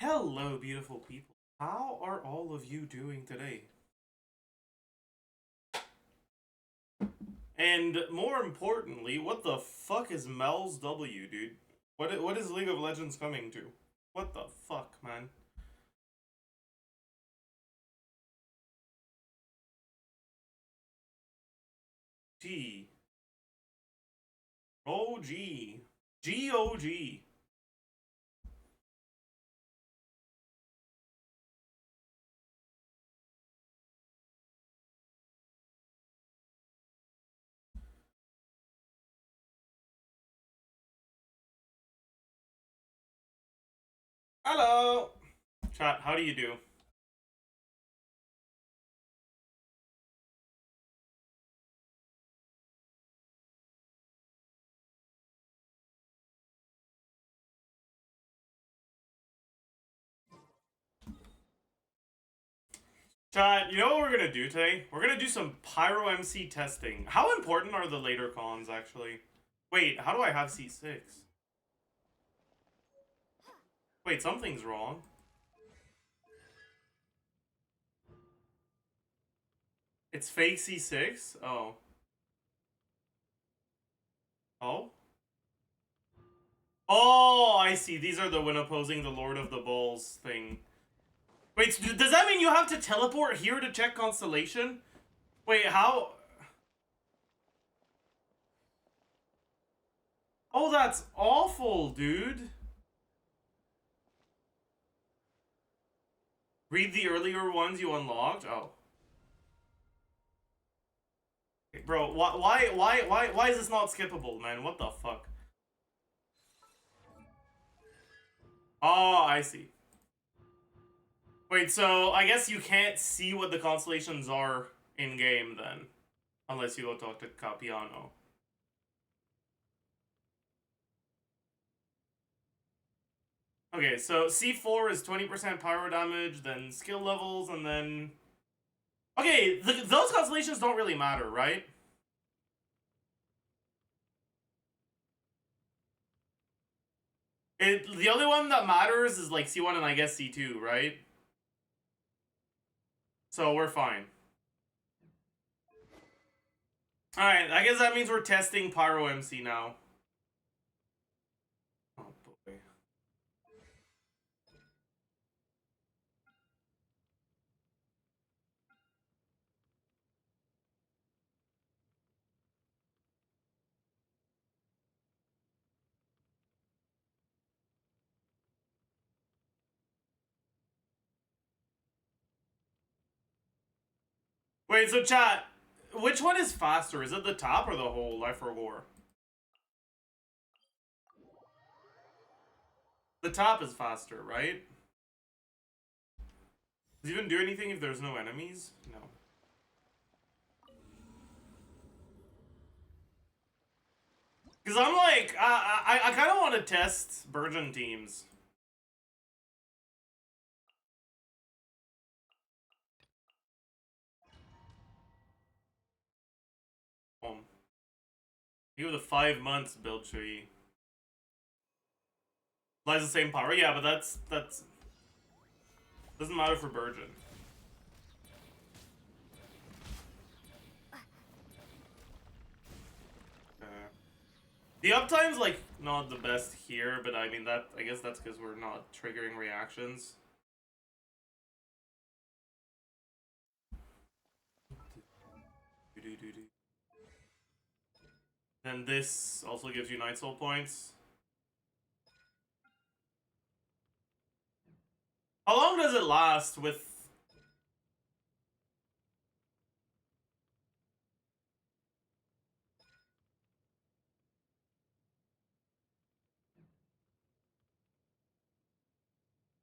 Hello, beautiful people. How are all of you doing today? And more importantly, what the fuck is Mel's W, dude? What is League of Legends coming to? What the fuck, man? G. OG. GOG. Hello! Chat, how do you do? Chat, you know what we're gonna do today? We're gonna do some Pyro MC testing. How important are the later cons, actually? Wait, how do I have C6? Wait, something's wrong. It's fake C6? Oh. Oh? Oh, I see. These are the when opposing the Lord of the Bulls thing. Wait, does that mean you have to teleport here to check constellation? Wait, how? Oh, that's awful, dude. Read the earlier ones you unlocked? Oh. Bro, why is this not skippable, man? What the fuck? Oh, I see. Wait, so I guess you can't see what the constellations are in-game then. Unless you go talk to Capiano. Okay, so C4 is 20% pyro damage, then skill levels, and then... Okay, those constellations don't really matter, right? The only one that matters is like C1 and I guess C2, right? So we're fine. Alright, I guess that means we're testing Pyro MC now. Oh boy. Wait, so chat, which one is faster? Is it the top or the hole? I forgot. The top is faster, right? Does it even do anything if there's no enemies? No. Because I'm like, I kind of want to test Burgeon teams. You have the 5 months build tree. Lies the same power, yeah, but that's doesn't matter for Burgeon. The uptime's like not the best here, but I mean I guess that's because we're not triggering reactions. Then this also gives you Night Soul points. How long does it last with...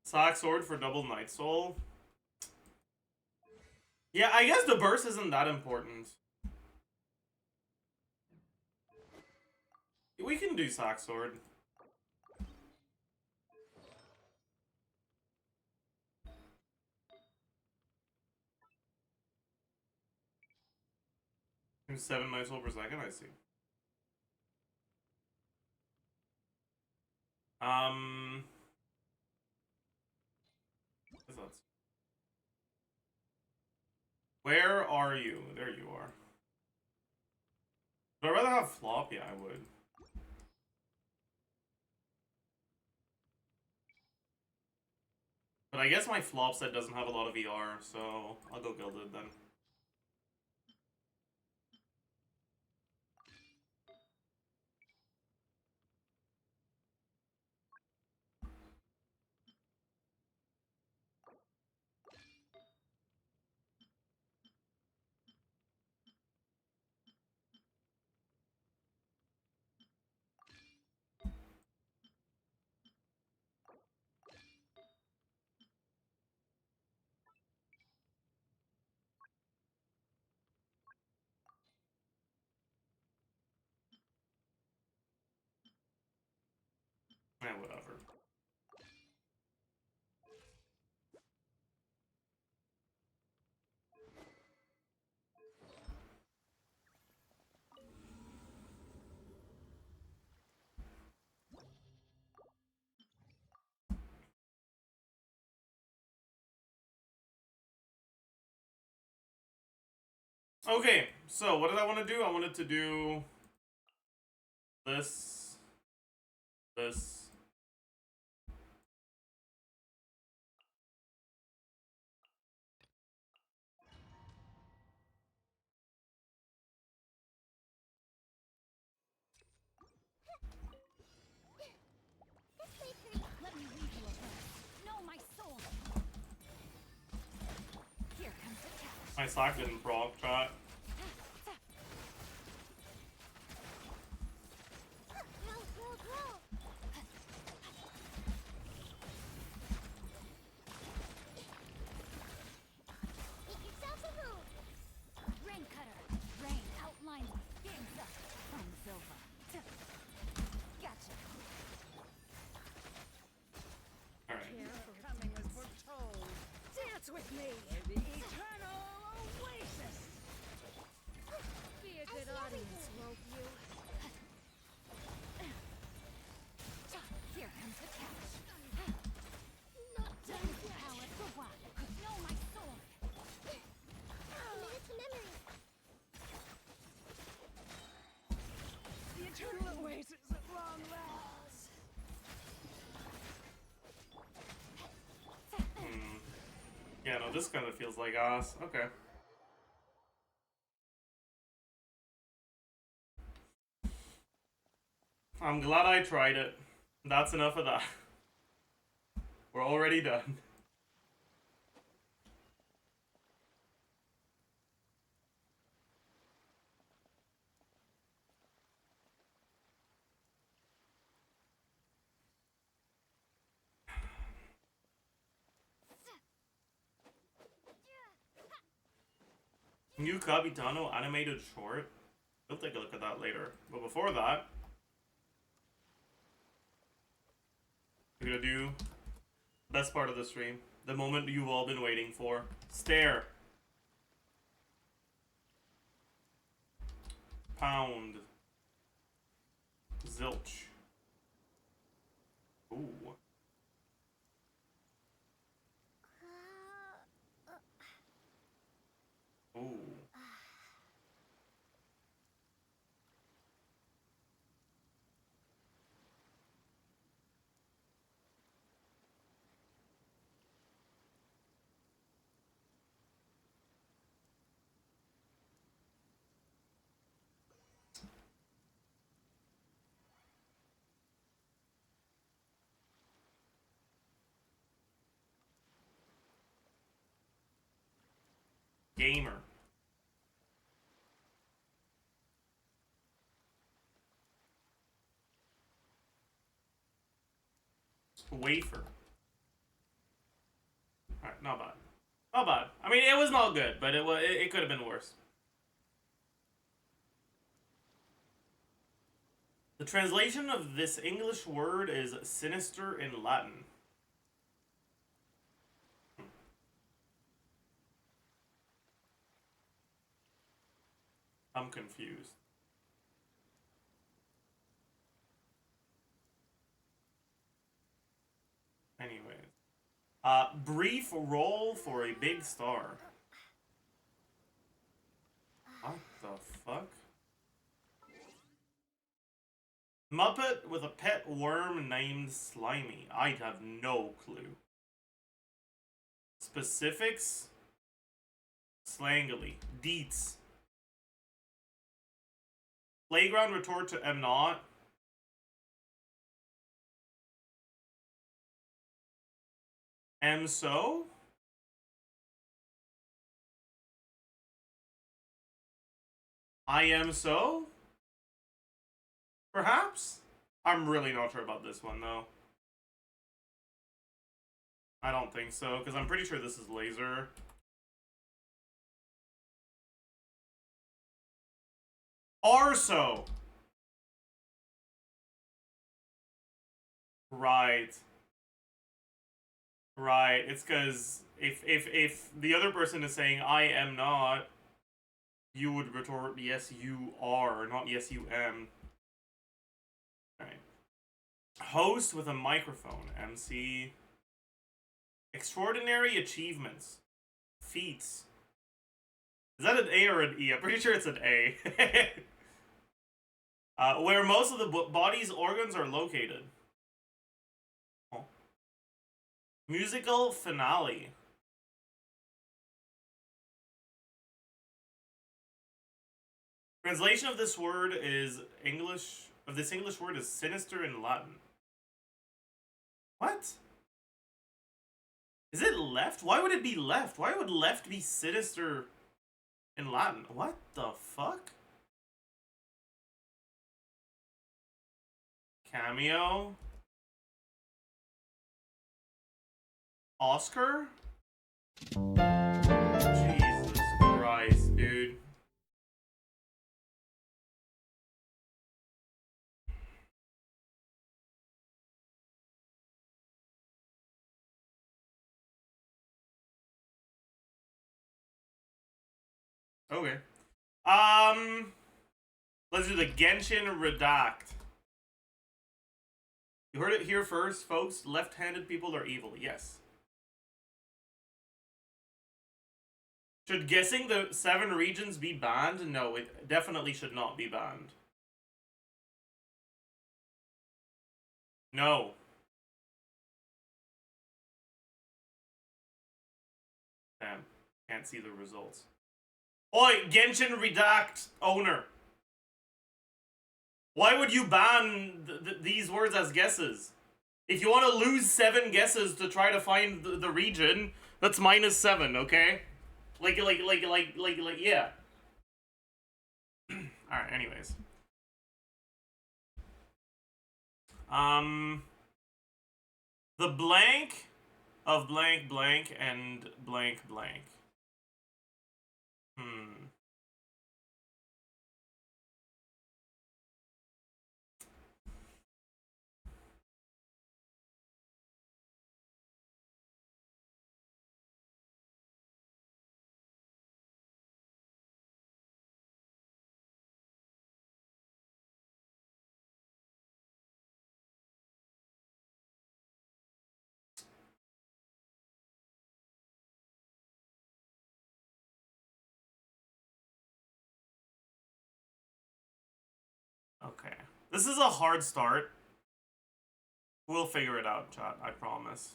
Sack Sword for double Night Soul? Yeah, I guess the burst isn't that important. We can do Sack Sword. There's 7 Night Soul per second, I see. Um... Is that? Where are you? There you are. Would I rather have flop? Yeah, I would. But I guess my flop set doesn't have a lot of ER, so I'll go Gilded then. Eh, whatever. Okay, so what did I want to do? I wanted to do this, this. Let me read you a verse. Know my soul. Here comes the catch. My Slack didn't proc, chat. Rain cutter. Rain outlines. Game's up. Fun's over. Gotcha. Alright. Careful coming as foretold. Dance with me, the eternal oasis. Be a good audience, won't you? Here comes the catch. Not done with power for what? Know my sword. The eternal oasis at long last. Yeah, no, this kind of feels like ass. Okay. I'm glad I tried it. That's enough of that. We're already done. New Capitano animated short. We'll take a look at that later. But before that, we're gonna do the best part of the stream. The moment you've all been waiting for. Stare. Pound. Zilch. Ooh. Ooh. Gamer. Wafer. Alright, not bad. Not bad. I mean, it was not good, but it could have been worse. The translation of this English word is sinister in Latin. I'm confused. Anyways, Brief roll for a big star. What the fuck? Muppet with a pet worm named Slimy. I have no clue. Specifics? Slangily. Deets. Playground retort to am not. Am so? I am so? Perhaps? I'm really not sure about this one, though. I don't think so, because I'm pretty sure this is laser. Arso! Right. Right, it's because if the other person is saying, I am not, you would retort, yes, you are, not yes, you am. Alright. Host with a microphone. MC. Extraordinary achievements. Feats. Is that an A or an E? I'm pretty sure it's an A. Where most of the body's organs are located. Oh. Musical finale. Translation of this word is English. Of this English word is sinister in Latin. What? Is it left? Why would it be left? Why would left be sinister in Latin? What the fuck? Cameo? Oscar? Jesus Christ, dude. Okay. Let's do the Genshin Redact. You heard it here first, folks. Left-handed people are evil. Yes. Should guessing the 7 regions be banned? No, it definitely should not be banned. No. Damn. Can't see the results. Oi, Genshin Redact owner. Why would you ban these words as guesses? If you want to lose 7 guesses to try to find the region, that's -7, okay? Like, yeah. Alright, anyways. The blank of blank blank and blank blank. Okay. This is a hard start. We'll figure it out, chat. I promise.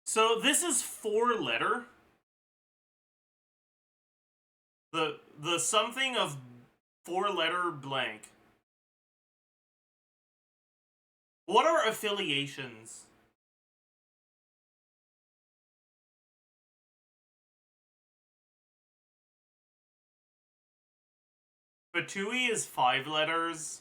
So this is 4-letter. The something of 4-letter blank. What are affiliations? Batui is 5 letters.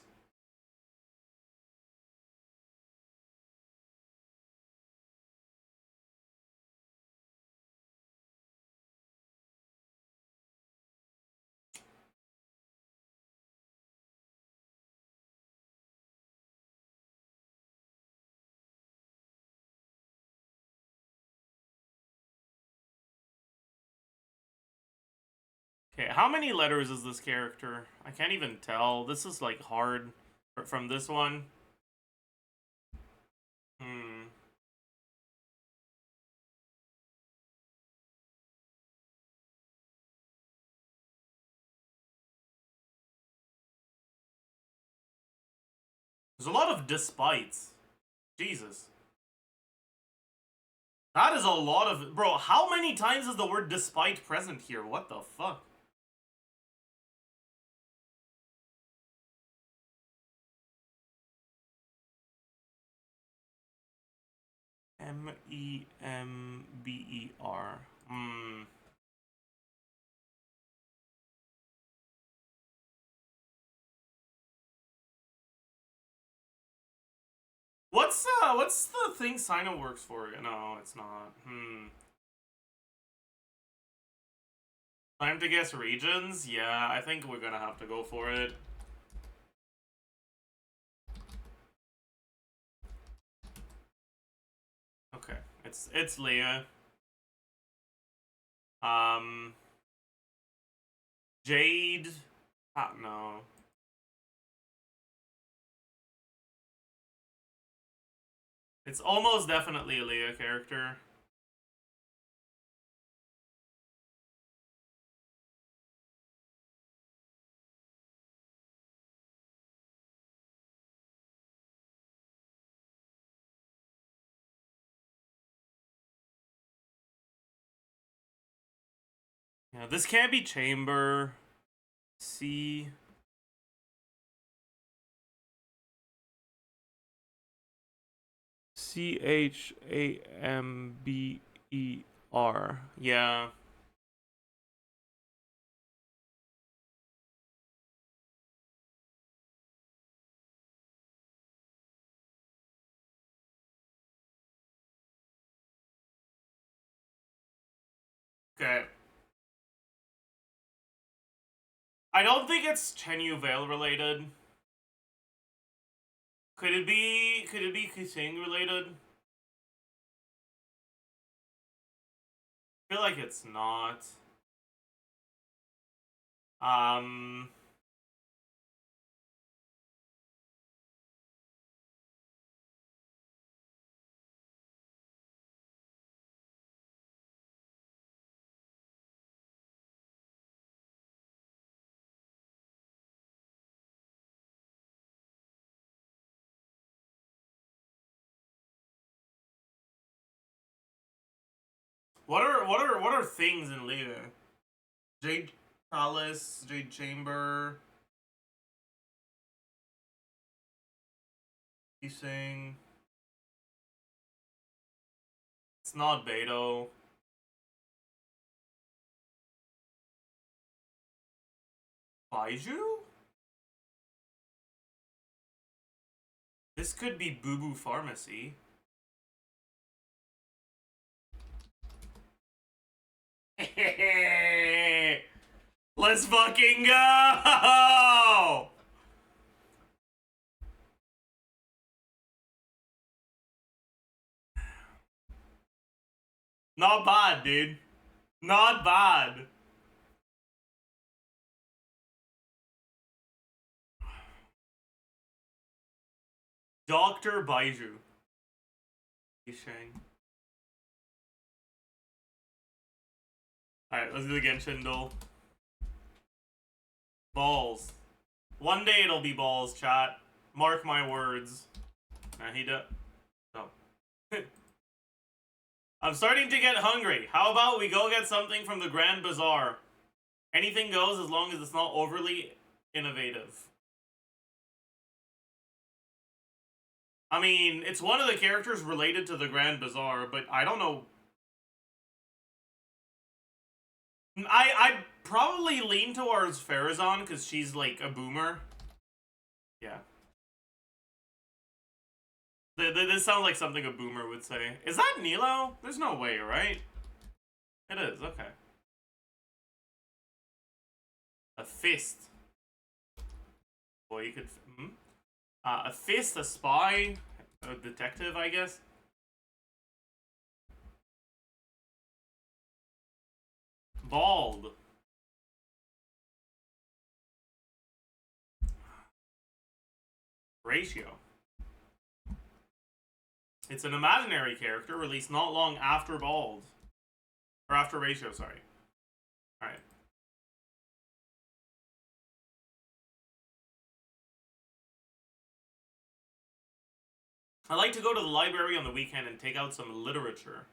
Okay, how many letters is this character? I can't even tell. This is like hard from this one. Hmm. There's a lot of despites. Jesus. That is a lot of... Bro, how many times is the word despite present here? What the fuck? M-E-M-B-E-R. Hmm. What's the thing Sino works for? No, it's not. Time to guess regions? Yeah, I think we're gonna have to go for it. Okay, it's Leah. Jade. No. It's almost definitely a Leah character. Yeah, this can't be Chamber. C. C-H-A-M-B-E-R. Yeah. Okay. I don't think it's Chen Yu Veil related. Could it be Kusing related? I feel like it's not. What are things in Leah? Jade Palace, Jade Chamber. Kusing. It's not Beto. Baiju? This could be Boo Boo Pharmacy. Let's fucking go! Not bad, dude. Not bad. Dr. Baiju. Alright, let's do it again, Shindle. Balls. One day it'll be balls, chat. Mark my words. Nah, he does. No. I'm starting to get hungry. How about we go get something from the Grand Bazaar? Anything goes as long as it's not overly innovative. I mean, it's one of the characters related to the Grand Bazaar, but I don't know. I'd probably lean towards Farazan because she's like a boomer. Yeah. This sounds like something a boomer would say. Is that Nilo? There's no way, right? It is, okay. A fist. Boy, you could... a fist, a spy, a detective, I guess. Bald. Ratio. It's an imaginary character released not long after Bald. Or after Ratio, sorry. Alright. I like to go to the library on the weekend and take out some literature.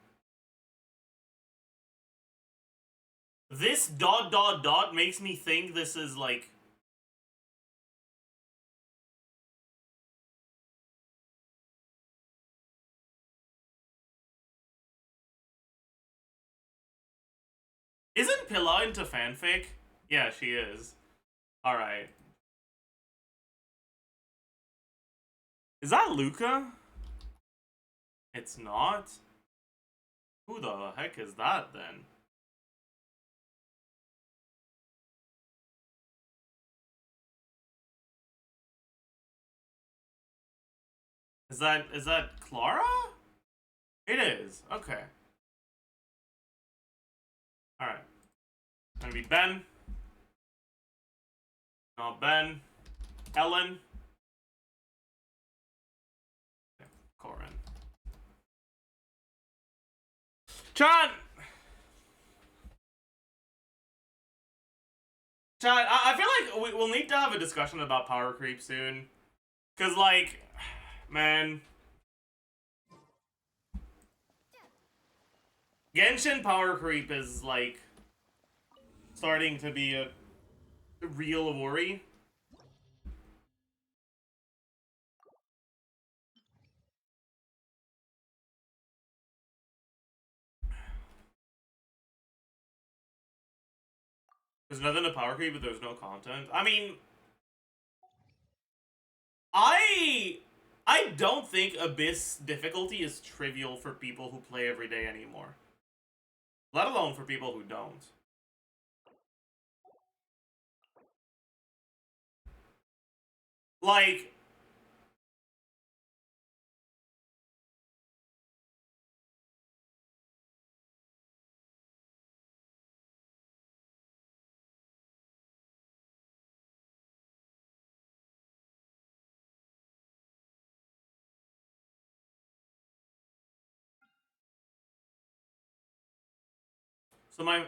This ... makes me think this is like... Isn't Pilla into fanfic? Yeah, she is. Alright. Is that Luca? It's not? Who the heck is that then? Is that Clara? It is. Okay. Alright. Gonna be Ben. Not Ben. Ellen. Okay. Corin. Chat! Chat, I feel like we'll need to have a discussion about power creep soon. Cause like, man. Genshin power creep is like starting to be a real worry. There's nothing to power creep, but there's no content. I mean, I don't think Abyss difficulty is trivial for people who play every day anymore. Let alone for people who don't. Like,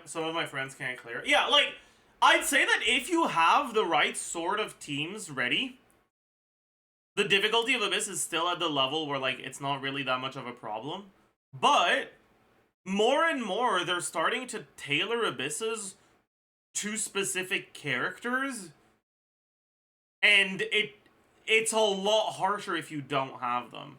some of my friends can't clear. Yeah, like, I'd say that if you have the right sort of teams ready, the difficulty of Abyss is still at the level where, like, it's not really that much of a problem. But more and more, they're starting to tailor Abysses to specific characters, and it's a lot harsher if you don't have them.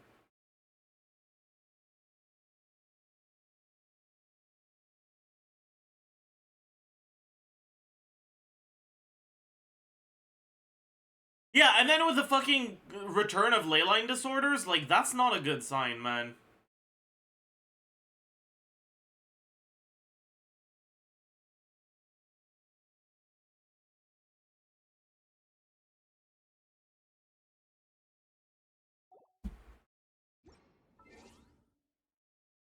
Yeah, and then with the fucking return of leyline disorders, like, that's not a good sign, man.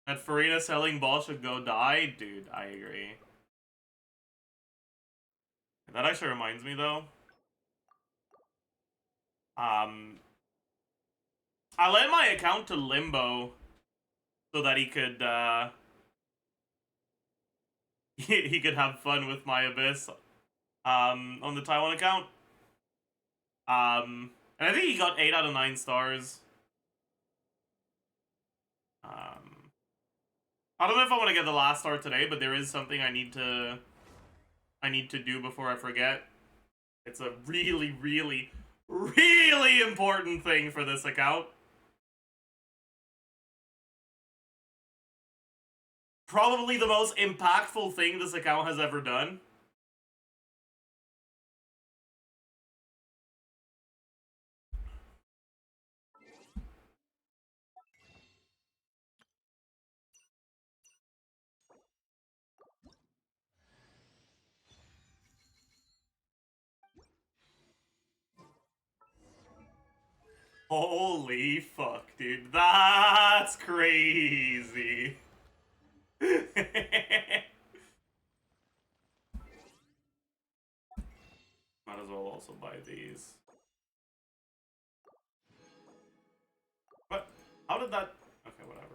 That Farina selling ball should go die? Dude, I agree. That actually reminds me, though. I lent my account to Limbo so that he could, he could have fun with my Abyss, on the Taiwan account. And I think he got 8 out of 9 stars. I don't know if I want to get the last star today, but there is something I need to do before I forget. It's a really, really, really important thing for this account. Probably the most impactful thing this account has ever done. Holy fuck, dude. That's crazy. Might as well also buy these. did that... Okay, whatever.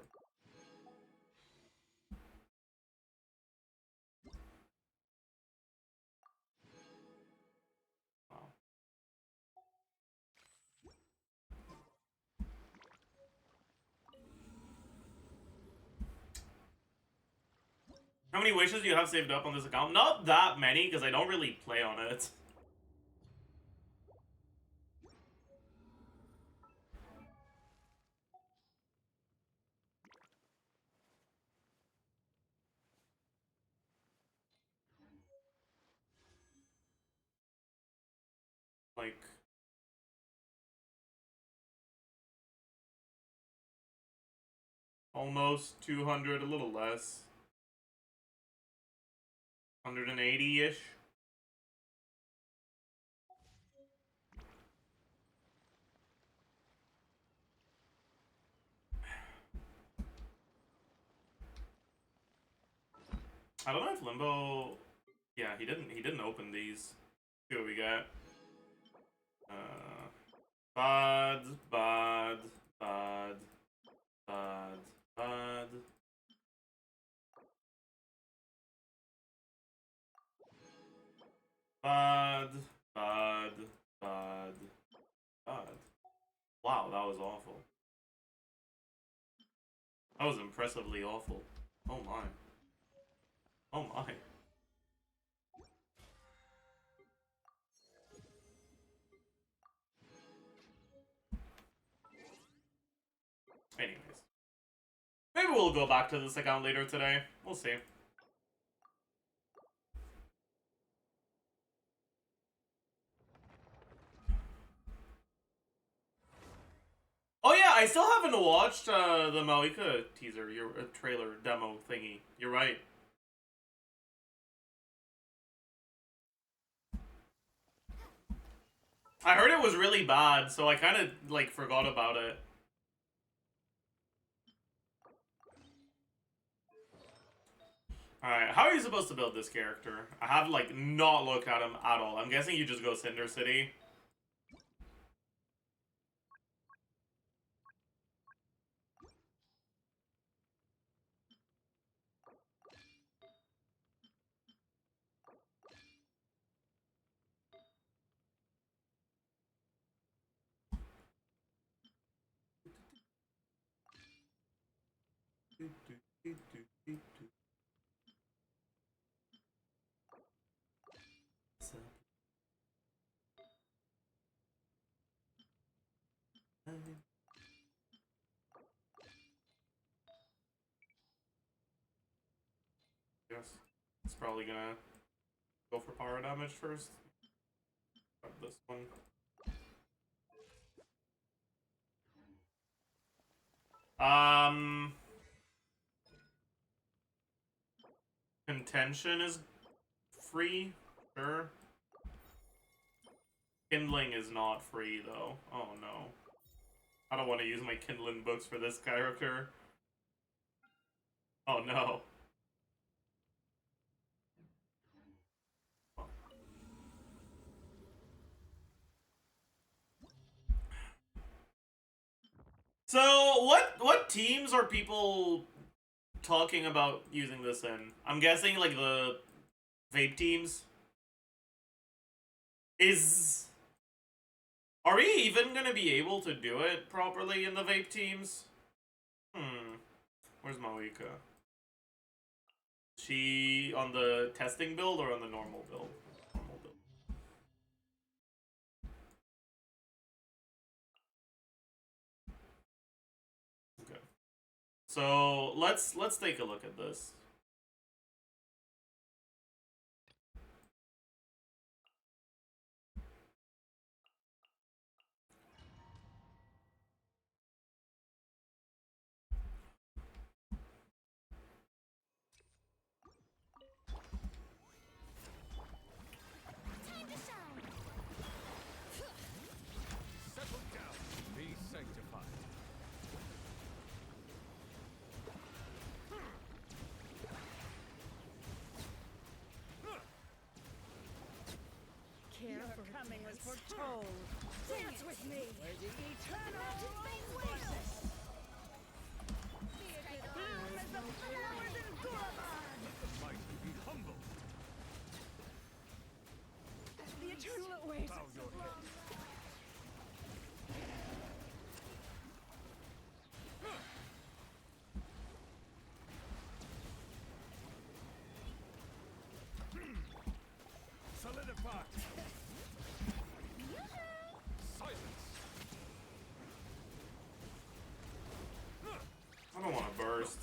Wow. How many wishes do you have saved up on this account? Not that many, because I don't really play on it. Like... almost 200, a little less. 180-ish. I don't know if Limbo... Yeah, he didn't open these. See what we got. Bad, bad, bad, bad, bad. Bad, bad, bad, bad. Wow, that was awful. That was impressively awful. Oh my. Oh my. Anyways. Maybe we'll go back to this account later today. We'll see. Oh yeah, I still haven't watched the Malika teaser, your trailer demo thingy. You're right. I heard it was really bad, so I kind of like forgot about it. Alright, how are you supposed to build this character? I have like not looked at him at all. I'm guessing you just go Cinder City. Yes. It's probably gonna go for power damage first. Grab this one. Contention is free, sure. Kindling is not free though. Oh no. I don't want to use my kindling books for this character. Oh no. So what teams are people talking about using this in? I'm guessing like the vape teams. Are we even gonna be able to do it properly in the vape teams? Where's Malika? She on the testing build or on the normal build? Normal build. Okay. So let's take a look at this. Time to shine. Settle down. Be sanctified. Care for coming was foretold. Dance with me. Where the eternal oasis. the flowers in Gurman! Let the mighty be humble. The eternal oasis Bow your of head. love. Solidify. Silence. I don't want to burst.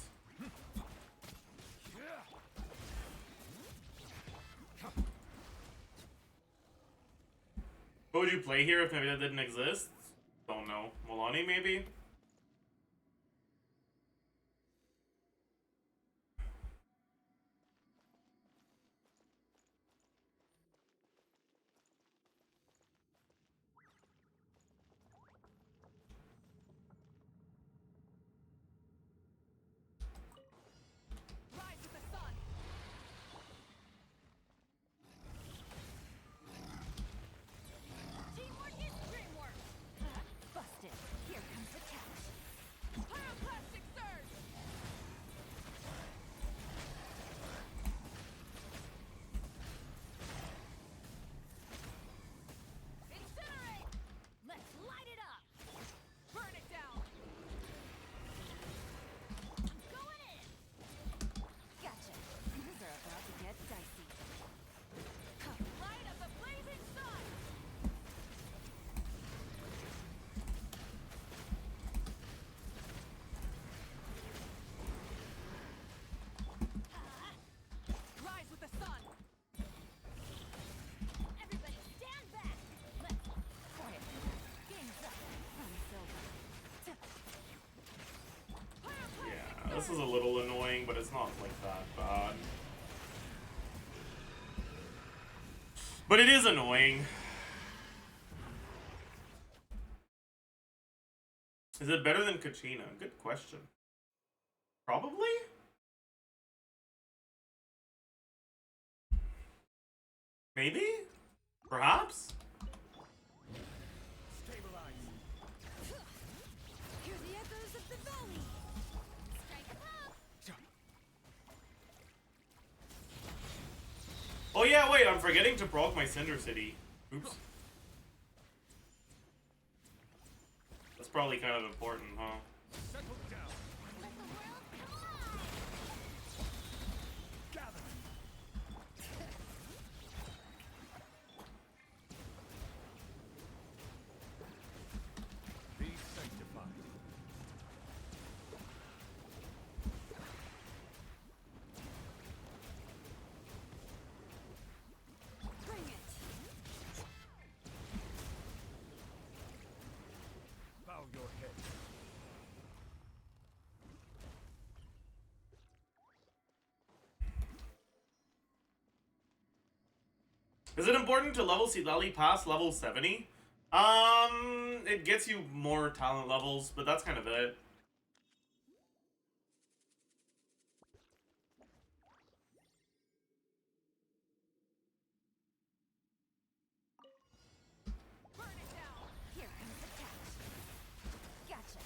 What would you play here if maybe that didn't exist? Don't know. Milani, maybe? Rise with the sun. Teamwork is dreamwork. Busted. Here comes the catch. Pyroclastic surge. Incinerate. Let's light it up. Burn it down. I'm going in. Gotcha. Things are about to get dicey. Light of the blazing sun. Rise with the sun. Everybody stand back. Let's quiet. Game's up. From silver. Yeah, this is a little annoying, but it's not like that bad. But it is annoying. Is it better than Kachina? Good question. Probably? Maybe? Perhaps? Stabilize. Hear the echoes of the valley! Strike a pop. Oh yeah, wait, I'm forgetting to proc my Cinder City. Oops. That's probably kind of important, huh? Settle down. Let the world collide. Gather. Be sanctified. Bring it! Bow your head. Is it important to level Silali past level 70? It gets you more talent levels, but that's kind of it. Burn it down. Here comes the catch. Gotcha.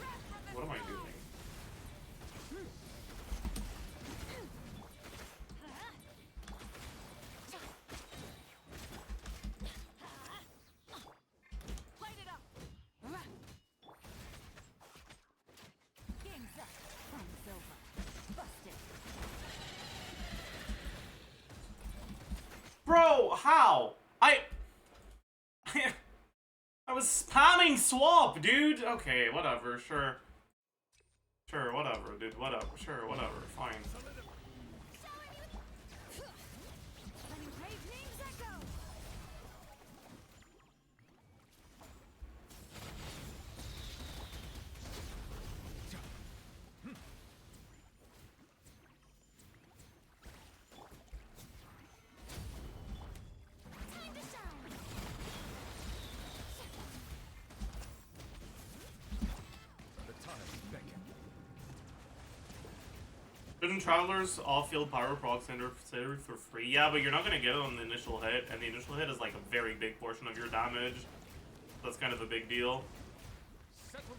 Wrath from the What am I sky. doing? Light it up. Game's up. Fun's over. Busted. Bro, how? I was spamming swap, dude. Okay, whatever, sure. Sure, whatever, dude, whatever. Sure, whatever, fine. Letting brave names echo! Time to shine. The time beckons. Shouldn't Travelers off-field Pyro proc Cinder City for free? Yeah, but you're not gonna get it on the initial hit, and the initial hit is like a very big portion of your damage. That's kind of a big deal. Settle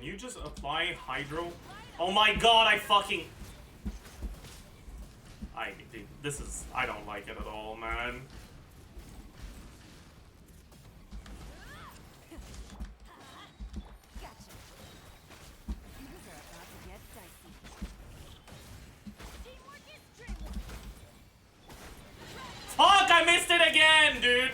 you just apply hydro? Oh my god, I fucking... dude, this is... I don't like it at all, man. Gotcha. Things are about to get dicey. Teamwork is dreamwork. Fuck, I missed it again, dude!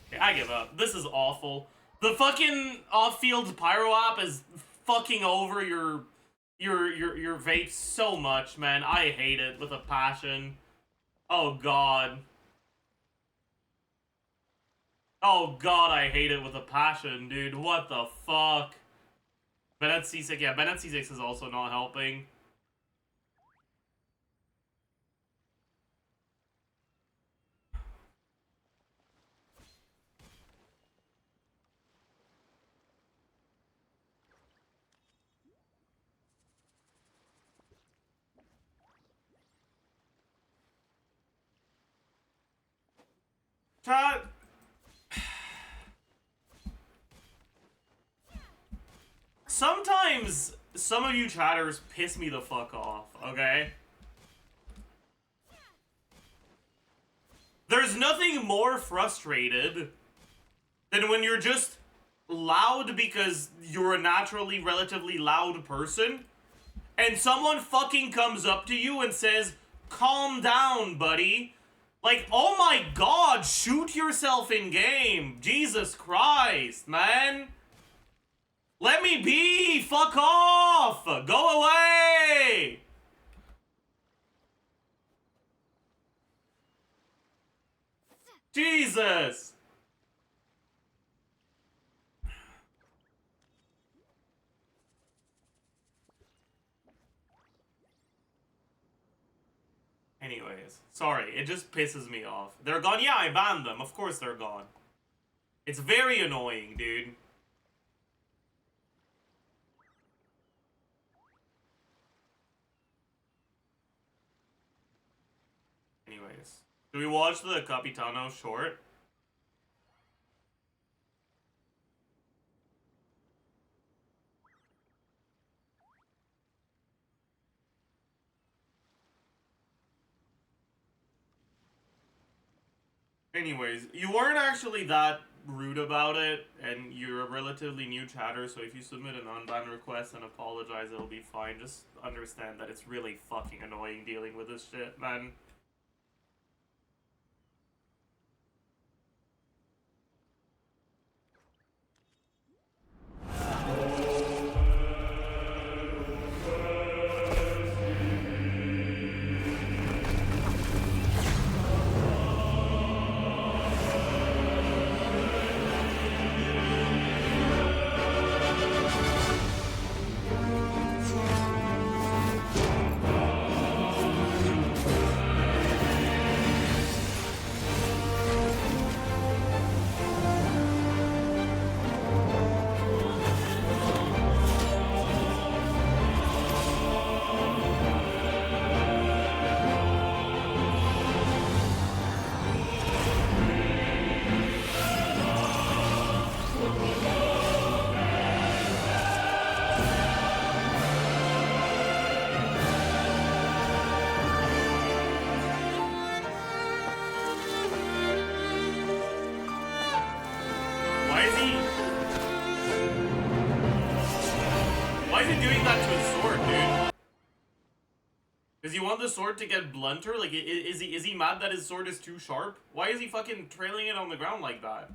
Okay, I give up. This is awful. The fucking off-field pyro app is fucking over your vape so much, man. I hate it with a passion. Oh god. Oh god, I hate it with a passion, dude. What the fuck? Bennett C6, yeah, Bennett C6 is also not helping. Chat. Sometimes some of you chatters piss me the fuck off, okay? There's nothing more frustrated than when you're just loud because you're a naturally relatively loud person, and someone fucking comes up to you and says, "Calm down, buddy." Like, oh my god, shoot yourself in game. Jesus Christ, man. Let me be! Fuck off! Go away! Jesus! Anyways, sorry, it just pisses me off. They're gone? Yeah, I banned them. Of course they're gone. It's very annoying, dude. Anyways, do we watch the Capitano short? Anyways, you weren't actually that rude about it, and you're a relatively new chatter, so if you submit an unban request and apologize, it'll be fine. Just understand that it's really fucking annoying dealing with this shit, man. Why is he doing that to his sword, dude? Does he want the sword to get blunter? Like, is he mad that his sword is too sharp? Why is he fucking trailing it on the ground like that?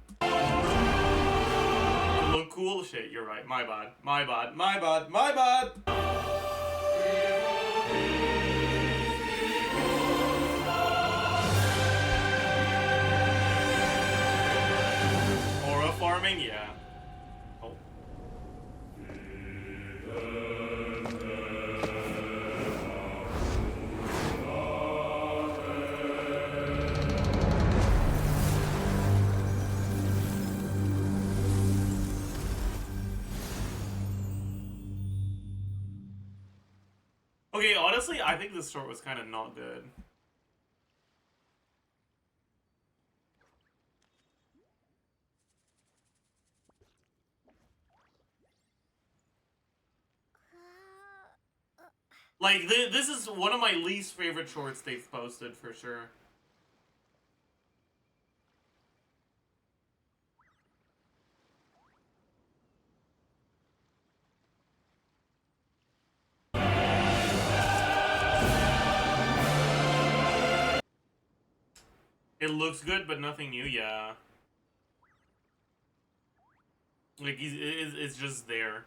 Look cool? Shit, you're right. My bad. My bad. My bad. My bad! Aura farming? Yeah. Oh. Okay, honestly, I think this short was kind of not good. Like, this is one of my least favorite shorts they've posted, for sure. It looks good, but nothing new, yeah. Like, it's just there.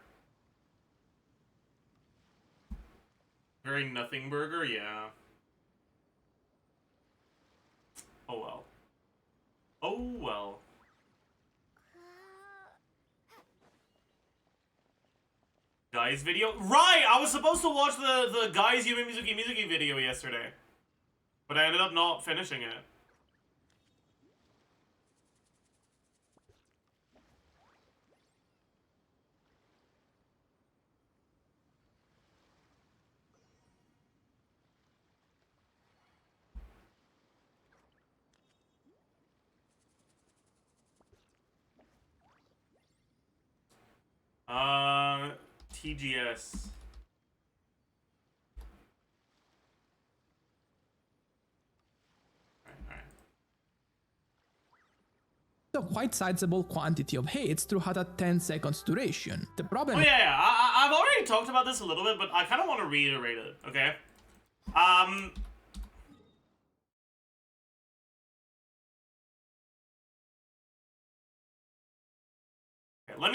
Very nothing burger, yeah. Oh well. Oh well. Guys video? Right! I was supposed to watch the Guys Yume Mizuki video yesterday. But I ended up not finishing it. TGS. A quite sizable quantity of hits throughout a 10 seconds duration. The problem Oh yeah. I've already talked about this a little bit, but I kind of want to reiterate it, okay? Let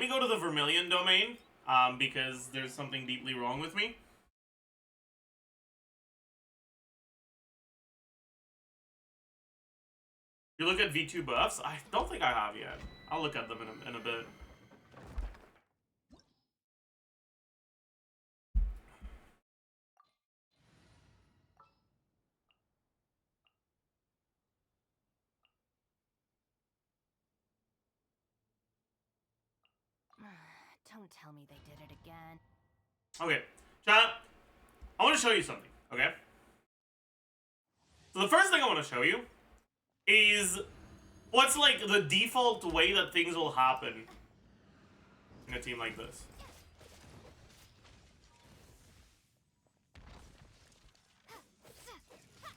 me go to the Vermilion domain, because there's something deeply wrong with me. You look at V2 buffs? I don't think I have yet. I'll look at them in a bit. Don't tell me they did it again. Okay, chat, I want to show you something, okay? So the first thing I want to show you is what's like the default way that things will happen in a team like this.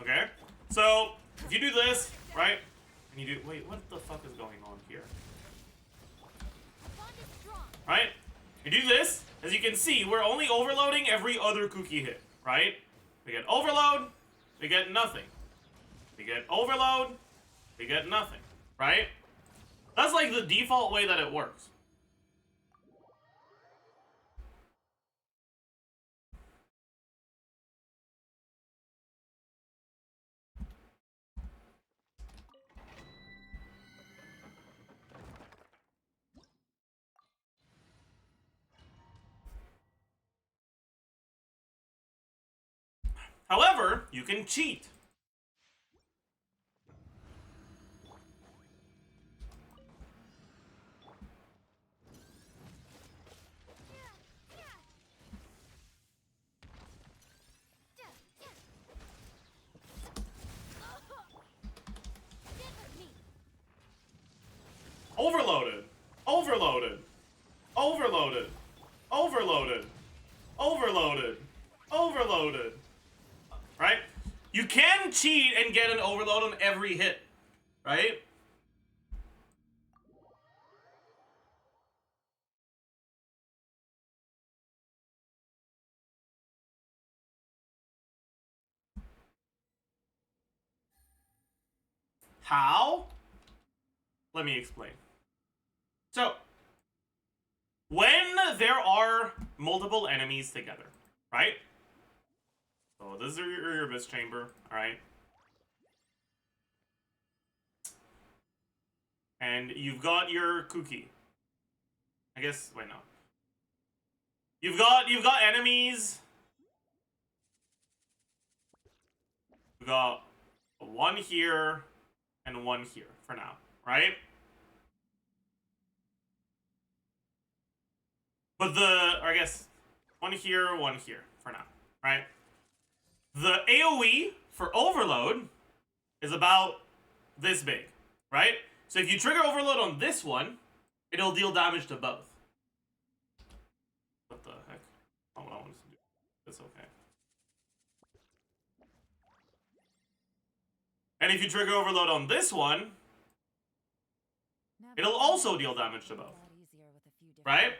Okay, so if you do this, right, and you do, wait, what the fuck is going on here? Right, you do this, as you can see, we're only overloading every other cookie hit, right? We get overload, we get nothing. We get overload, we get nothing, right? That's like the default way that it works. However, you can cheat. Overloaded. Overloaded. Overloaded. Overloaded. Overloaded. Overloaded. Right? You can cheat and get an overload on every hit. Right? How? Let me explain. So, when there are multiple enemies together, right? So this is your abyss chamber, alright? And you've got your cookie. I guess, wait, no. You've got enemies. We've got one here and one here for now, right? But I guess, one here for now, right? The AoE for overload is about this big, right? So if you trigger overload on this one, it'll deal damage to both. What the And if you trigger overload on this one, it'll also deal damage to both. Right?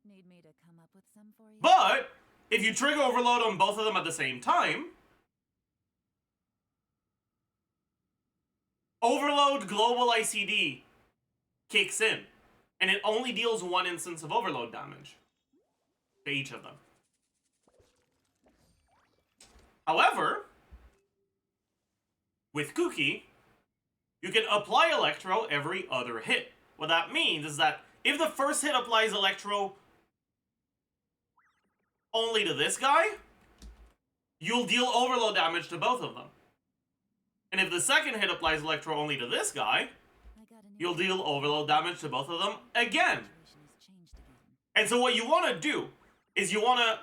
Need me to come up with some for you? But if you trigger overload on both of them at the same time, overload global ICD kicks in, and it only deals one instance of overload damage to each of them. However, with Kuki, you can apply Electro every other hit. What that means is that if the first hit applies Electro only to this guy, you'll deal overload damage to both of them. And if the second hit applies Electro only to this guy, you'll deal overload damage to both of them again. And so what you want to do is you want to,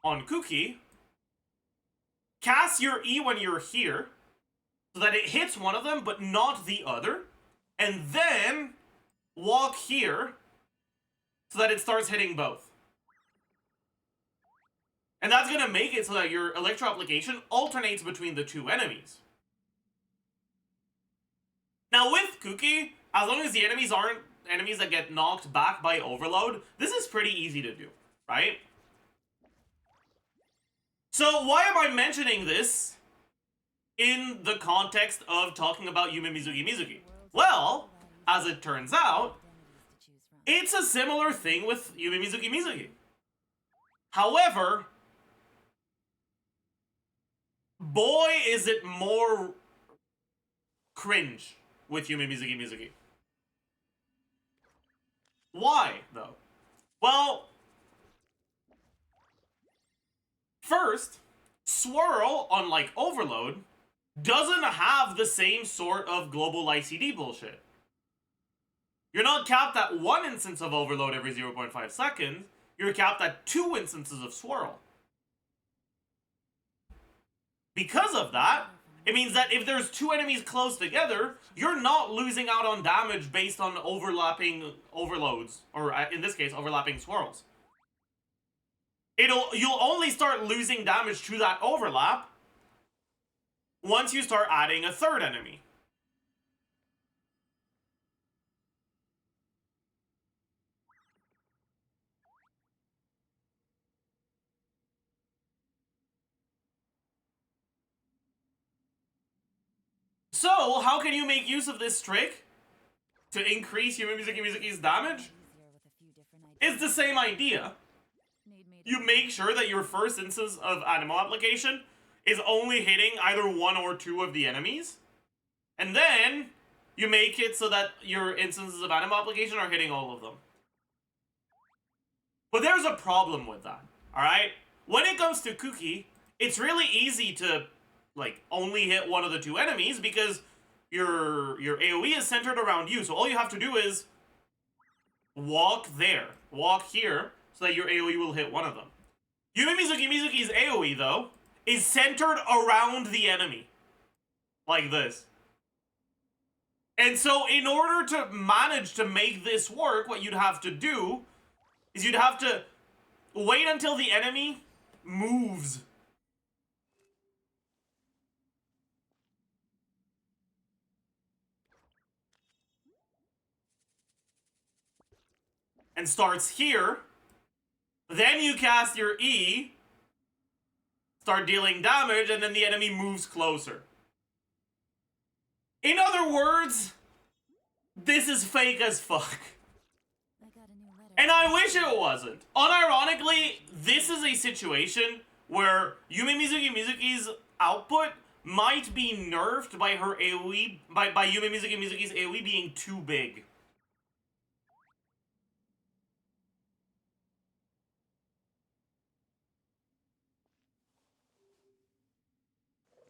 on Kuki, cast your E when you're here, so that it hits one of them, but not the other. And then walk here, so that it starts hitting both. And that's going to make it so that your Electro application alternates between the two enemies. Now with Kuki, as long as the enemies aren't enemies that get knocked back by overload, this is pretty easy to do, right? So why am I mentioning this in the context of talking about Yume Mizuki? Well, as it turns out, it's a similar thing with Yume Mizuki. However, boy is it more cringe with Yume Mizuki. Why, though? Well, first, Swirl, unlike Overload, doesn't have the same sort of global ICD bullshit. You're not capped at one instance of Overload every 0.5 seconds, you're capped at 2 instances of Swirl. Because of that, it means that if there's 2 enemies close together, you're not losing out on damage based on overlapping overloads, or in this case, overlapping swirls. You'll only start losing damage to that overlap once you start adding a third enemy. So, how can you make use of this trick to increase Yume Mizuki's damage? It's the same idea. You make sure that your first instance of animal application is only hitting either 1 or 2 of the enemies. And then, you make it so that your instances of animal application are hitting all of them. But there's a problem with that, alright? When it comes to Kuki, it's really easy to only hit one of the 2 enemies because your AoE is centered around you. So all you have to do is walk there, walk here, so that your AoE will hit one of them. Yume Mizuki's AoE, though, is centered around the enemy. Like this. And so in order to manage to make this work, what you'd have to do is you'd have to wait until the enemy moves. And starts here. Then you cast your E, start dealing damage, and then the enemy moves closer. In other words, this is fake as fuck. And I wish it wasn't. Unironically, this is a situation where Yume Mizuki's output might be nerfed by her AoE, by Yume Mizuki's AoE being too big.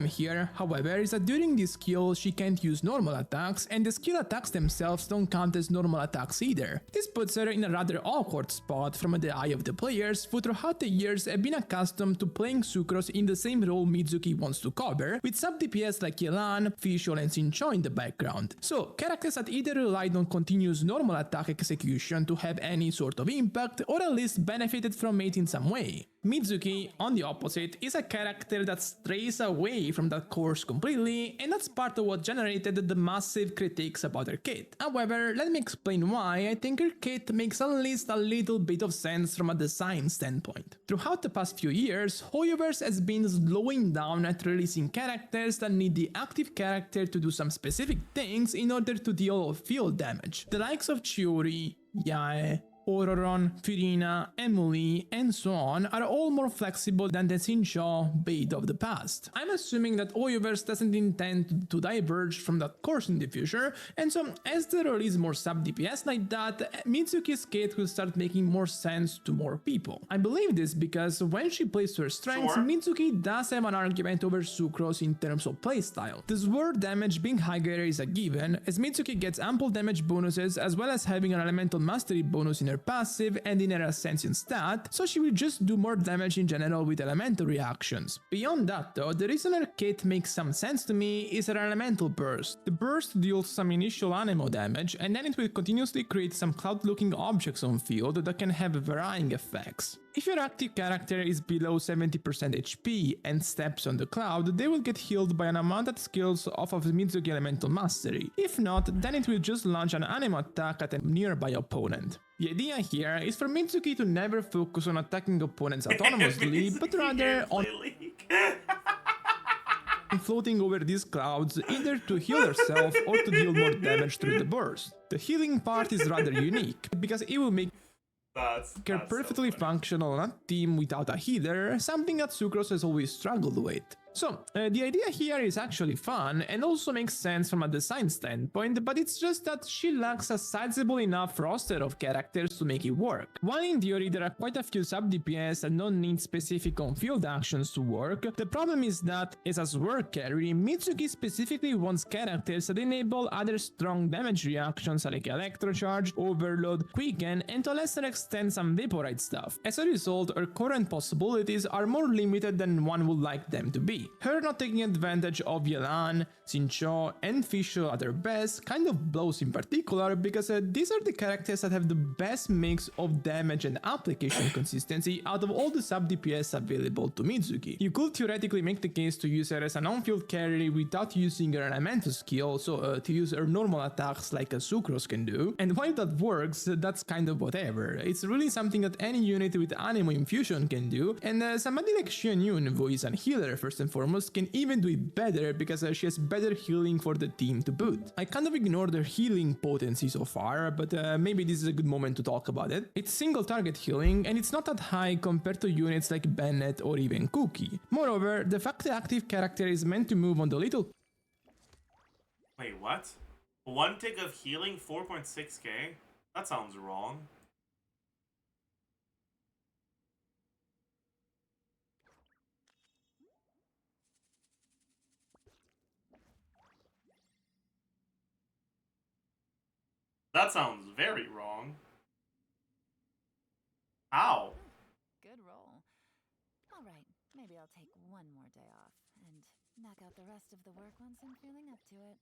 Here, however, is that during this skill she can't use normal attacks, and the skill attacks themselves don't count as normal attacks either. This puts her in a rather awkward spot from the eye of the players who throughout the years have been accustomed to playing Sucrose in the same role Mizuki wants to cover, with sub DPS like Yelan, Fischl and Sincho in the background. So, characters that either relied on continuous normal attack execution to have any sort of impact, or at least benefited from it in some way. Mizuki, on the opposite, is a character that strays away from that course completely, and that's part of what generated the massive critiques about her kit. However, let me explain why I think her kit makes at least a little bit of sense from a design standpoint. Throughout the past few years, Hoyoverse has been slowing down at releasing characters that need the active character to do some specific things in order to deal field damage. The likes of Chiori, Yae, Ororon, Furina, Emily, and so on are all more flexible than the Xingqiu bait of the past. I'm assuming that Hoyoverse doesn't intend to diverge from that course in the future, and so as they release more sub-DPS like that, Mitsuki's kit will start making more sense to more people. I believe this because when she plays to her strengths, Sure. Mitsuki does have an argument over Sucrose in terms of playstyle. The sword damage being higher is a given, as Mitsuki gets ample damage bonuses as well as having an elemental mastery bonus in her passive and in her ascension stat, so she will just do more damage in general with elemental reactions. Beyond that though, the reason her kit makes some sense to me is her elemental burst. The burst deals some initial anemo damage, and then it will continuously create some cloud-looking objects on field that can have varying effects. If your active character is below 70% HP and steps on the cloud, they will get healed by an amount that skills off of Mitsuki Elemental Mastery. If not, then it will just launch an anemo attack at a nearby opponent. The idea here is for Mitsuki to never focus on attacking opponents autonomously, but rather on floating over these clouds either to heal herself or to deal more damage through the burst. The healing part is rather unique, because it will make That's her perfectly so funny. functional on a team without a healer, something that Sucrose has always struggled with. So, the idea here is actually fun and also makes sense from a design standpoint, but it's just that she lacks a sizable enough roster of characters to make it work. While in theory there are quite a few sub-DPS that don't need specific on-field actions to work, the problem is that, as a sword carry, Mitsuki specifically wants characters that enable other strong damage reactions like Electrocharge, Overload, Quicken, and to a lesser extent some Vaporite stuff. As a result, her current possibilities are more limited than one would like them to be. Her not taking advantage of Yelan, Xingqiu, and Fischl at her best kind of blows in particular because these are the characters that have the best mix of damage and application consistency out of all the sub-DPS available to Mitsuki. You could theoretically make the case to use her as an on-field carry without using her elemental skill, so to use her normal attacks like a Sucrose can do, and while that works, that's kind of whatever. It's really something that any unit with Anemo Infusion can do, and somebody like Xianyun, who is a healer first and foremost, can even do it better because she has better healing for the team to boot. I kind of ignored her healing potency so far, but maybe this is a good moment to talk about it. It's single target healing, and it's not that high compared to units like Bennett or even Cookie. Moreover, the fact the active character is meant to move on the little Wait, what? One tick of healing, 4.6k? That sounds wrong. That sounds very wrong. How? Good roll. All right, maybe I'll take one more day off and knock out the rest of the work once I'm feeling up to it.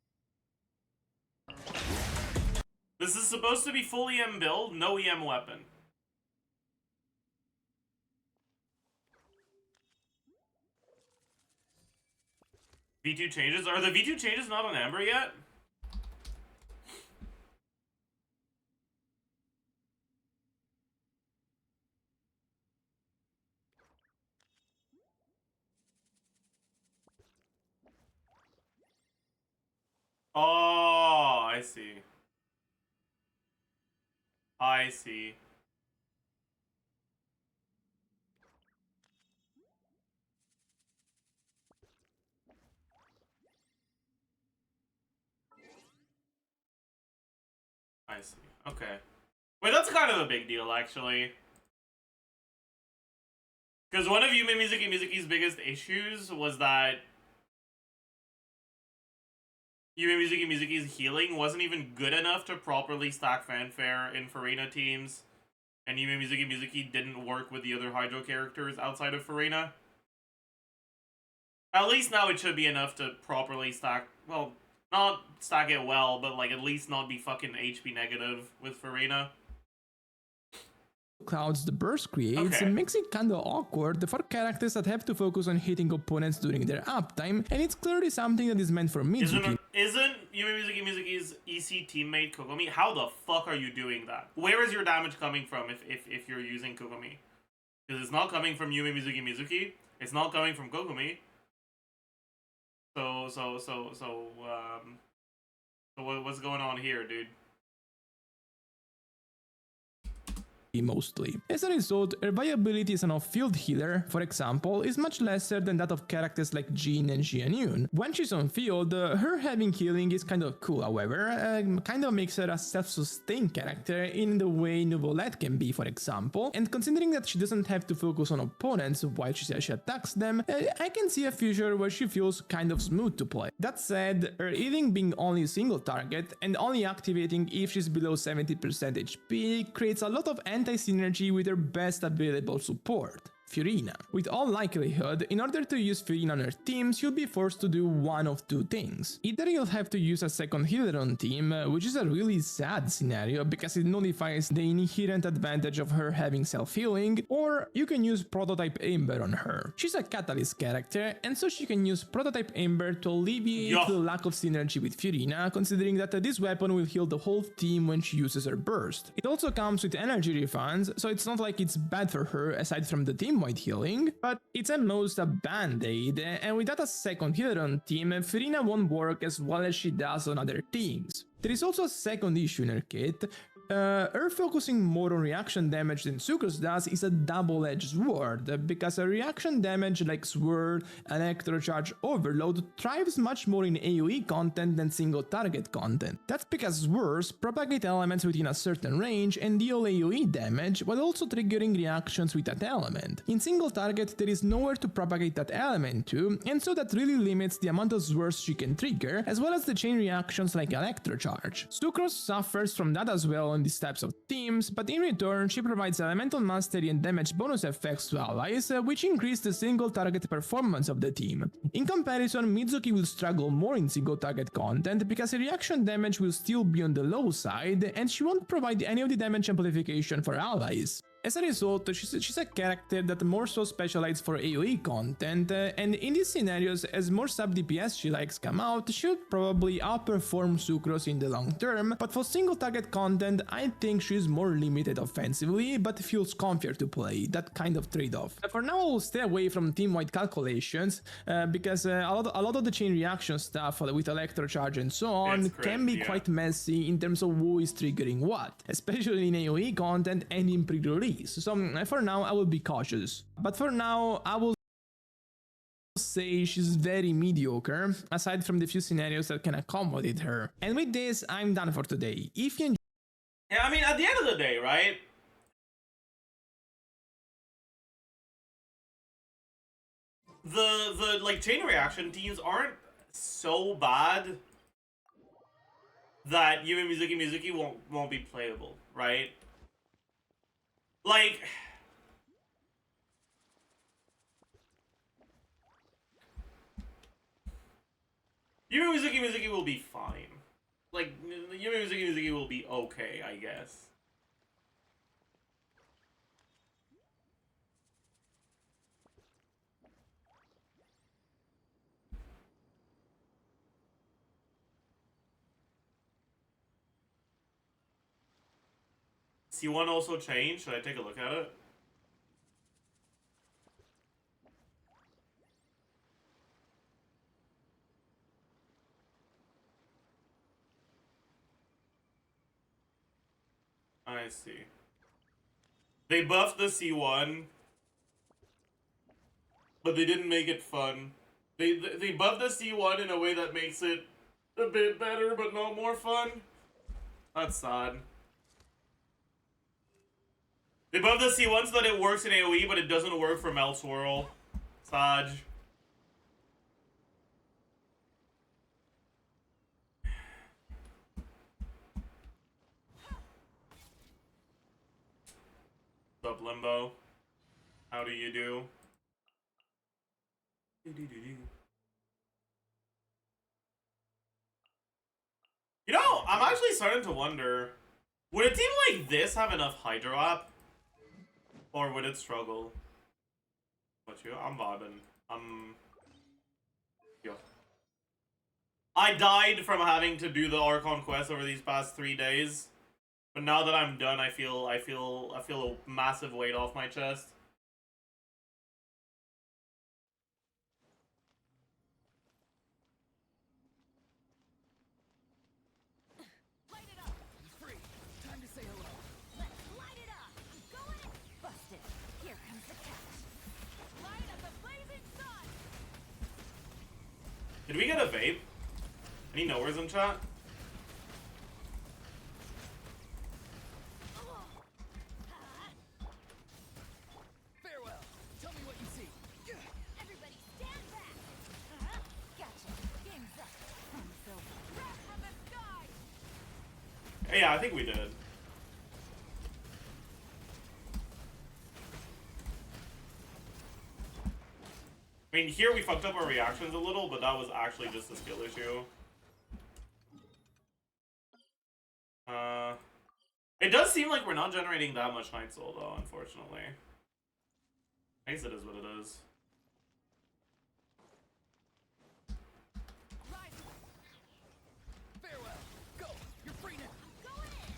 This is supposed to be full EM build, no EM weapon. V2 changes? Are the V2 changes not on Amber yet? Oh, I see. I see. I see. Okay. Wait, that's kind of a big deal, actually. Because one of Yume Mizuki's biggest issues was that Yume Mizuki's healing wasn't even good enough to properly stack fanfare in Farina teams, and Yume Mizuki didn't work with the other Hydro characters outside of Farina. At least now it should be enough to properly stack, well, not stack it well, but like at least not be fucking HP negative with Farina. clouds the burst creates Okay. makes it kinda awkward for characters that have to focus on hitting opponents during their uptime, and it's clearly something that is meant for Mizuki. Isn't Yumi Mizuki's EC teammate Kokomi? How the fuck are you doing that? Where is your damage coming from if you're using Kokomi? Because it's not coming from Yumi Mizuki. It's not coming from Kokomi. So what's going on here, dude? Mostly. As a result, her viability as an off-field healer, for example, is much lesser than that of characters like Jin and Xianyun. When she's on field, her having healing is kind of cool, however, kind of makes her a self-sustained character in the way Nuvolette can be, for example, and considering that she doesn't have to focus on opponents while she attacks them, I can see a future where she feels kind of smooth to play. That said, her healing being only single target and only activating if she's below 70% HP creates a lot of anti-synergy with her best available support, Furina. With all likelihood, in order to use Furina on her teams, you'll be forced to do one of two things. Either you'll have to use a second healer on team, which is a really sad scenario because it nullifies the inherent advantage of her having self-healing, or you can use Prototype Ember on her. She's a catalyst character, and so she can use Prototype Ember to alleviate the lack of synergy with Furina, considering that this weapon will heal the whole team when she uses her burst. It also comes with energy refunds, so it's not like it's bad for her aside from the team wide healing, but it's at most a band-aid, and without a second healer on team, Furina won't work as well as she does on other teams. There is also a second issue in her kit. Her focusing more on reaction damage than Sucrose does is a double-edged sword, because a reaction damage like Swirl, Electrocharge, Overload thrives much more in AoE content than single target content. That's because Swirls propagate elements within a certain range and deal AoE damage while also triggering reactions with that element. In single target there is nowhere to propagate that element to, and so that really limits the amount of Swirls she can trigger, as well as the chain reactions like Electrocharge. Sucrose suffers from that as well on these types of teams, but in return she provides elemental mastery and damage bonus effects to allies, which increase the single target performance of the team. In comparison, Mizuki will struggle more in single target content because her reaction damage will still be on the low side, and she won't provide any of the damage amplification for allies. As a result, she's a character that more so specializes for AoE content, and in these scenarios, as more sub DPS she likes come out, she'll probably outperform Sucrose in the long term, but for single target content, I think she's more limited offensively, but feels comfier to play, that kind of trade-off. For now, I'll stay away from team-wide calculations, because a lot of the chain reaction stuff with Electrocharge and so on can be quite messy in terms of who is triggering what, especially in AoE content and in pre-release. So for now I will be cautious, but for now I will say she's very mediocre, aside from the few scenarios that can accommodate her. And with this, I'm done for today. If you Yeah, I mean, at the end of the day, right? The like chain reaction teams aren't so bad that Yumi Mizuki won't be playable, right? Like, Yumi Mizuki will be fine. Like, Yumi Mizuki will be okay, I guess. C1 also changed? Should I take a look at it? I see. They buffed the C1, but they didn't make it fun. They buffed the C1 in a way that makes it a bit better, but not more fun. That's sad. They buffed the C1 so that it works in AoE, but it doesn't work for Mel Swirl. Saj. What's up, Limbo? How do you do? You know, I'm actually starting to wonder, would a team like this have enough Hydro Up? Or would it struggle? What you? I'm vibing. Yo. I died from having to do the Archon quest over these past 3 days. But now that I'm done, I feel a massive weight off my chest. Light it up. Free. Time to say hello. Let's light it up. Go in. Busted. Here comes the catch. Light up the blazing sun. Did we get a vape? Any nowheres in chat? Farewell. Tell me what you see. Everybody stand back. Gotcha. Game's up. It's over. Wrath from the sky. Yeah, I think we did. I mean, here we fucked up our reactions a little, but that was actually just a skill issue. It does seem like we're not generating that much Night Soul, though, unfortunately. I guess it is what it is. Rise. Farewell. Go. You're free now. Going in.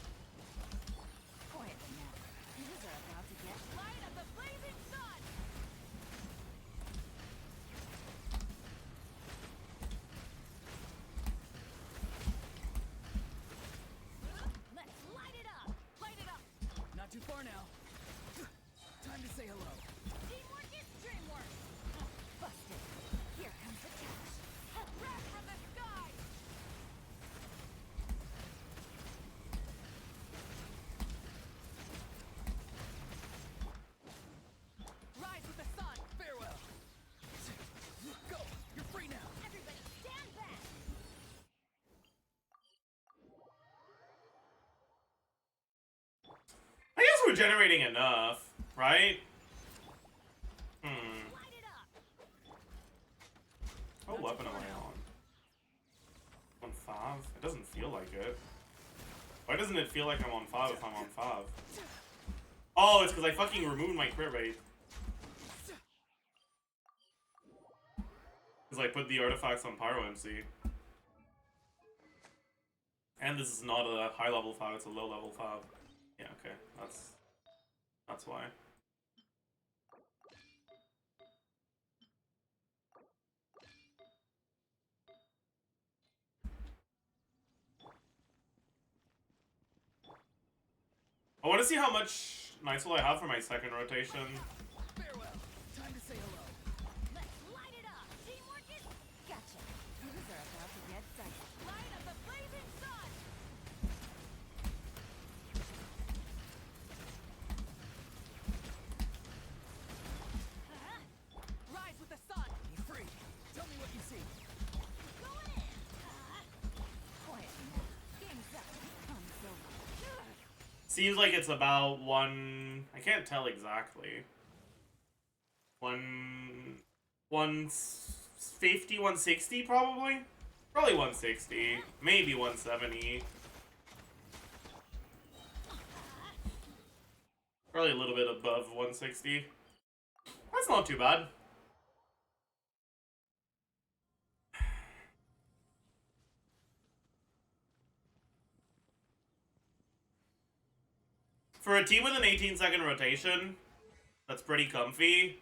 Quietly now. Things are about to get light of the blazing sun. Let's light it up. Light it up. Not too far now. Time to say hello. Teamwork is dreamwork. Busted. Here comes the catch. Wrath from the sky. Rise with the sun. Farewell. Go. You're free now. Everybody stand back. I guess we're generating enough, right? Light it up. What weapon am I on? On 5? It doesn't feel like it. Why doesn't it feel like I'm on 5 if I'm on 5? Oh, it's because I fucking removed my crit rate. Because I put the artifacts on Pyro MC. And this is not a high level 5, it's a low level 5. Yeah, okay. That's why. I want to see how much Night Soul I have for my second rotation. Farewell. Time to say hello. Let's light it up. Teamwork is gotcha. Things are about to get dicey. Light of the blazing sun. Rise with the sun. Be free. Tell me what you see. Going in. Quietly now. Game's up. It's over. Seems like it's about one. I can't tell exactly. 150, 160 probably? Probably 160. Maybe 170. Probably a little bit above 160. That's not too bad. For a team with an 18-second rotation, that's pretty comfy.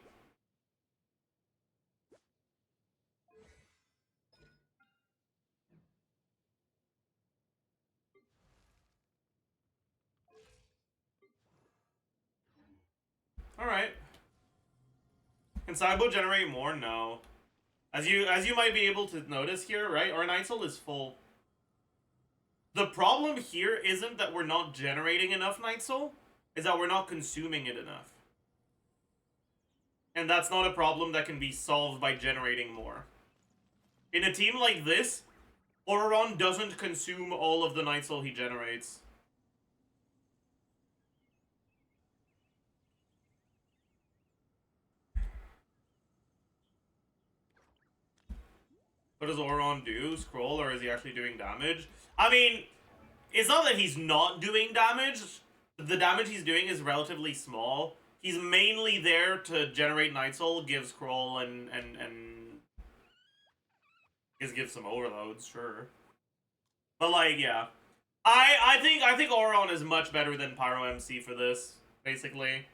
Alright. Can Cybo generate more? No. As you might be able to notice here, right? Our Night Soul is full. The problem here isn't that we're not generating enough Night Soul, is that we're not consuming it enough. And that's not a problem that can be solved by generating more. In a team like this, Auron doesn't consume all of the Night Soul he generates. What does Auron do? Scroll, or is he actually doing damage? I mean, it's not that he's not doing damage. The damage he's doing is relatively small he's mainly there to generate Night Soul, give scroll and give some overloads, sure. But like, yeah. I think Auron is much better than Pyro MC for this, basically.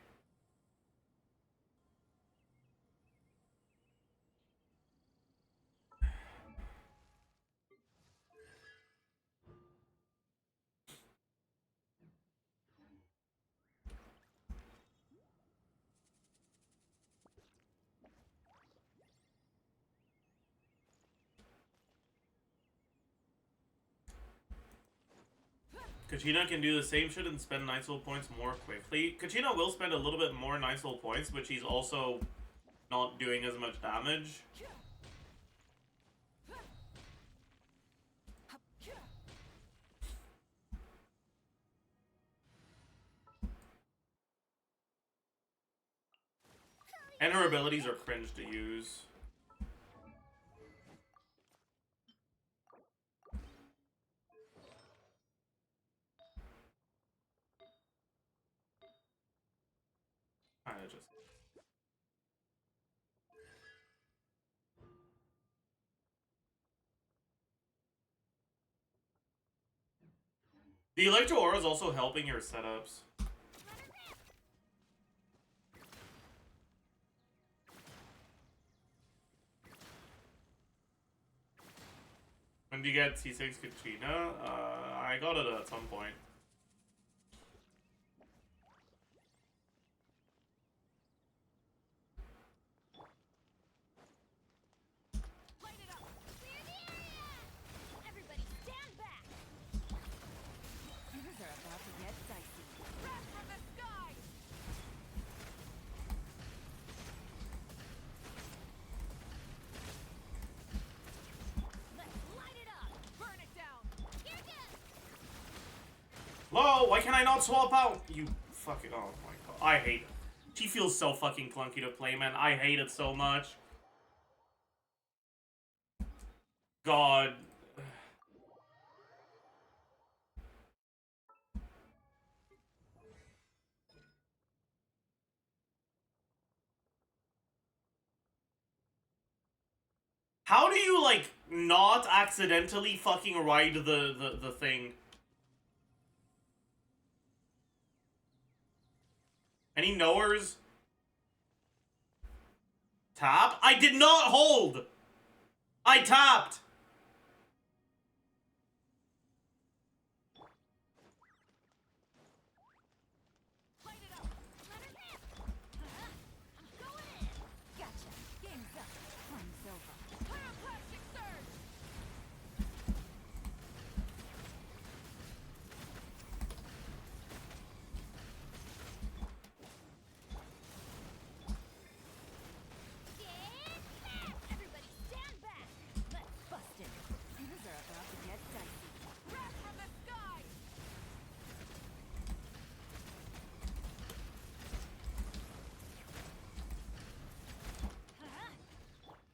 Kachina can do the same shit and spend Night Soul points more quickly. Kachina will spend a little bit more Night Soul points, but she's also not doing as much damage. And her abilities are cringe to use. Kinda just... The Electro Aura is also helping your setups. When do you get C6 Kachina? I got it at some point. Light it up. Clear the area. Everybody stand back. Things are about to get dicey. Wrath from the sky. Let's light it up. Burn it down. Here goes. Whoa, why can I not swap out? You fucking... Oh my god. I hate it. She feels so fucking clunky to play, man. I hate it so much. God. How do you, like, not accidentally fucking ride the thing? Any knowers? Tap? I did not hold! I tapped! Light it up. Let it rip. I'm going in. Gotcha. Game's up. Fun's over. Pyroclastic surge. Get back. Everybody stand back. Let's bust it. Things are about to get dicey. Wrath from the sky.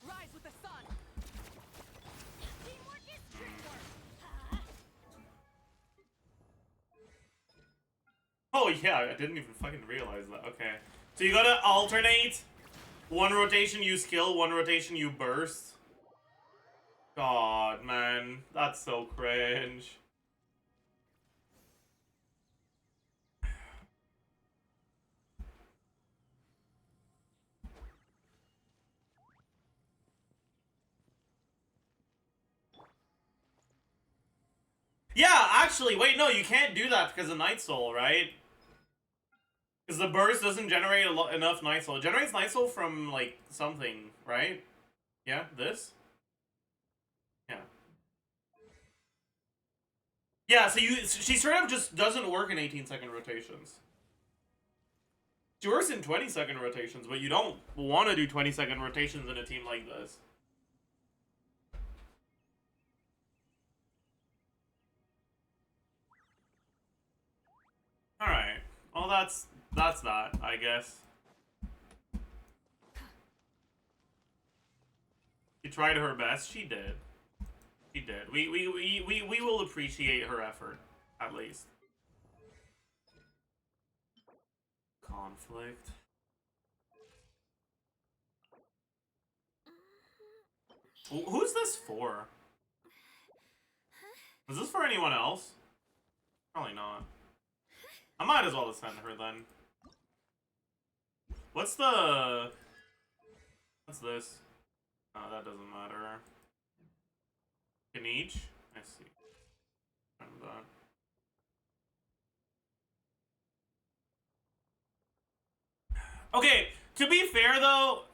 Rise with the sun. Teamwork is teamwork. Oh yeah, I didn't even fucking realize that. Okay. So you gotta alternate. One rotation you skill, one rotation you burst. God, man. That's so cringe. Yeah, actually, wait, no, you can't do that because of Night Soul, right? Because the burst doesn't generate enough Night Soul. It generates Night Soul from, like, something, right? Yeah, this? Yeah. Yeah, so she straight up just doesn't work in 18-second rotations. She works in 20-second rotations, but you don't want to do 20-second rotations in a team like this. Alright. Well, that's that, I guess. She tried her best. She did. She did. We will appreciate her effort, at least. Conflict. Who's this for? Is this for anyone else? Probably not. I might as well send her then. What's the... What's this? Oh, that doesn't matter. In each? I see. That. Okay, to be fair though...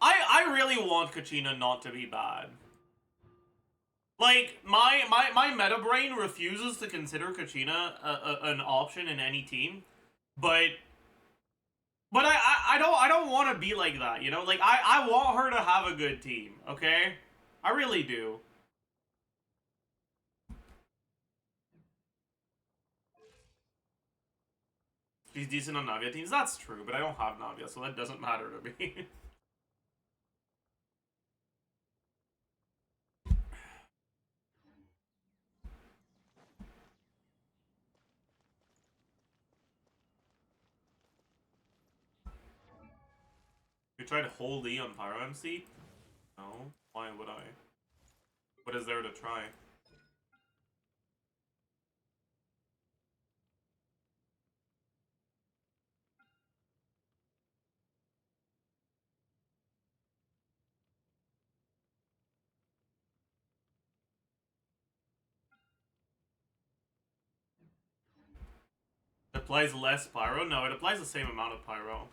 I really want Kachina not to be bad. Like, my meta brain refuses to consider Kachina an option in any team, but I don't want to be like that, you know? Like, I want her to have a good team, okay? I really do. She's decent on Navia teams, that's true, but I don't have Navia, so that doesn't matter to me. You tried hold E on Pyro MC? No. Why would I? What is there to try? It applies less Pyro? No, it applies the same amount of Pyro.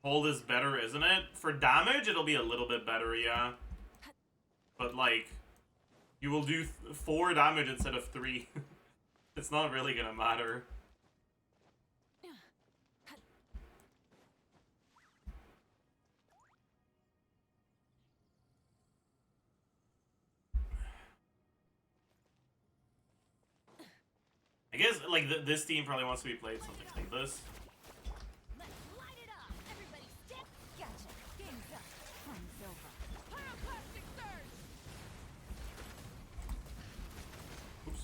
Hold is better, isn't it? For damage, it'll be a little bit better, yeah. But, like, you will do 4 damage instead of 3. It's not really gonna matter. I guess, like, this team probably wants to be played something like this. Let's light it up. Everybody step. Gotcha. Game's up. Fun's over. Pyroclastic surge. Oops.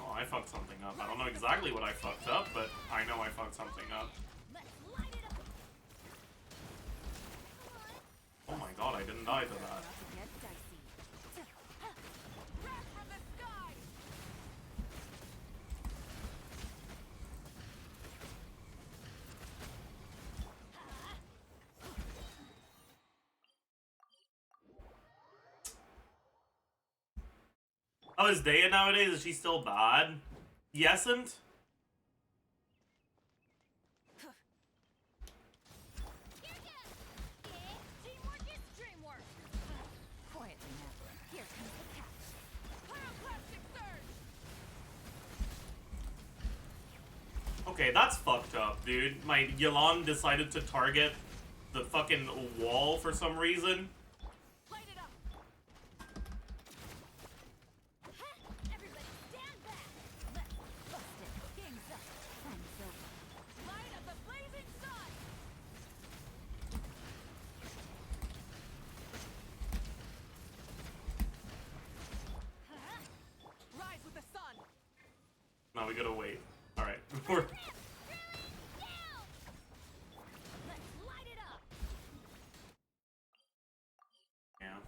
Oh, I fucked something up. I don't know exactly what I fucked up, but I know I fucked something up. Let's light it up. Oh my god, I didn't die to that. About to get dicey. Wrath from the sky. Oh, is Daya nowadays? Is she still bad? Yesn't? Teamwork is dreamwork. Quietly now. Here comes the catch. Pyroclastic surge. Okay, that's fucked up, dude. My Yelan decided to target the fucking wall for some reason. Light it up. Everybody stand back. Let's bust it. Game's up. Fun's over. Light up the blazing sun. Rise with the sun. Now we gotta wait. Alright. We're... Now. Let's light it up. Yeah.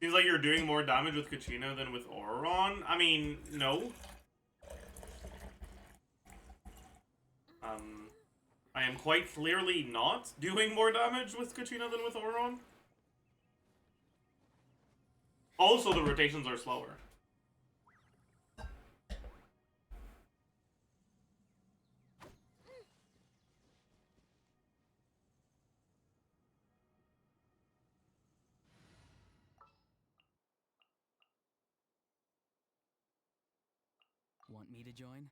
Seems like you're doing more damage with Kachina than with Auron. I mean, no. I am quite clearly not doing more damage with Kachina than with Auron. Also, the rotations are slower. Want me to join?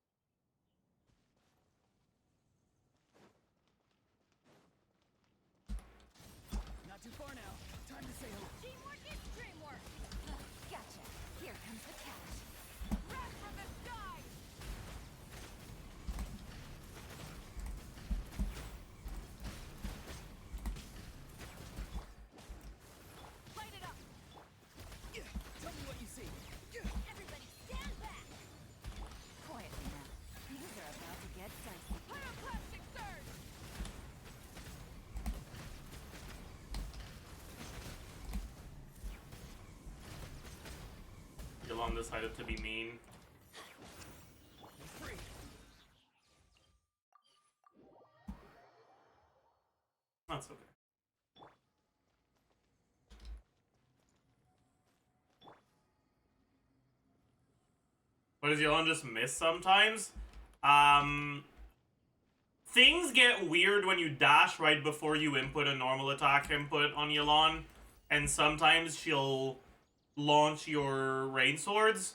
Not too far now. Time to say hello. Teamwork is dreamwork. Here comes the catch. Wrath from the sky! Light it up! Tell me what you see. Everybody stand back! Quietly now. Things are about to get dicey. Pyroclastic surge! Yolanda decided to be mean. Free. That's okay. What does Yolanda just miss sometimes? Things get weird when you dash right before you input a normal attack input on Yolanda, and sometimes she'll launch your rain swords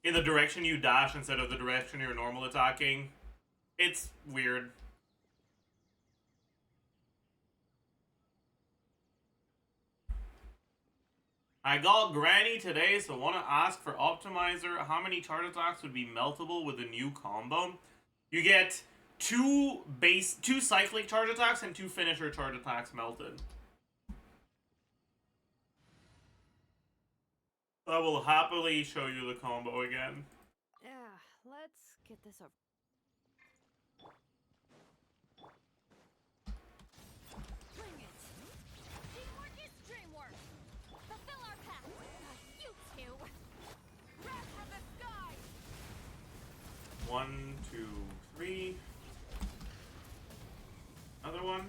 in the direction you dash instead of the direction you're normal attacking. It's weird. I got Granny today, so want to ask for Optimizer how many charge attacks would be meltable with the new combo. You get two cyclic charge attacks and 2 finisher charge attacks melted. I will happily show you the combo again. Yeah, let's get this over. Bring it! Teamwork is dreamwork! Fulfill our pact! You two! Wrath from the sky! 1, 2, 3. Another one.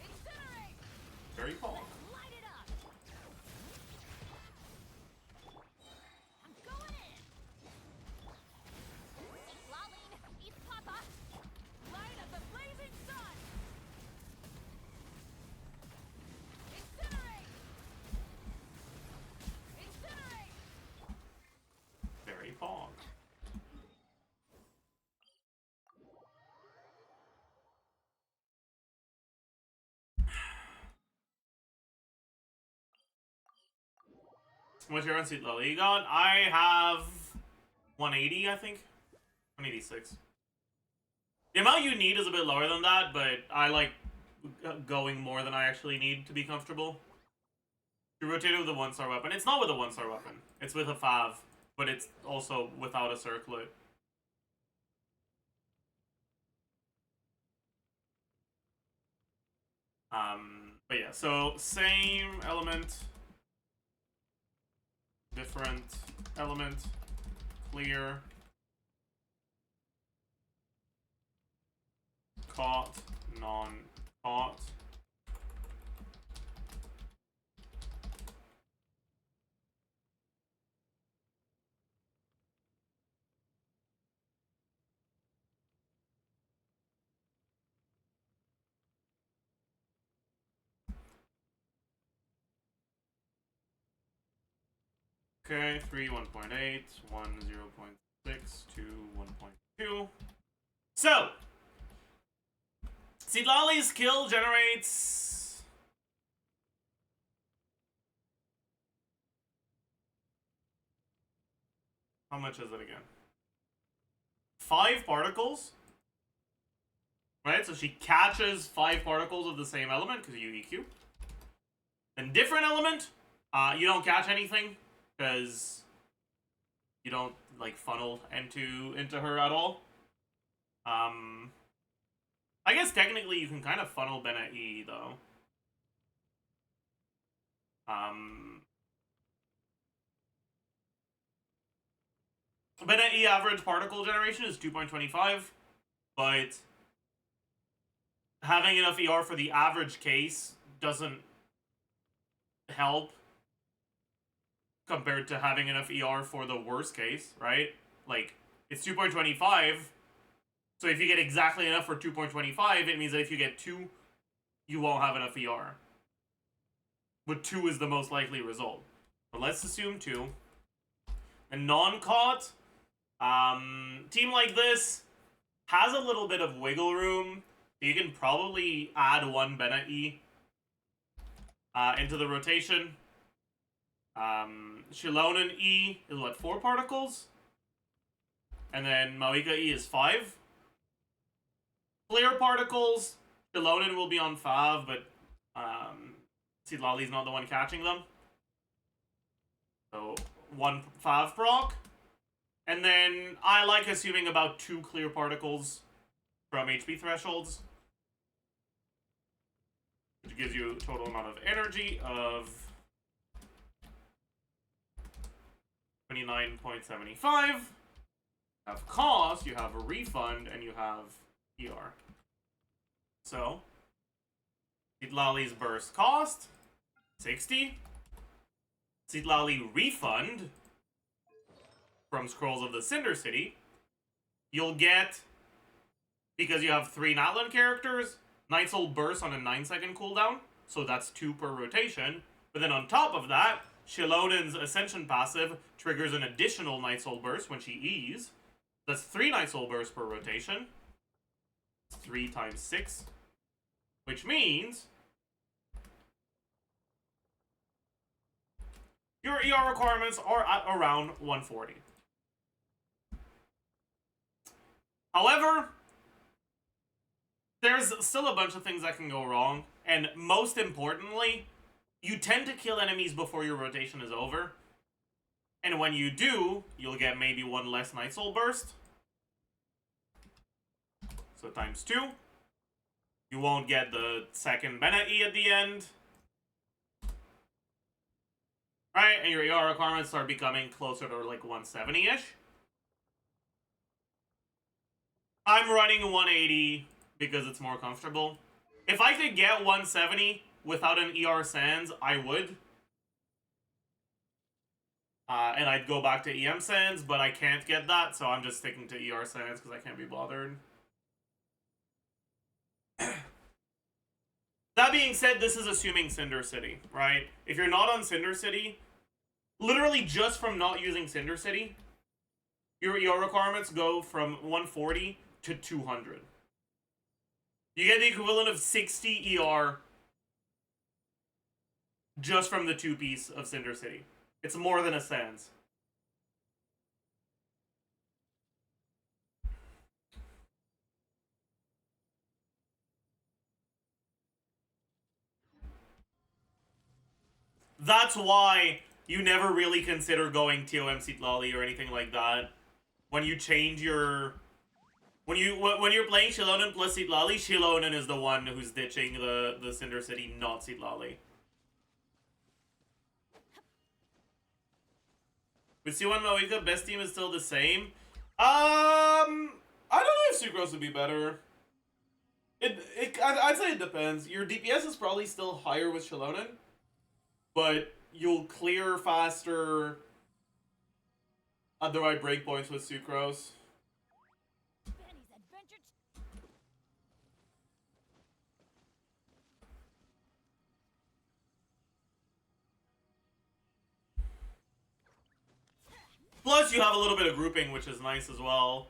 Incinerate! Very Pong. Light it up! I'm going in! Eat Laline! Eat Papa! Light of the blazing sun! Incinerate! Incinerate! Very Pong. What's your unseat level? You got? I have 180, I think. 186. The amount you need is a bit lower than that, but I like going more than I actually need to be comfortable. You rotate it with a 1-star weapon. It's not with a 1-star weapon. It's with a 5, but it's also without a circlet. But yeah, so same element. Different element, clear, caught, non-caught. Okay, 3, 1.8, 1, 0.6, 2, 1.2. So, Sidlali's skill generates... How much is it again? 5 particles? Right, so she catches 5 particles of the same element, because you EQ. Then different element, you don't catch anything. Because you don't like funnel into her at all. I guess technically you can kind of funnel Bennett E though. Bennett E average particle generation is 2.25, but having enough ER for the average case doesn't help compared to having enough ER for the worst case, right? Like, it's 2.25, so if you get exactly enough for 2.25, it means that if you get 2, you won't have enough ER. But 2 is the most likely result. But let's assume 2. And non-caught, team like this has a little bit of wiggle room. You can probably add 1 Bennett E into the rotation. Shilonen E is what, 4 particles? And then Mawika E is 5. Clear particles, Shilonen will be on 5, but Citlali's not the one catching them. So 1 5 proc. And then I like assuming about 2 clear particles from HP thresholds, which gives you a total amount of energy of 29.75. You have cost, you have a refund, and you have ER. So, Citlali's burst cost, 60. Citlali refund from Scrolls of the Cinder City. You'll get, because you have 3 Natlan characters, Night Soul burst on a 9-second cooldown, so that's 2 per rotation. But then on top of that, Shilonen's Ascension passive triggers an additional Night Soul burst when she E's. That's 3 Night Soul bursts per rotation. 3 times 6. Which means your ER requirements are at around 140. However, there's still a bunch of things that can go wrong, and most importantly, you tend to kill enemies before your rotation is over. And when you do, you'll get maybe 1 less Night Soul burst. So times 2. You won't get the second Bennett E at the end. Right, and your ER requirements start becoming closer to like 170-ish. I'm running 180 because it's more comfortable. If I could get 170 without an ER Sands, I would. And I'd go back to EM Sands, but I can't get that, so I'm just sticking to ER Sands because I can't be bothered. That being said, this is assuming Cinder City, right? If you're not on Cinder City, literally just from not using Cinder City, your ER requirements go from 140 to 200. You get the equivalent of 60 ER just from the 2-piece of Cinder City. It's more than a Sans. That's why you never really consider going TOM Citlali or anything like that. When you change your... When you're playing Shilonen plus Citlali, Shilonen is the one who's ditching the Cinder City, not Citlali. With C1 Mawika, best team is still the same. I don't know if Sucrose would be better. I'd say it depends. Your DPS is probably still higher with Shilonen, but you'll clear faster at the right breakpoints with Sucrose. Benny's adventure. Plus, you have a little bit of grouping, which is nice as well.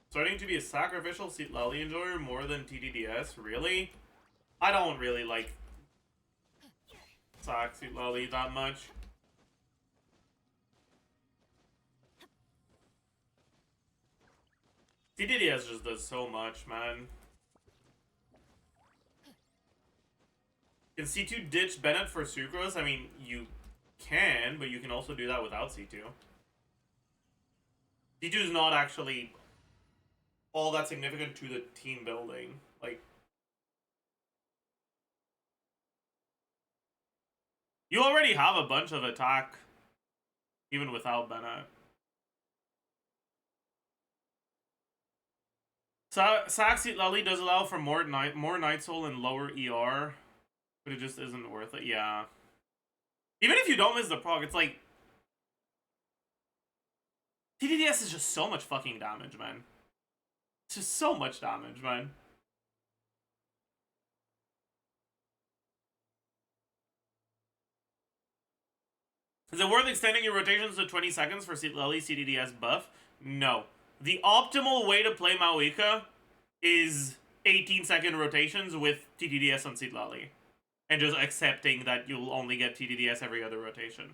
Starting to be a sacrificial Citlali enjoyer more than TDDS? Really? I don't really like Sac Citlali that much. TDDS just does so much, man. Can C2 ditch Bennett for Sucrose? I mean, you can, but you can also do that without C2. C2 is not actually all that significant to the team building. Like, you already have a bunch of attack even without Bennett. Sac Citlali does allow for more Night Soul and lower ER, but it just isn't worth it. Yeah. Even if you don't miss the proc, it's like TDDS is just so much fucking damage, man. It's just so much damage, man. Is it worth extending your rotations to 20 seconds for Citlali CDDS buff? No. The optimal way to play Maoika is 18-second rotations with TTDS on Citlali. And just accepting that you'll only get TTDS every other rotation.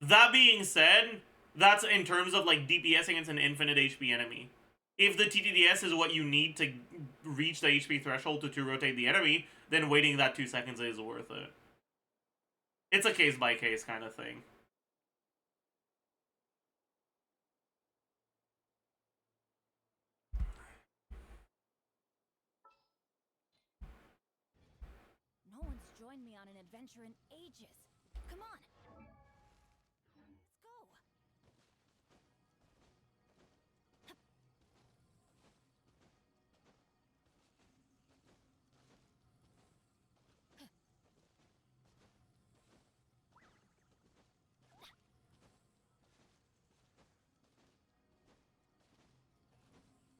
That being said, that's in terms of like DPS against an infinite HP enemy. If the TTDS is what you need to reach the HP threshold to rotate the enemy, then waiting that 2 seconds is worth it. It's a case-by-case kind of thing. No one's joined me on an adventure in ages. Come on. Let's go.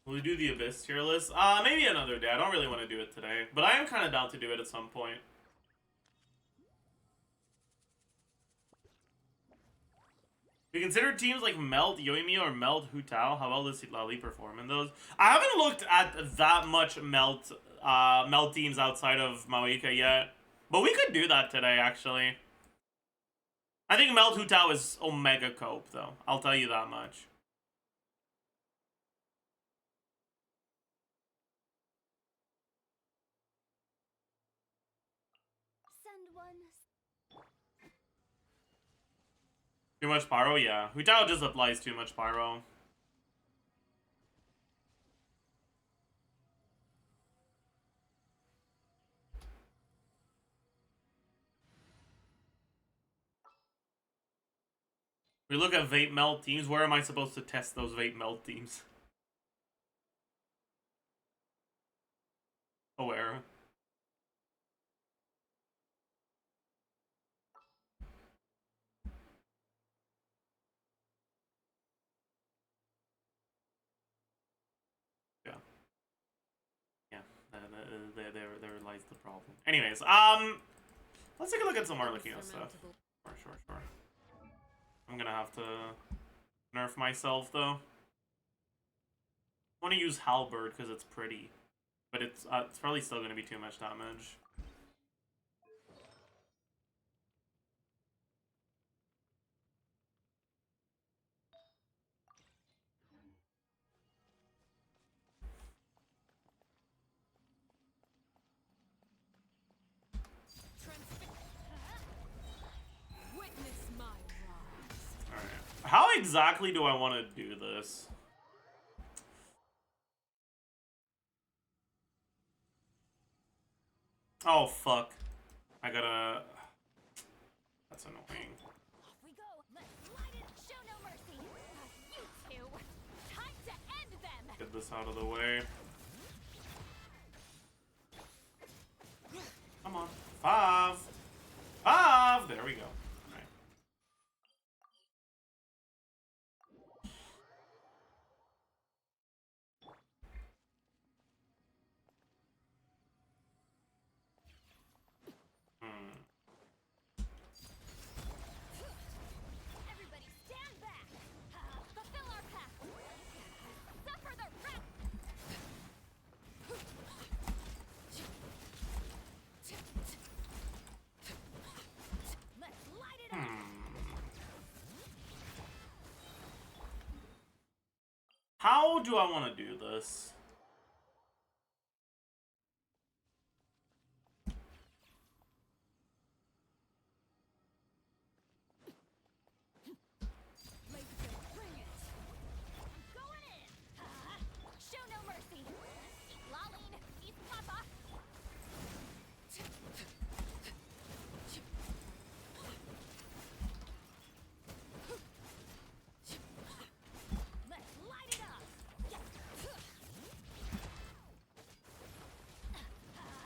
Will we do the Abyss tier list? Maybe another day. I don't really want to do it today. But I am kind of down to do it at some point. We consider teams like Melt, Yoimiya, or Melt Hutao. How well does Citlali perform in those? I haven't looked at that much Melt teams outside of Maoika yet. But we could do that today, actually. I think Melt Hutao is Omega Cope, though. I'll tell you that much. Send one. Too much pyro? Yeah. Hutao just applies too much pyro. We look at Vape Melt teams. Where am I supposed to test those Vape Melt teams? Aware. Yeah. Yeah. There lies the problem. Anyways, let's take a look at some Arlecchino stuff. Sure. I'm gonna have to nerf myself, though. I want to use Halberd because it's pretty. But it's probably still gonna be too much damage. Witness my rise. Alright. How exactly do I want to do this? Oh, fuck. I gotta... That's annoying. Off we go. Let's light it. Show no mercy. You two. Time to end them. Get this out of the way. Come on. 5. 5! There we go. Alright. Everybody stand back. Fulfill our path. Suffer the wrath. Let's light it up. How do I want to do this? Bring it. Going in. Show no mercy. Eat Laline. Eat Papa. Let's light it up.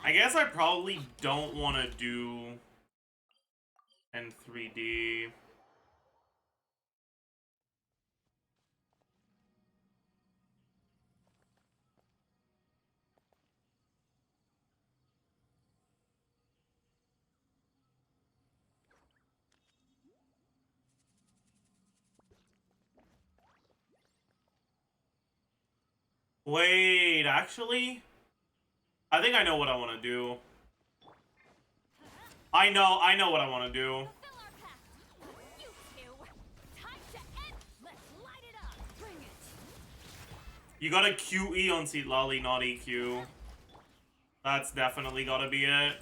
I guess I probably don't want to do N3D. Wait, actually? I think I know what I want to do. I know what I want to do. Fulfill our pact. You two. Time to end. Let's light it up. Bring it. You got a QE on Seat Lolly, not EQ. That's definitely gotta be it.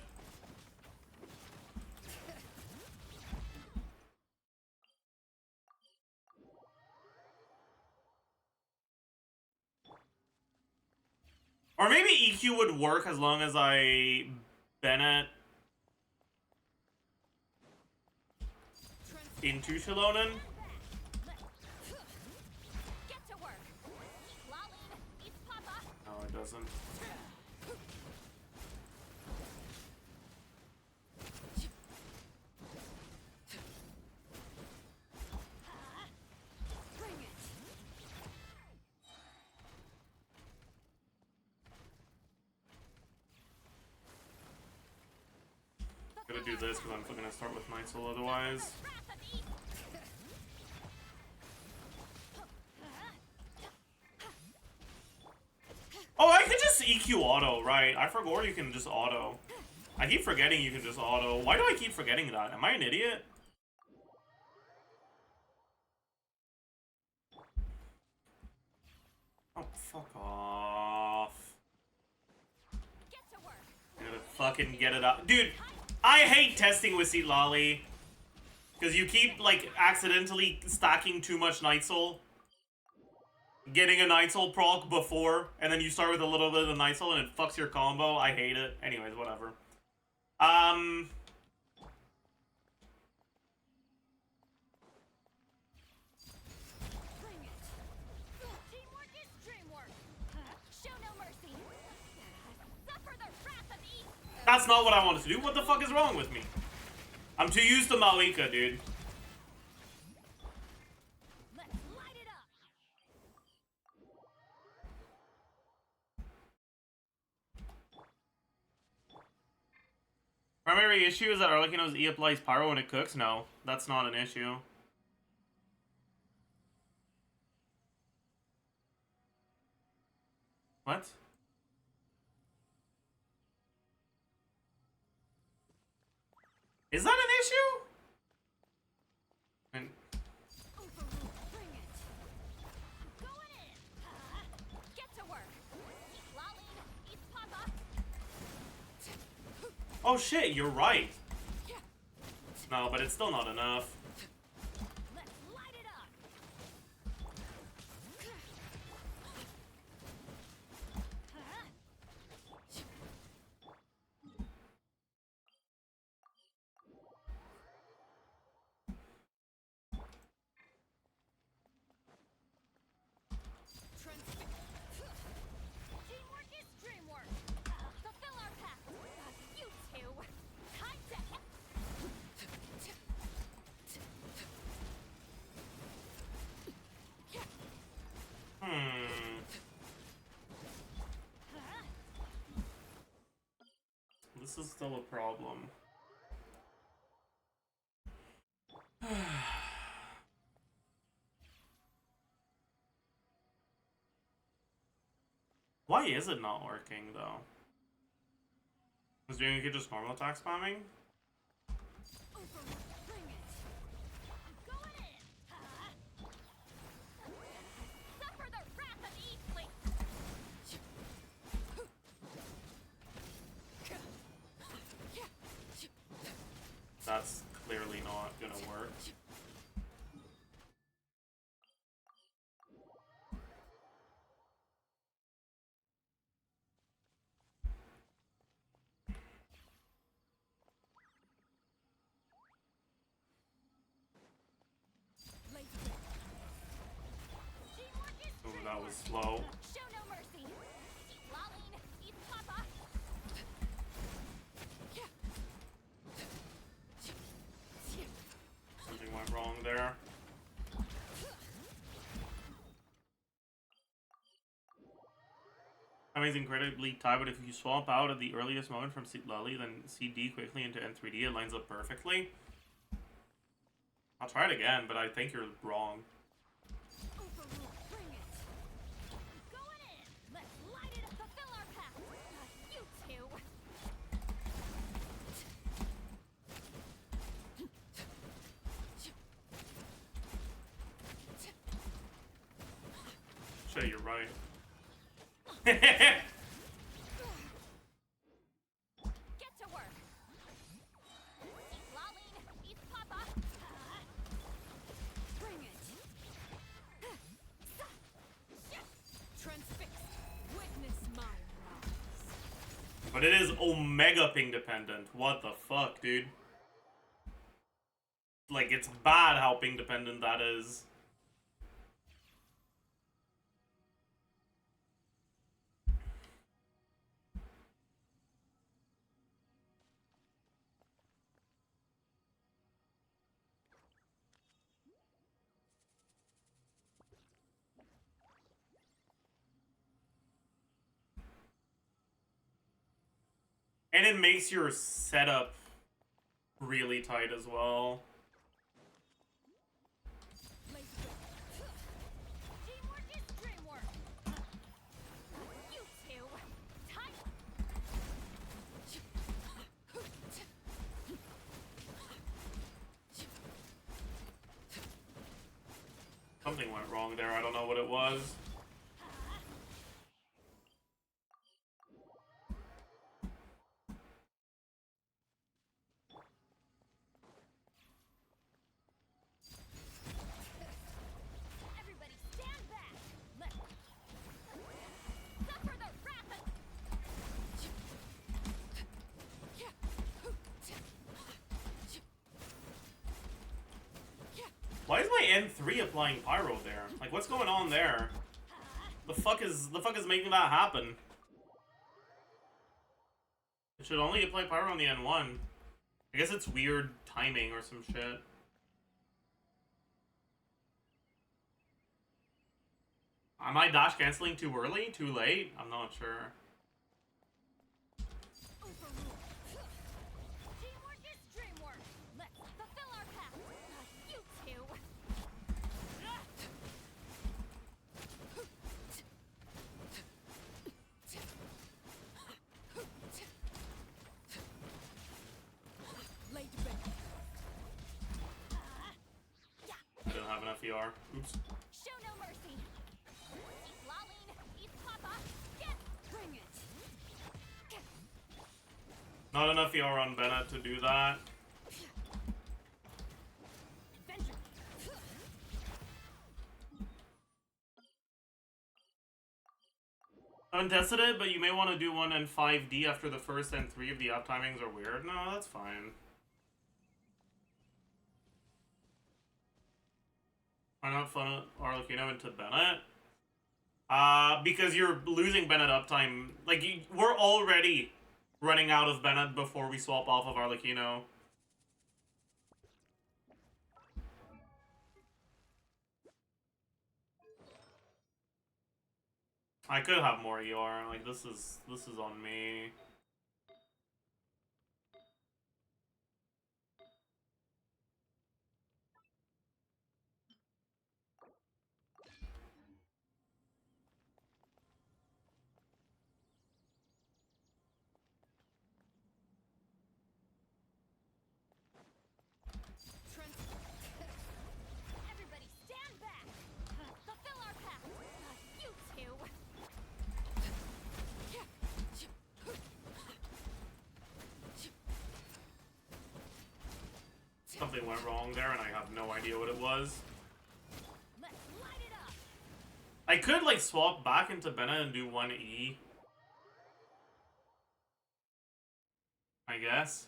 Or maybe EQ would work as long as I Bennett into Shalonen. Get to work. Lolly, eats Papa. No, it doesn't. Bring it. Gotta do this because I'm gonna start with Night Soul otherwise. Wrath of East. Oh, I could just EQ auto, right? I forgot you can just auto. I keep forgetting you can just auto. Why do I keep forgetting that? Am I an idiot? Oh, fuck off. Get to work. I'm gonna fucking get it up. Dude, I hate testing with Seat Lolly. Because you keep, like, accidentally stacking too much Night Soul. Getting a Night Soul proc before, and then you start with a little bit of the Night Soul and it fucks your combo. I hate it. Anyways, whatever. Bring it. Teamwork is dreamwork. Show no mercy. Suffer the wrath of East. That's not what I wanted to do. What the fuck is wrong with me? I'm too used to Malika, dude. Let's light it up. Primary issue is that Arlecchino's E applies pyro when it cooks? No, that's not an issue. What? Is that an issue? And Overrule. Bring it. Going in. Get to work. Lolly, eats Papa. oh shit, you're right. No, but it's still not enough. Let's light it up. Teamwork is dreamwork. Fulfill our pact. You two. Time to This is still a problem. Why is it not working, though? Is doing it just normal attack spamming? overrule. Bring it. Going in. Suffer the wrath of Eastling. That's clearly not gonna work. Teamwork is Ooh, that was dreamwork. slow. Show no mercy. Lolly, eats Papa. Something went wrong there. I mean, it's incredibly tight, but if you swap out at the earliest moment from Seat Lolly, then CD quickly into N3D, it lines up perfectly. I'll try it again, but I think you're wrong. Overrule. Bring it. Going in. Let's shit, you're right. Get to work. Eat lolling, eat papa. Bring it. Transfixed. Witness my rise. But it is Omega ping dependent. What the fuck, dude? Like, it's bad how ping dependent that is. And it makes your setup really tight as well. Teamwork is dreamwork. You two. Tight. Something went wrong there. I don't know what it was. Everybody stand back. Let suffer the wrath of Why is my N3 applying pyro there? Like, what's going on there? The fuck is making that happen? It should only apply pyro on the N1. I guess it's weird timing or some shit. Am I dash canceling too early? Too late? I'm not sure. teamwork is dreamwork. Let's fulfill our path. You two. Laid bare. I don't have enough ER. Oops. Show no mercy. Eat lolling, eat papa. Get. Bring it. Not enough ER on Bennett to do that. Adventure. I haven't tested it, but you may want to do one in 5D after the first and 3 of the up timings are weird. No, that's fine. Why not fun Arlecchino into Bennett? Because you're losing Bennett uptime. Like, we're already running out of Bennett before we swap off of Arlecchino. I could have more ER. Like, this is on me. Everybody stand back. Fulfill our path. You two. Something went wrong there, and I have no idea what it was. Let's light it up. I could, like, swap back into Bennett and do 1E. I guess.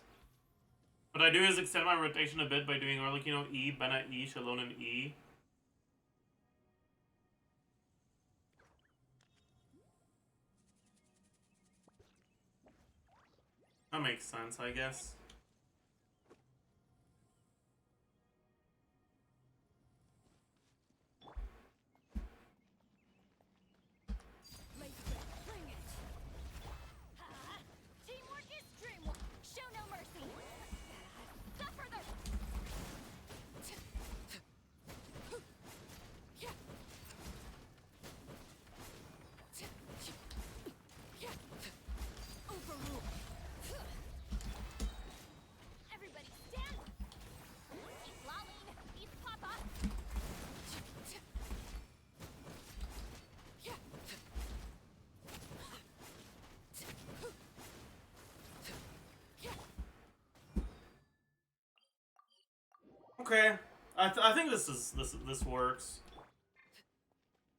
What I do is extend my rotation a bit by doing Arlecchino E, Bennett E, Shallonen E. That makes sense, I guess. Laid bare. Bring it. Teamwork is dreamwork. Show no mercy. Suffer the. Overruled. Okay. I think this works.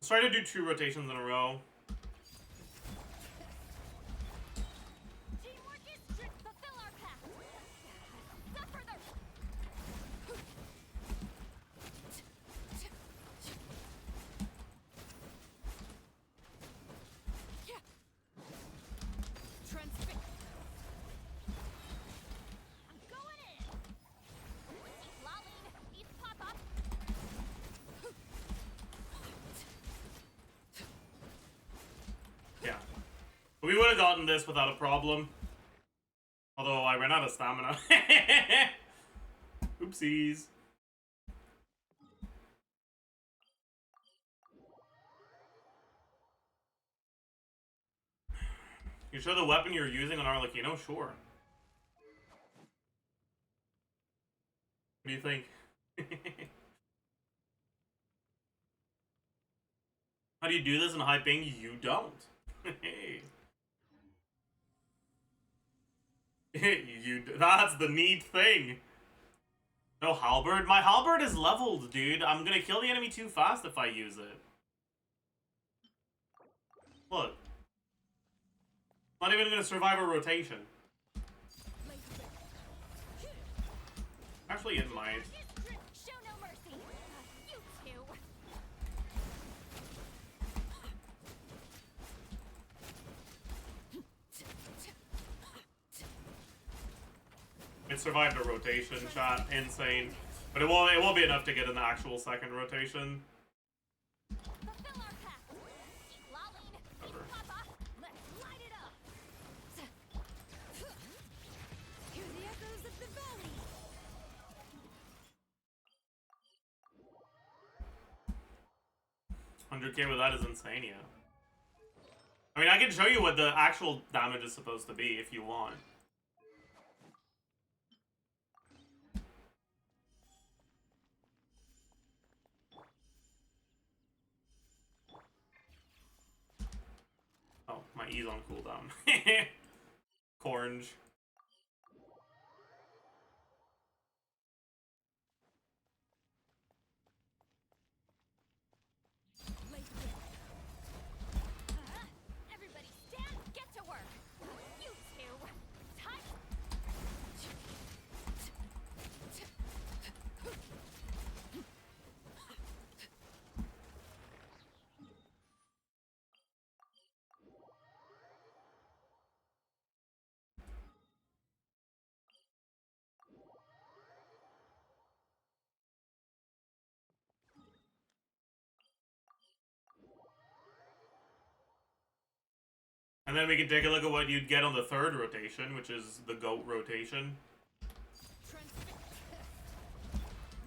Let's try to do 2 rotations in a row. Teamwork is strict. Fulfill our pact. Suffer the. Transfix. I'm going in. Lolling. Eat pop up. Yeah. We would have gotten this without a problem. Although I ran out of stamina. Oopsies. You show the weapon you're using on Arlecchino? Sure. What do you think? How do you do this in high ping? You don't. That's the neat thing. No halberd? My halberd is leveled, dude. I'm gonna kill the enemy too fast if I use it. Look. Not even gonna survive a rotation. Actually, it might. Show no mercy. You two. It survived a rotation, chat. Insane. But it won't be enough to get an actual second rotation. Fulfill our pact. Lolling. Whatever. Papa. Let's light it up. Hear the echoes of the valley. 100k with that is insane, yeah. I mean, I can show you what the actual damage is supposed to be if you want. Oh, my E's on cooldown. Cornge. Everybody stand. Get to work. You two. Tight. And then we can take a look at what you'd get on the third rotation, which is the goat rotation.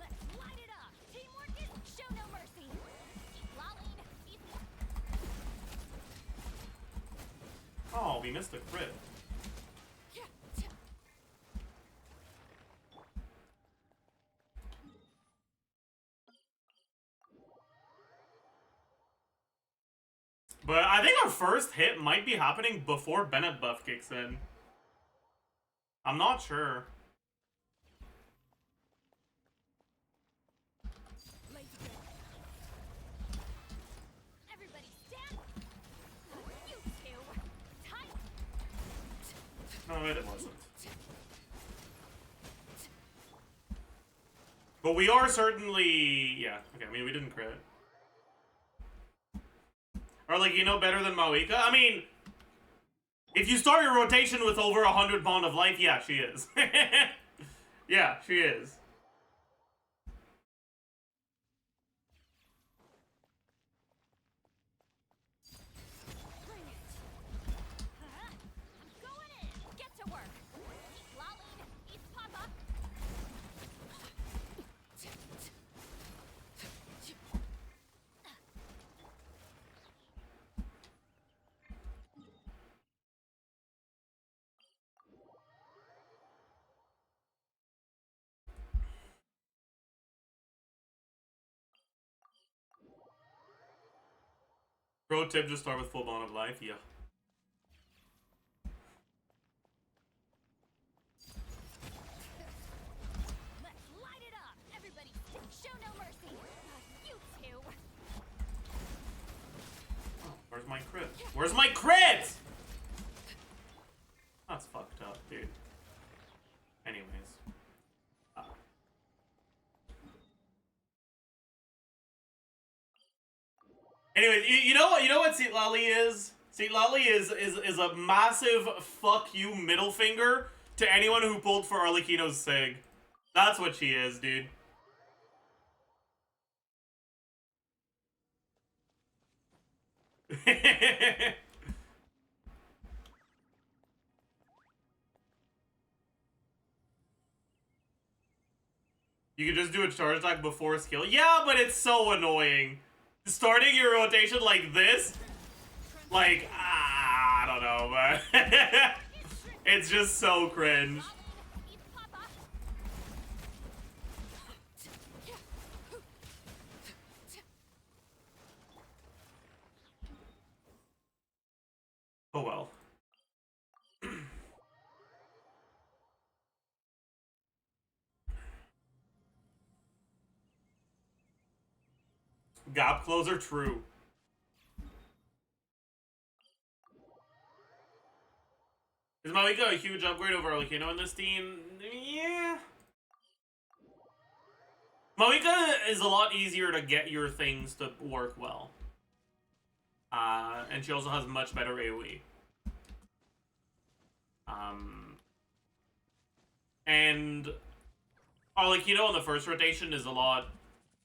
Let's light it up. Teamwork is show no mercy. Lolling. Oh, we missed the crit. But I think our first hit might be happening before Bennett buff kicks in. I'm not sure. Everybody stand. You two. Tight. No, it wasn't. But we are certainly... Yeah, okay, I mean, we didn't crit. Or, like, you know, better than Maoika? I mean, if you start your rotation with over 100 bond of life, yeah, she is. Yeah, she is. Bring it. I'm going in. Get to work. Lolling. Eat Papa. Pro tip, just start with full bond of life, yeah. Let's light it up. Everybody where's my crit? Where's my crit? That's fucked up, dude. Anyways. Anyways, you know what? You know what Seat Lally is? Seat Lally is a massive fuck you middle finger to anyone who pulled for Arlecchino's Sig. That's what she is, dude. You can just do a charge attack before skill. Yeah, but it's so annoying. Starting your rotation like this, like, I don't know, but it's just so cringe. Oh well. Gap closer, true. Is Malika a huge upgrade over Arlecchino in this team? Yeah. Malika is a lot easier to get your things to work well. And she also has much better AoE. And Arlecchino on the first rotation is a lot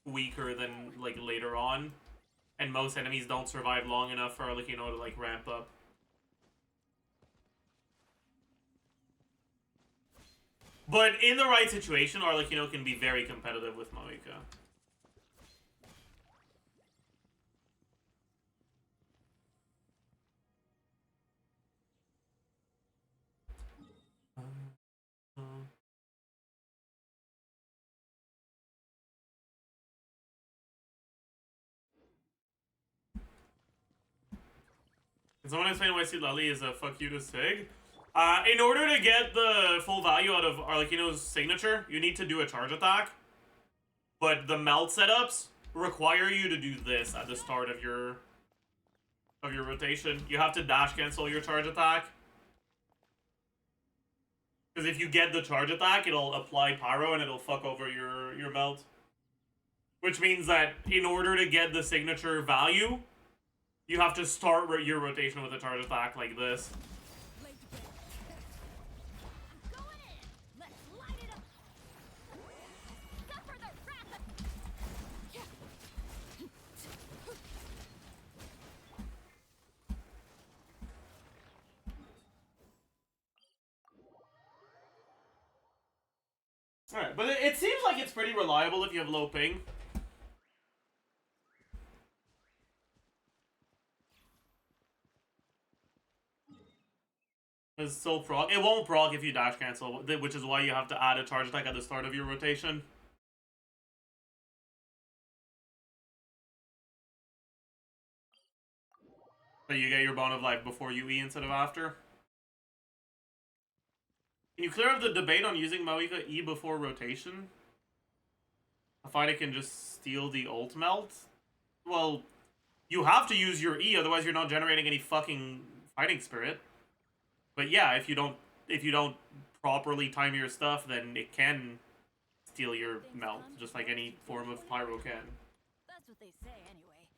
weaker than, like, later on. And most enemies don't survive long enough for Arlecchino to, like, ramp up. But in the right situation, Arlecchino can be very competitive with Malika. Can someone explain why Lally is a fuck you to Sig? In order to get the full value out of Arlecchino's signature, you need to do a charge attack. But the melt setups require you to do this at the start of your rotation. You have to dash cancel your charge attack. Because if you get the charge attack, it'll apply pyro and it'll fuck over your melt. Which means that in order to get the signature value, you have to start your rotation with a charge attack like this. Alright, but it seems like it's pretty reliable if you have low ping. It's still proc. It won't proc if you dash cancel, which is why you have to add a charge attack at the start of your rotation. So you get your bond of life before you E instead of after. Can you clear up the debate on using Malika E before rotation? I find it can just steal the ult melt. Well, you have to use your E, otherwise you're not generating any fucking fighting spirit. But yeah, if you don't properly time your stuff, then it can steal your melt, just like any form of pyro can. That's what they say anyway.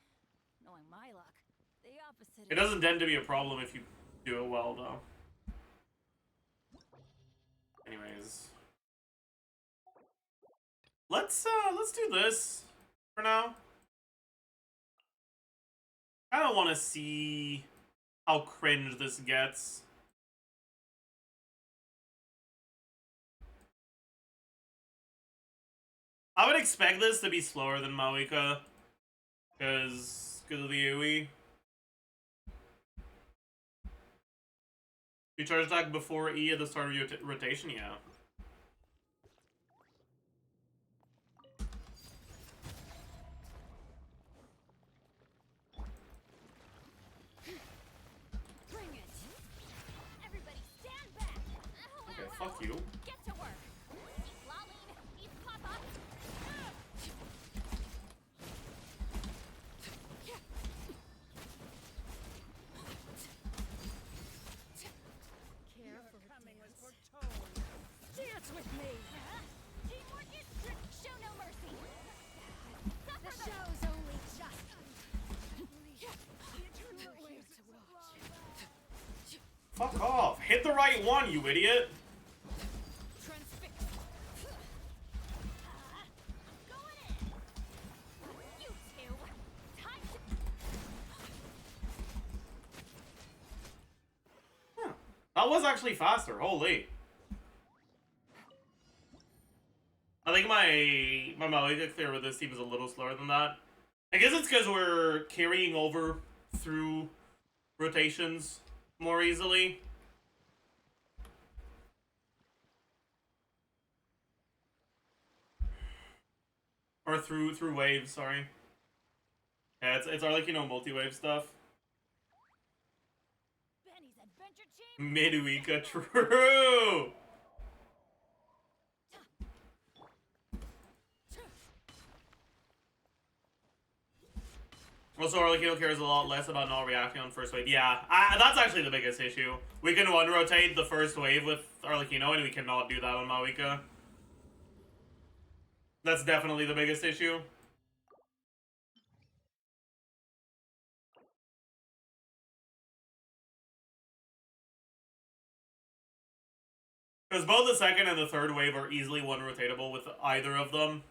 Knowing my luck, the opposite. It doesn't tend to be a problem if you do it well, though. Anyways, let's do this for now. I don't want to see how cringe this gets. I would expect this to be slower than Malika, because of the AoE. You charge attack before E at the start of your rotation, yeah. Bring it. Everybody stand back. Okay, fuck you. Get to work. Eat Laline, eat Papa. Fuck off. Hit the right one, you idiot. Transfix. Going in. You two. Time to. Huh. That was actually faster. Holy. I think my Malika clear with this team is a little slower than that. I guess it's because we're carrying over through rotations more easily. Or through waves, sorry. Yeah, it's our, like, you know, multi-wave stuff. Benny's adventure champ. Midweeka, true! Also, Arlecchino cares a lot less about not reacting on first wave. Yeah, that's actually the biggest issue. We can one-rotate the first wave with Arlecchino, and we cannot do that on Malika. That's definitely the biggest issue. Because both the second and the third wave are easily one-rotatable with either of them.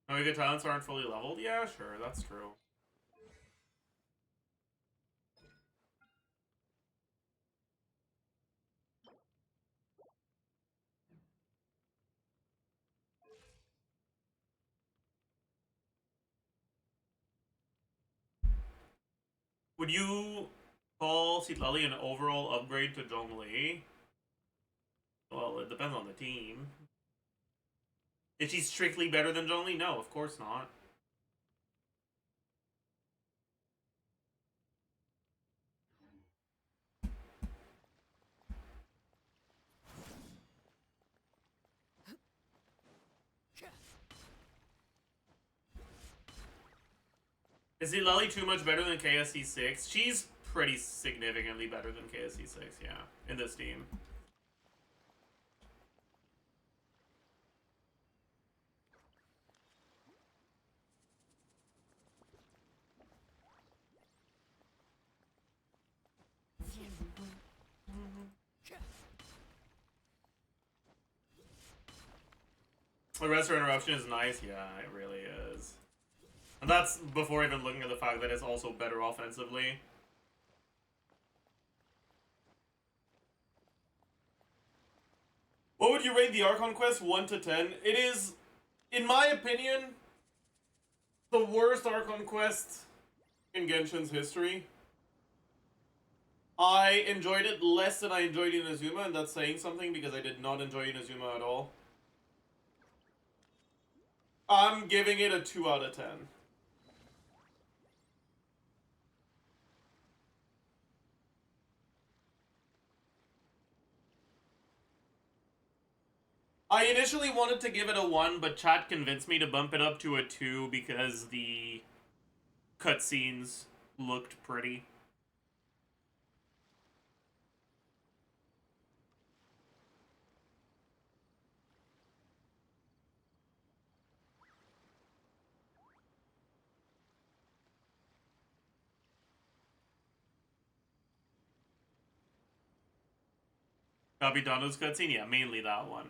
Oh, the talents aren't fully leveled? Yeah, sure, that's true. Would you call Citlali an overall upgrade to Zhongli? Well, it depends on the team. Is she strictly better than Zhongli? No, of course not. Is Citlali too much better than KSC6? She's pretty significantly better than KSC6, yeah, in this team. The Arrestor Interruption is nice, yeah, it really is. And that's before even looking at the fact that it's also better offensively. What would you rate the Archon quest 1 to 10? It is, in my opinion, the worst Archon quest in Genshin's history. I enjoyed it less than I enjoyed Inazuma, and that's saying something because I did not enjoy Inazuma at all. I'm giving it a 2 out of 10. I initially wanted to give it a 1, but chat convinced me to bump it up to a 2 because the cutscenes looked pretty. Capitano's cutscene? Yeah, mainly that one.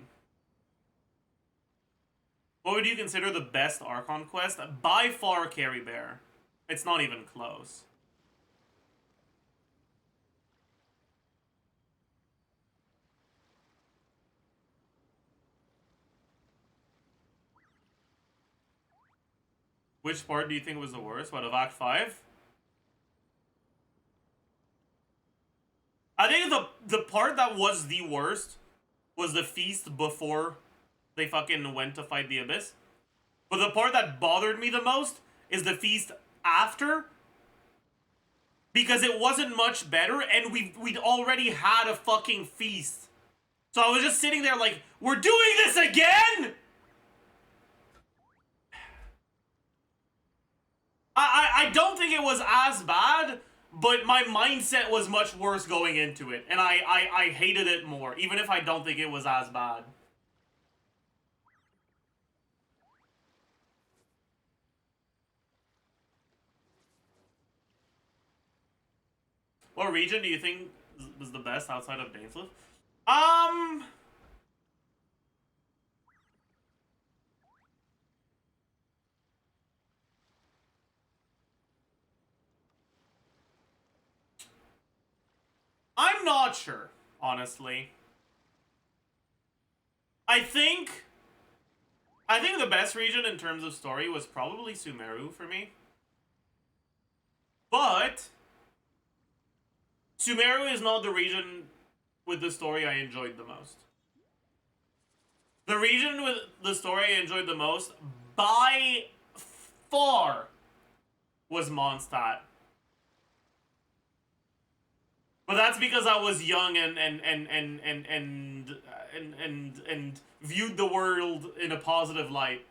What would you consider the best Archon quest? By far, Carry Bear. It's not even close. Which part do you think was the worst? What, of Act 5? I think the part that was the worst was the feast before they fucking went to fight the Abyss. But the part that bothered me the most is the feast after because it wasn't much better, and we'd already had a fucking feast. So I was just sitting there like, we're doing this again? I don't think it was as bad, but my mindset was much worse going into it, and I hated it more, even if I don't think it was as bad. What region do you think was the best outside of Dainsliff? I'm not sure, honestly. I think the best region in terms of story was probably Sumeru for me. But Sumeru is not the region with the story I enjoyed the most. The region with the story I enjoyed the most, by far, was Mondstadt. But that's because I was young and viewed the world in a positive light.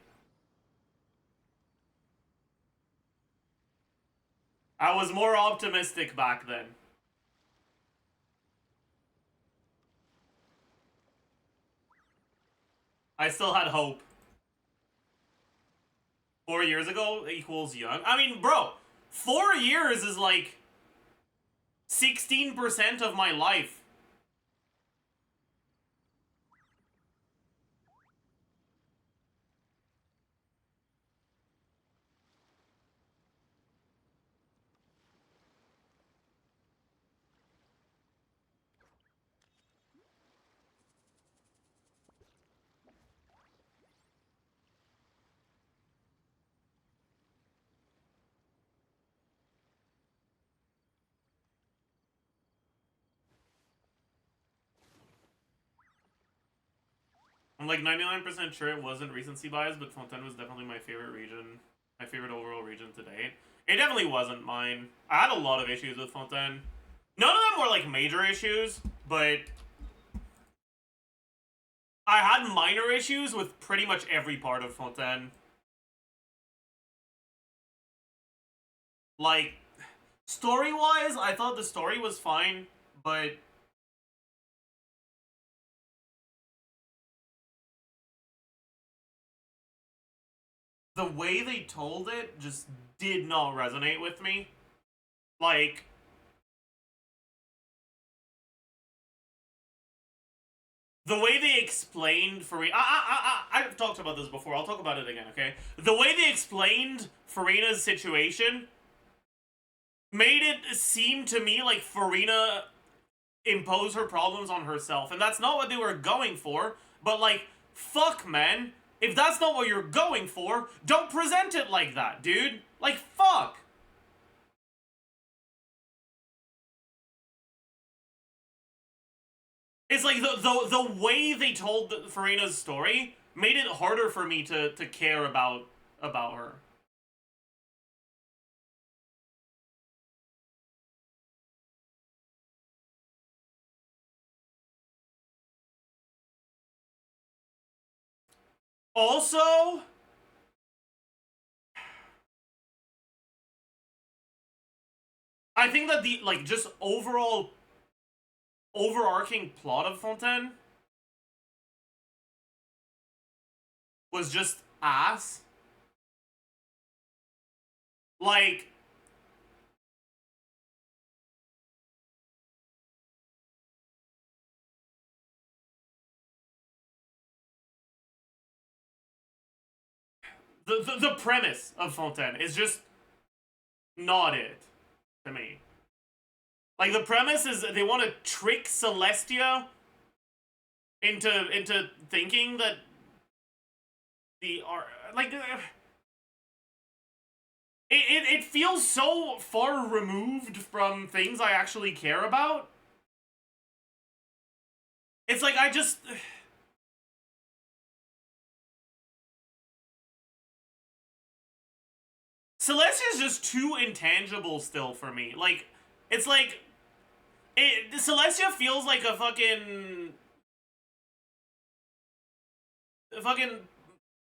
I was more optimistic back then. I still had hope. 4 years ago equals young. I mean, bro, 4 years is like 16% of my life. I'm like 99% sure it wasn't recency bias, but Fontaine was definitely my favorite region. My favorite overall region to date. It definitely wasn't mine. I had a lot of issues with Fontaine. None of them were like major issues, but I had minor issues with pretty much every part of Fontaine. Like, story-wise, I thought the story was fine, but the way they told it just did not resonate with me. Like, the way they explained Farina... I've talked about this before. I'll talk about it again, okay? The way they explained Farina's situation made it seem to me like Farina imposed her problems on herself. And that's not what they were going for. But, like, fuck, man. If that's not what you're going for, don't present it like that, dude. Like, fuck. It's like the way they told Farina's story made it harder for me to care about her. Also, I think that the, like, just overall overarching plot of Fontaine was just ass. Like, the premise of Fontaine is just not it to me. Like, the premise is they want to trick Celestia into thinking that it feels so far removed from things I actually care about. It's like Celestia's just too intangible still for me. Like, It's like Celestia feels like a fucking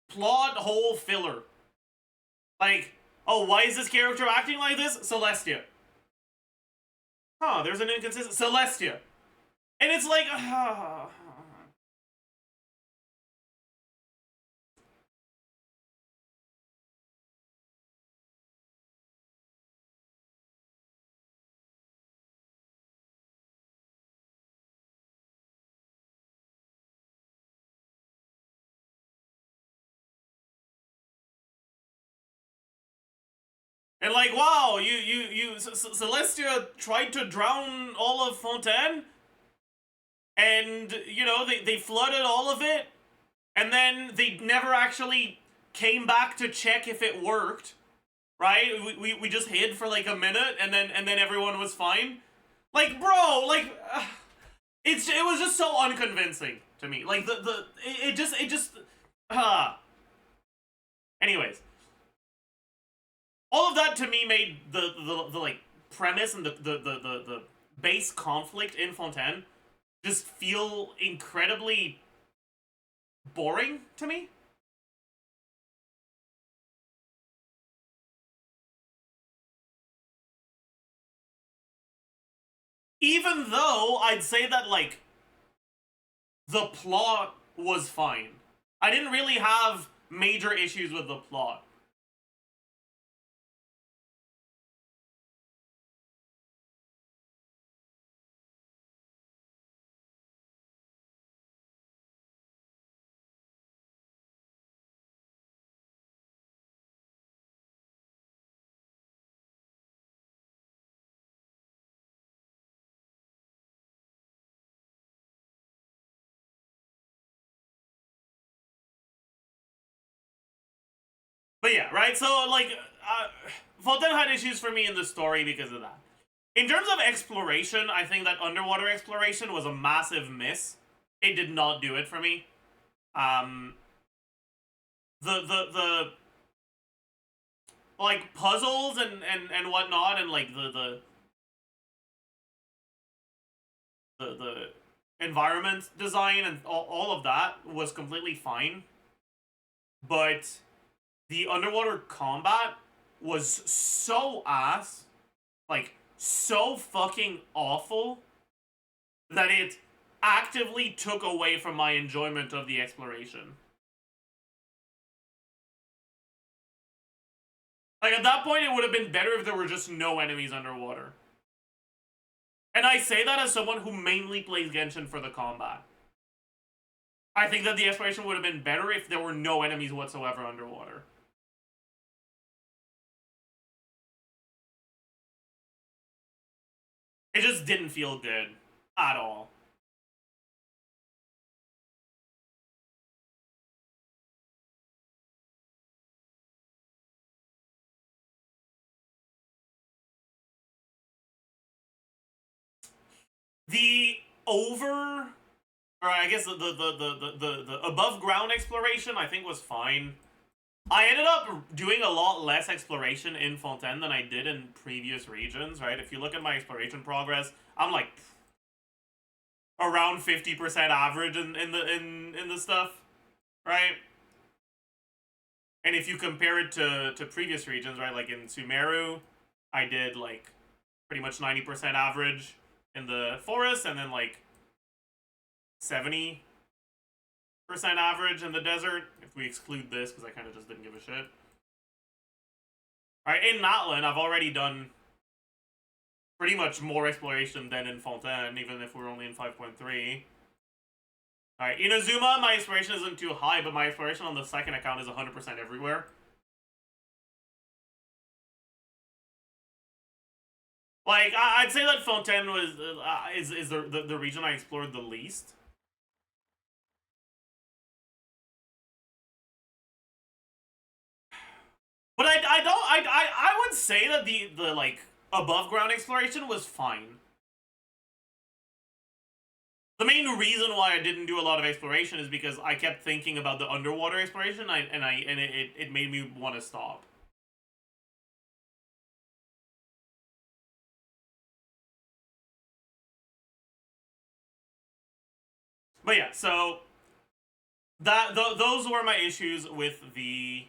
plot hole filler. Like, oh, why is this character acting like this? Celestia. Huh, there's an inconsistent Celestia. And it's like, and like, wow, Celestia tried to drown all of Fontaine, and, you know, they flooded all of it, and then they never actually came back to check if it worked, right? We just hid for like a minute, and then everyone was fine. Like, bro, like, it was just so unconvincing to me. Like, it just, anyways. All of that to me made the like premise and the base conflict in Fontaine just feel incredibly boring to me. Even though I'd say that, like, the plot was fine. I didn't really have major issues with the plot. But yeah, right? So, like, Fontaine had issues for me in the story because of that. In terms of exploration, I think that underwater exploration was a massive miss. It did not do it for me. The like, puzzles and whatnot, and, like, the environment design and all of that was completely fine. But the underwater combat was so ass, like, so fucking awful, that it actively took away from my enjoyment of the exploration. Like, at that point, it would have been better if there were just no enemies underwater. And I say that as someone who mainly plays Genshin for the combat. I think that the exploration would have been better if there were no enemies whatsoever underwater. It just didn't feel good at all. The over, or I guess the above ground exploration, I think, was fine. I ended up doing a lot less exploration in Fontaine than I did in previous regions, right? If you look at my exploration progress, I'm like around 50% average in the stuff, right? And if you compare it to previous regions, right, like in Sumeru, I did like pretty much 90% average in the forest, and then like 70% average in the desert, if we exclude this, because I kind of just didn't give a shit. Alright, in Natlan, I've already done pretty much more exploration than in Fontaine, even if we're only in 5.3. Alright, in Azuma, my exploration isn't too high, but my exploration on the second account is 100% everywhere. Like, I'd say that Fontaine was is the region I explored the least. But I would say that the like above ground exploration was fine. The main reason why I didn't do a lot of exploration is because I kept thinking about the underwater exploration, and it made me want to stop. But yeah, so those were my issues with the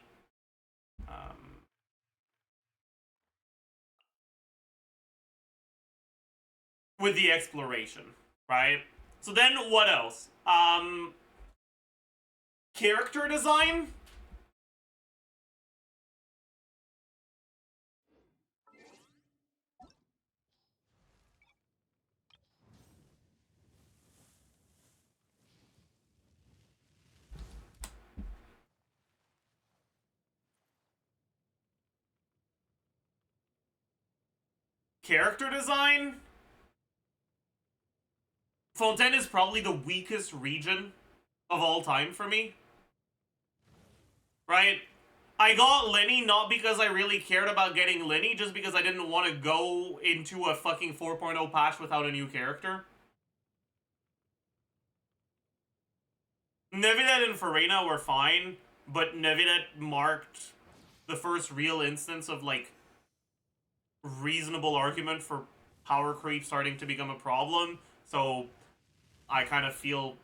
exploration, right? So then what else? Character design. Character design. Fontaine is probably the weakest region of all time for me. Right? I got Lenny not because I really cared about getting Lenny, just because I didn't want to go into a fucking 4.0 patch without a new character. Nevidet and Farina were fine, but Nevidet marked the first real instance of, like, reasonable argument for power creep starting to become a problem, so I kind of feel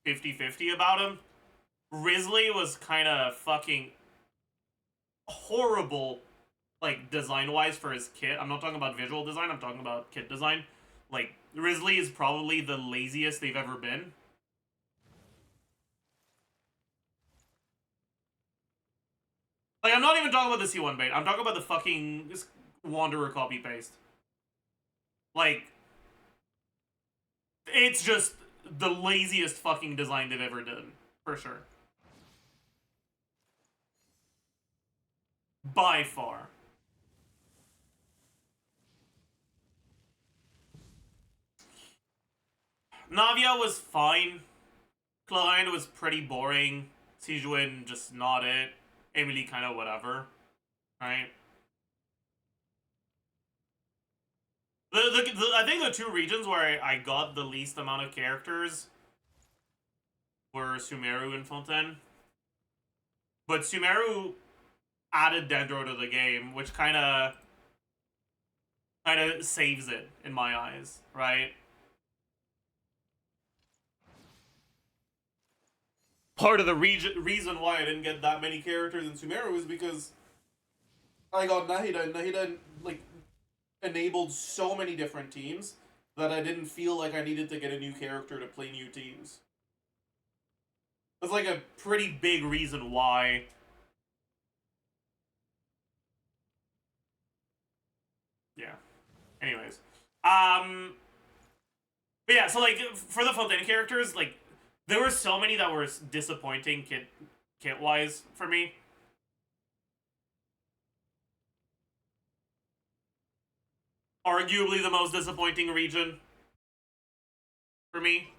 50-50 about him. Risley was kind of fucking horrible, like, design-wise for his kit. I'm not talking about visual design, I'm talking about kit design. Like, Risley is probably the laziest they've ever been. Like, I'm not even talking about the C1 bait. I'm talking about the fucking Wanderer copy-paste. Like, it's just the laziest fucking design they've ever done. For sure. By far. Navia was fine. Chlorine was pretty boring. Sijuin, just not it. Emily, kind of whatever. Right? I think the two regions where I got the least amount of characters were Sumeru and Fontaine. But Sumeru added Dendro to the game, which kind of saves it in my eyes, right? Part of the reason why I didn't get that many characters in Sumeru is because I got Nahida, and Nahida, like, enabled so many different teams that I didn't feel like I needed to get a new character to play new teams. That's like a pretty big reason why. Yeah. Anyways. But yeah, so, like, for the Fontaine characters, like, there were so many that were disappointing kit-wise for me. Arguably the most disappointing region for me.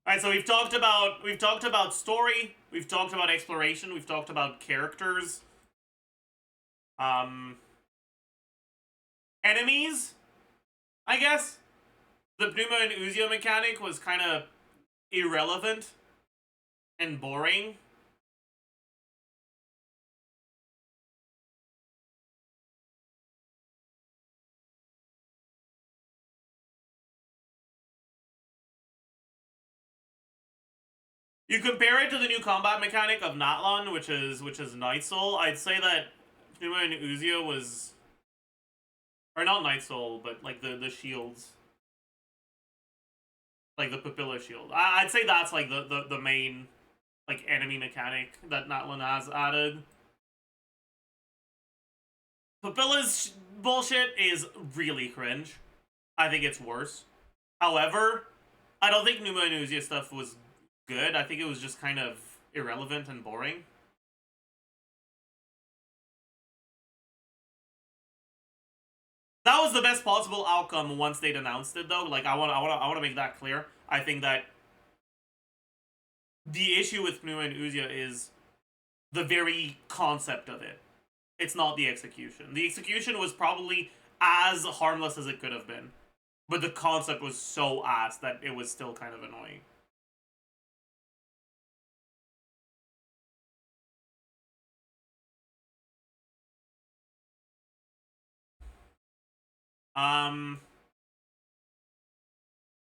Alright, so we've talked about story, we've talked about exploration, we've talked about characters. Enemies, I guess. The Pneuma and Uzio mechanic was kind of irrelevant and boring. You compare it to the new combat mechanic of Natlan, which is Night Soul. I'd say that Pneuma and Uzio was, or not Night Soul, but like the shields, like the Papilla shield. I'd say that's like the main, like, enemy mechanic that Natlan has added. Papilla's bullshit is really cringe. I think it's worse. However, I don't think Pneuma and Uzio stuff was good. I think it was just kind of irrelevant and boring. That was the best possible outcome once they'd announced it, though. Like, I want to make that clear. I think that the issue with Pneuma and Uzia is the very concept of it. It's not the execution. The execution was probably as harmless as it could have been, but the concept was so ass that it was still kind of annoying.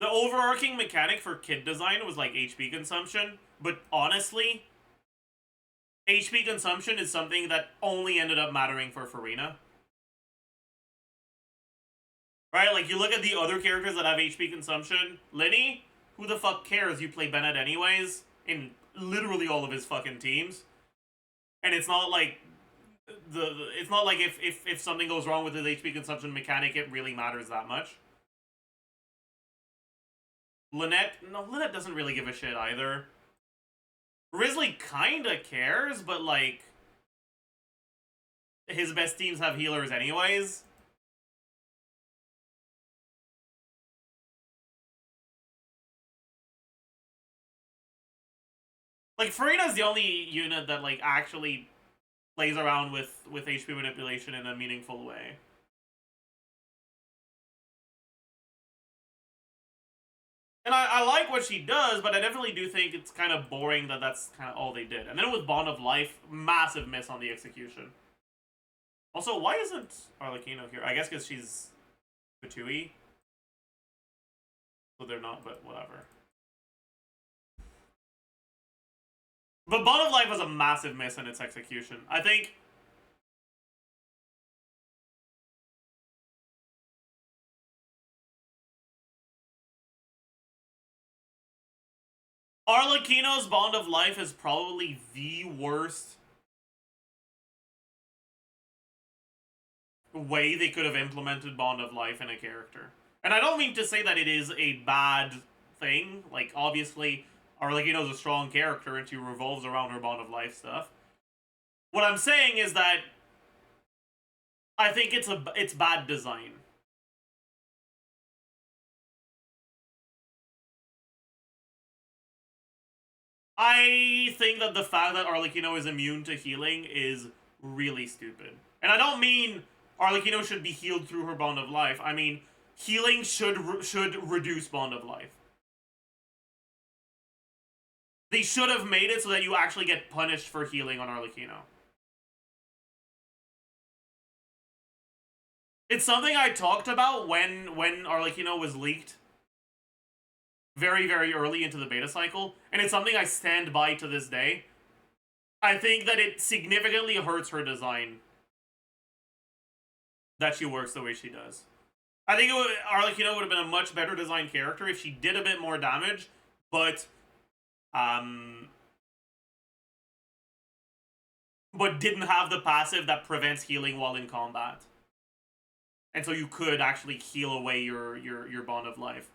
The overarching mechanic for kit design was like HP consumption, but honestly, HP consumption is something that only ended up mattering for Farina. Right? Like, you look at the other characters that have HP consumption. Linny, who the fuck cares? You play Bennett anyways, in literally all of his fucking teams. And it's not like it's not like if something goes wrong with his HP consumption mechanic, it really matters that much. Lynette doesn't really give a shit either. Risley kinda cares, but like, his best teams have healers anyways. Like, Farina's the only unit that like actually plays around with HP manipulation in a meaningful way. And I like what she does, but I definitely do think it's kind of boring that that's kind of all they did. And then with Bond of Life, massive miss on the execution. Also, why isn't Arlecchino here? I guess because she's Fatui. So they're not, but whatever. But Bond of Life was a massive miss in its execution. I think Arlecchino's Bond of Life is probably the worst way they could have implemented Bond of Life in a character. And I don't mean to say that it is a bad thing. Like, obviously, Arlecchino's a strong character and she revolves around her Bond of Life stuff. What I'm saying is that I think it's bad design. I think that the fact that Arlecchino is immune to healing is really stupid. And I don't mean Arlecchino should be healed through her Bond of Life. I mean, healing should reduce Bond of Life. They should have made it so that you actually get punished for healing on Arlecchino. It's something I talked about when Arlecchino was leaked very, very early into the beta cycle, and it's something I stand by to this day. I think that it significantly hurts her design that she works the way she does. I think Arlecchino would have been a much better designed character if she did a bit more damage, but didn't have the passive that prevents healing while in combat. And so you could actually heal away your Bond of Life.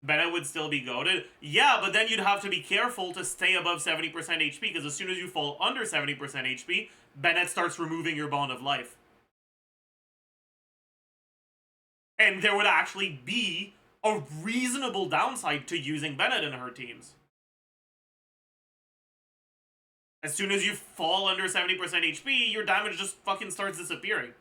Bennett would still be goated. Yeah, but then you'd have to be careful to stay above 70% HP, because as soon as you fall under 70% HP, Bennett starts removing your Bond of Life. And there would actually be a reasonable downside to using Bennett in her teams. As soon as you fall under 70% HP, your damage just fucking starts disappearing.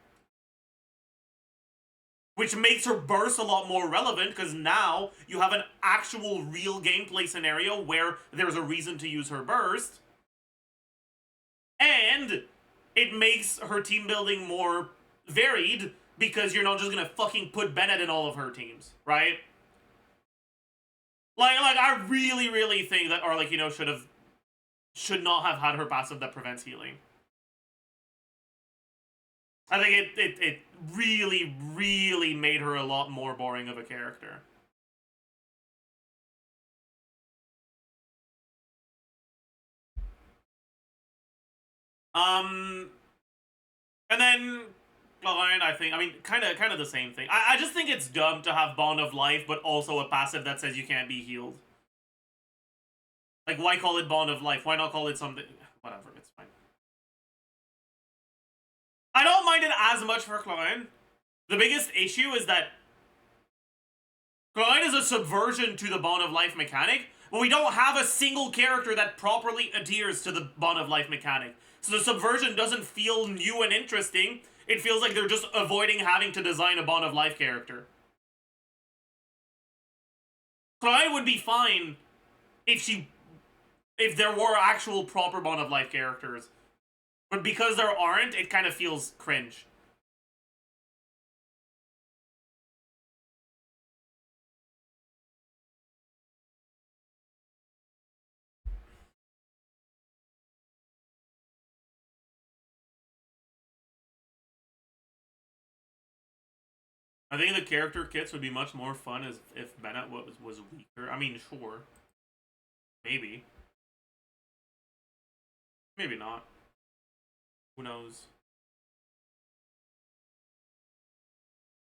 Which makes her burst a lot more relevant, because now you have an actual real gameplay scenario where there's a reason to use her burst. And it makes her team building more varied, because you're not just gonna fucking put Bennett in all of her teams, right? Like I really, really think that Arlecchino should not have had her passive that prevents healing. I think it really, really made her a lot more boring of a character. And then Chlorine, I mean, kind of the same thing. I just think it's dumb to have Bond of Life, but also a passive that says you can't be healed. Like, why call it Bond of Life? Why not call it something? Whatever, it's fine. I don't mind it as much for Chlorine. The biggest issue is that Chlorine is a subversion to the Bond of Life mechanic, but we don't have a single character that properly adheres to the Bond of Life mechanic. So the subversion doesn't feel new and interesting. It feels like they're just avoiding having to design a Bond of Life character. Chlorine would be fine if there were actual proper Bond of Life characters. But because there aren't, it kind of feels cringe. I think the character kits would be much more fun if Bennett was weaker. I mean, sure. Maybe. Maybe not. Who knows?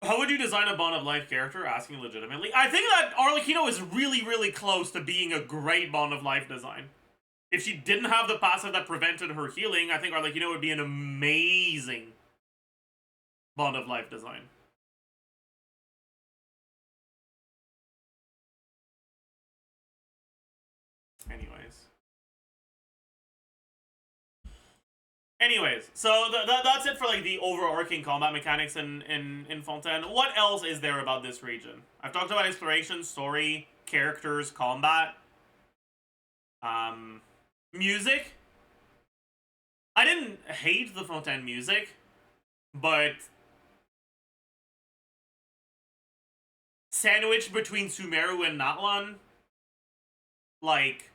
How would you design a Bond of Life character? Asking legitimately. I think that Arlecchino is really, really close to being a great Bond of Life design. If she didn't have the passive that prevented her healing, I think Arlecchino would be an amazing Bond of Life design. Anyways, so that's it for like the overarching combat mechanics in Fontaine. What else is there about this region? I've talked about exploration, story, characters, combat, music. I didn't hate the Fontaine music, but sandwiched between Sumeru and Natlan, like,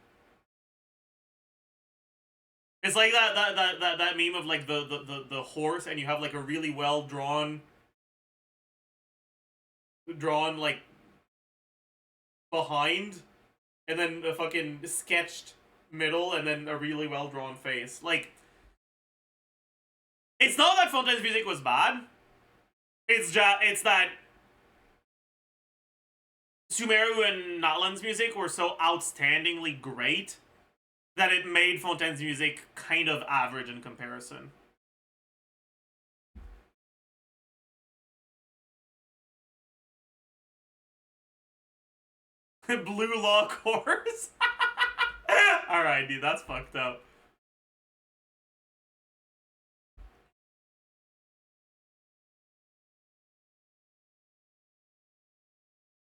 it's like that meme of like the horse, and you have like a really well drawn like behind, and then a fucking sketched middle, and then a really well drawn face. Like, it's not that Fontaine's music was bad. It's that Sumeru and Natlan's music were so outstandingly great that it made Fontaine's music kind of average in comparison. Blue Lock Horse? Alright, dude, that's fucked up.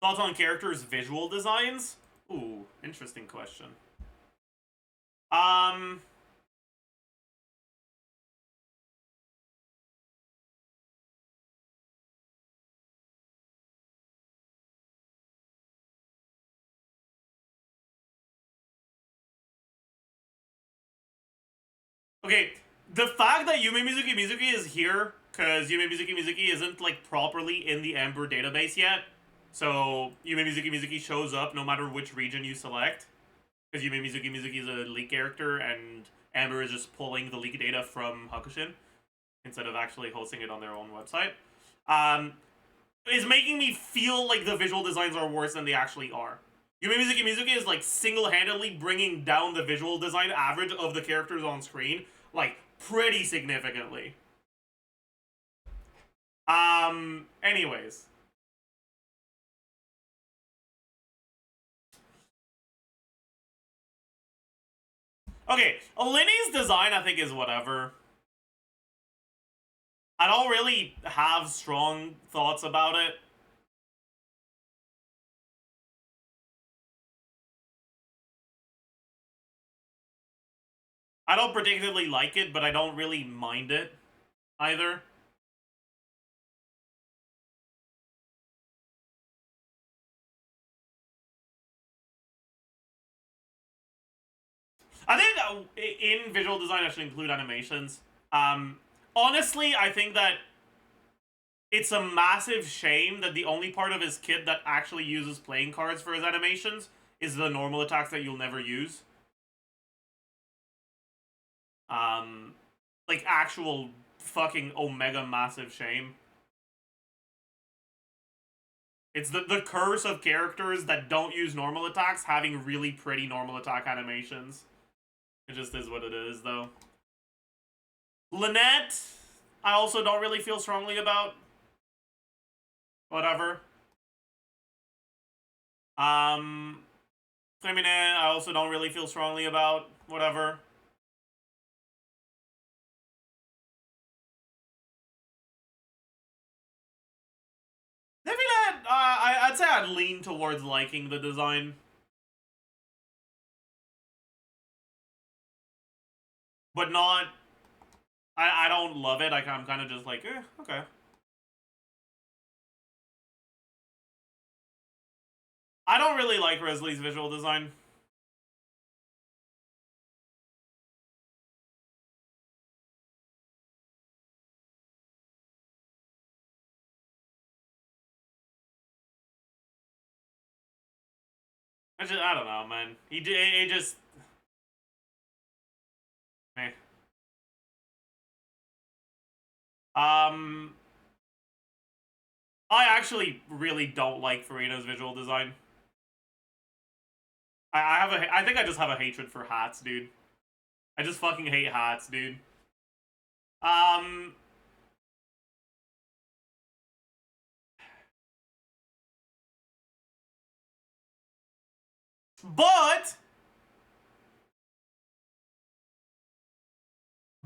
Thoughts on characters' visual designs? Ooh, interesting question. Okay, the fact that Yume Mizuki is here, because Yume Mizuki isn't, like, properly in the Amber database yet, so Yume Mizuki shows up no matter which region you select, because Yume Mizuki is a leak character, and Amber is just pulling the leak data from Hakushin, instead of actually hosting it on their own website, is making me feel like the visual designs are worse than they actually are. Yume Mizuki is, like, single-handedly bringing down the visual design average of the characters on screen, like, pretty significantly. Anyways. Okay, Linny's design, I think, is whatever. I don't really have strong thoughts about it. I don't particularly like it, but I don't really mind it either. I think in visual design I should include animations. Honestly, I think that it's a massive shame that the only part of his kit that actually uses playing cards for his animations is the normal attacks that you'll never use. Like, actual fucking omega massive shame. It's the curse of characters that don't use normal attacks having really pretty normal attack animations. It just is what it is, though. Lynette, I also don't really feel strongly about. Whatever. Femine, I also don't really feel strongly about. Whatever. Nefilet, I'd say I'd lean towards liking the design. But not... I don't love it. I'm kind of just like, okay. I don't really like Resley's visual design. I don't know, man. It just... Meh. I actually really don't like Farina's visual design. I think I just have a hatred for hats, dude. I just fucking hate hats, dude.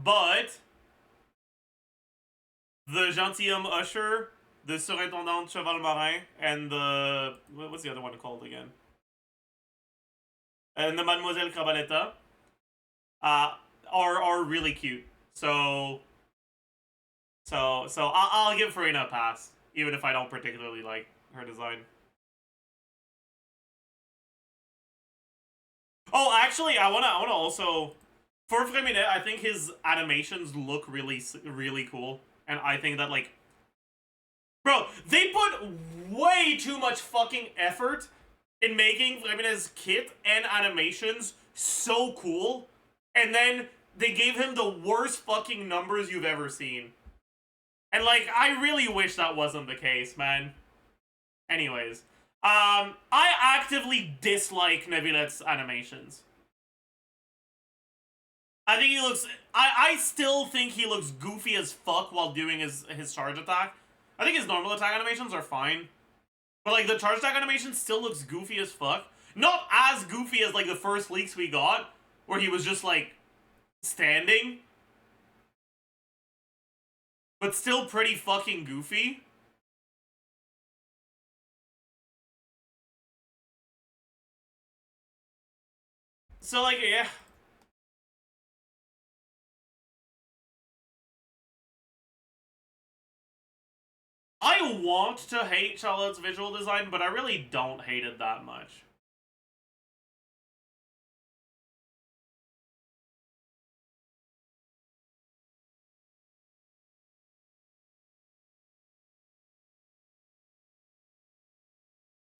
But the gentilhomme usher, the surintendant cheval marin, and the what's the other one called again? And the Mademoiselle Crabaletta are really cute. So I'll give Farina a pass, even if I don't particularly like her design. Oh, actually, I wanna also, for Freminet, I think his animations look really cool, and I think that, like, bro, they put way too much fucking effort in making Freminet's kit and animations so cool, and then they gave him the worst fucking numbers you've ever seen. And, like, I really wish that wasn't the case, man. Anyways. I actively dislike Nebilet's animations. I think he looks... I still think he looks goofy as fuck while doing his charge attack. I think his normal attack animations are fine. But, like, the charge attack animation still looks goofy as fuck. Not as goofy as, like, the first leaks we got, where he was just, like, standing. But still pretty fucking goofy. So, like, yeah. I want to hate Charlotte's visual design, but I really don't hate it that much.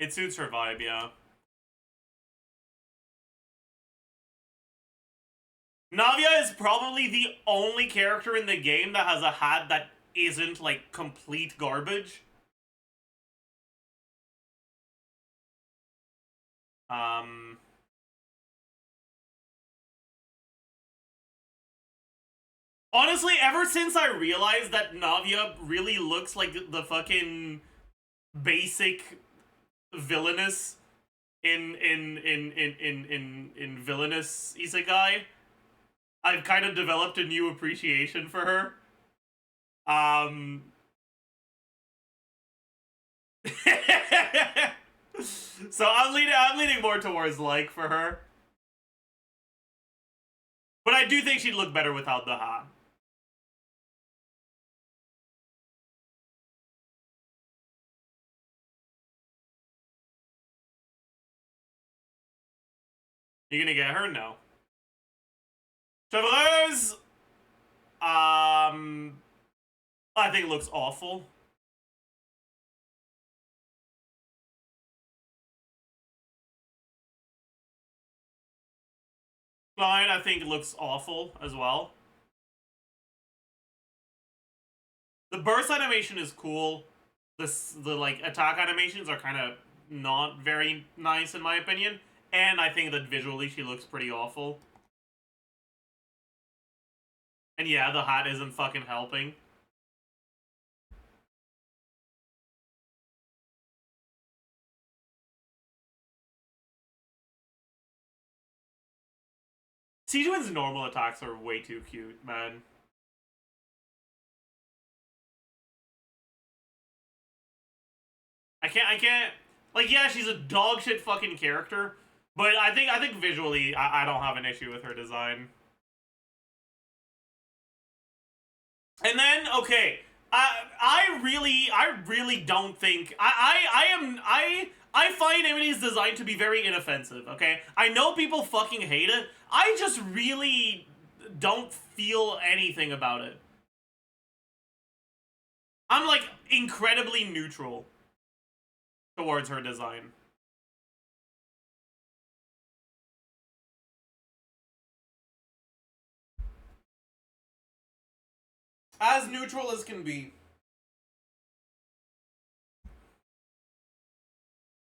It suits her vibe, yeah. Navia is probably the only character in the game that has a hat that isn't, like, complete garbage. Honestly, ever since I realized that Navia really looks like the fucking basic villainous in villainous isekai, I've kind of developed a new appreciation for her. So I'm leaning more towards like for her. But I do think she'd look better without the hat. You gonna get her? No. Chevreuse! I think it looks awful. Fine, I think it looks awful as well. The burst animation is cool. The like attack animations are kind of not very nice in my opinion, and I think that visually she looks pretty awful. And yeah, the hat isn't fucking helping. Sijuin's normal attacks are way too cute, man. I can't, like, yeah, she's a dog shit fucking character, but I think visually, I don't have an issue with her design. And then, okay, I really don't think, I find Emily's design to be very inoffensive, okay? I know people fucking hate it, I just really don't feel anything about it. I'm, like, incredibly neutral towards her design. As neutral as can be.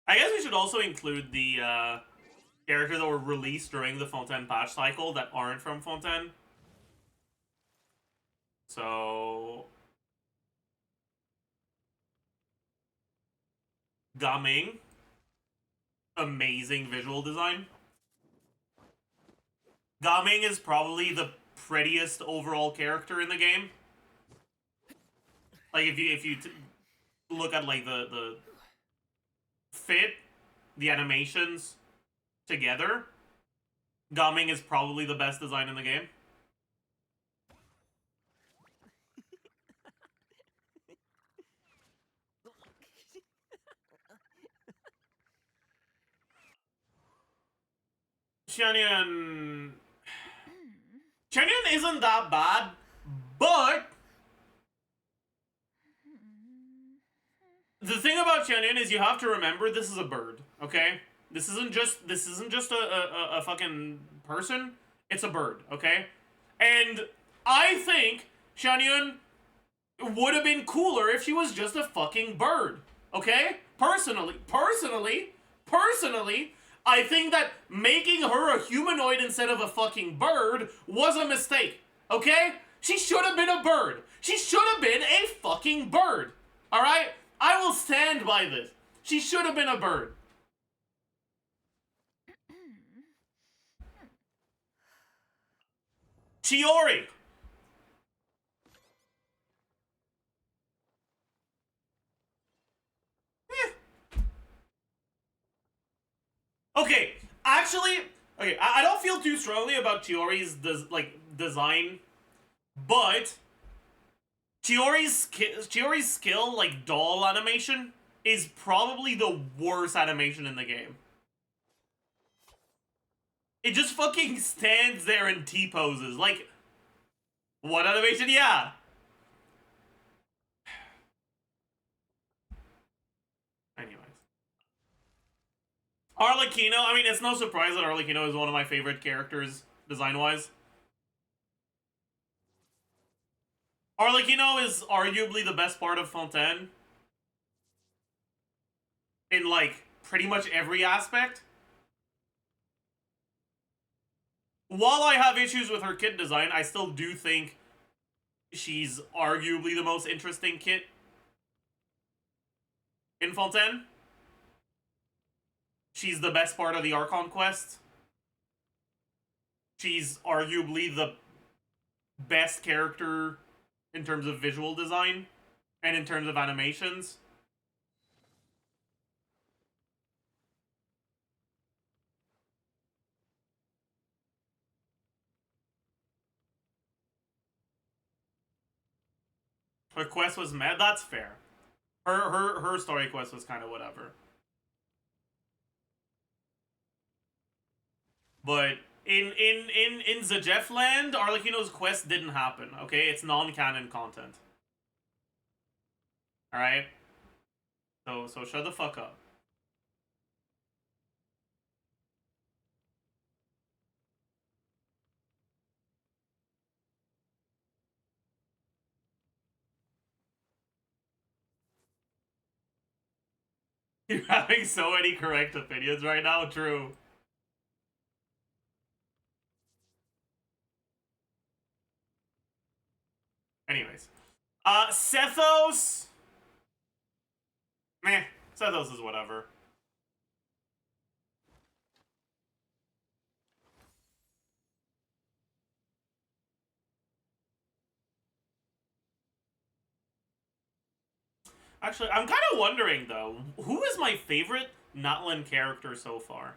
I guess we should also include the characters that were released during the Fontaine patch cycle that aren't from Fontaine. So... Gaming. Amazing visual design. Gaming is probably the prettiest overall character in the game. Like, if you look at, like, the fit, the animations together, Gaming is probably the best design in the game. Xianyan isn't that bad, but the thing about Xianyan is you have to remember this is a bird, okay? This isn't just a fucking person. It's a bird, okay? And I think Xianyan would have been cooler if she was just a fucking bird, okay? Personally, I think that making her a humanoid instead of a fucking bird was a mistake, okay? She should have been a bird. She should have been a fucking bird, alright? I will stand by this. She should have been a bird. Chiori. Okay, actually, okay, I don't feel too strongly about Chiori's design, but Chiori's skill, like doll animation, is probably the worst animation in the game. It just fucking stands there in T-poses. Like, what animation? Yeah. Anyways. Arlecchino, I mean, it's no surprise that Arlecchino is one of my favorite characters, design-wise. Arlecchino is arguably the best part of Fontaine. In, like, pretty much every aspect. While I have issues with her kit design, I still do think she's arguably the most interesting kit in Fontaine. She's the best part of the Archon quest. She's arguably the best character in terms of visual design and in terms of animations. Her quest was mad. That's fair. Her story quest was kind of whatever. But in Zajef land, Arlecchino's quest didn't happen. Okay, it's non-canon content. All right. So shut the fuck up. You're having so many correct opinions right now. True. Anyways. Sethos. Meh. Sethos is whatever. Actually, I'm kind of wondering, though, who is my favorite Natlan character so far?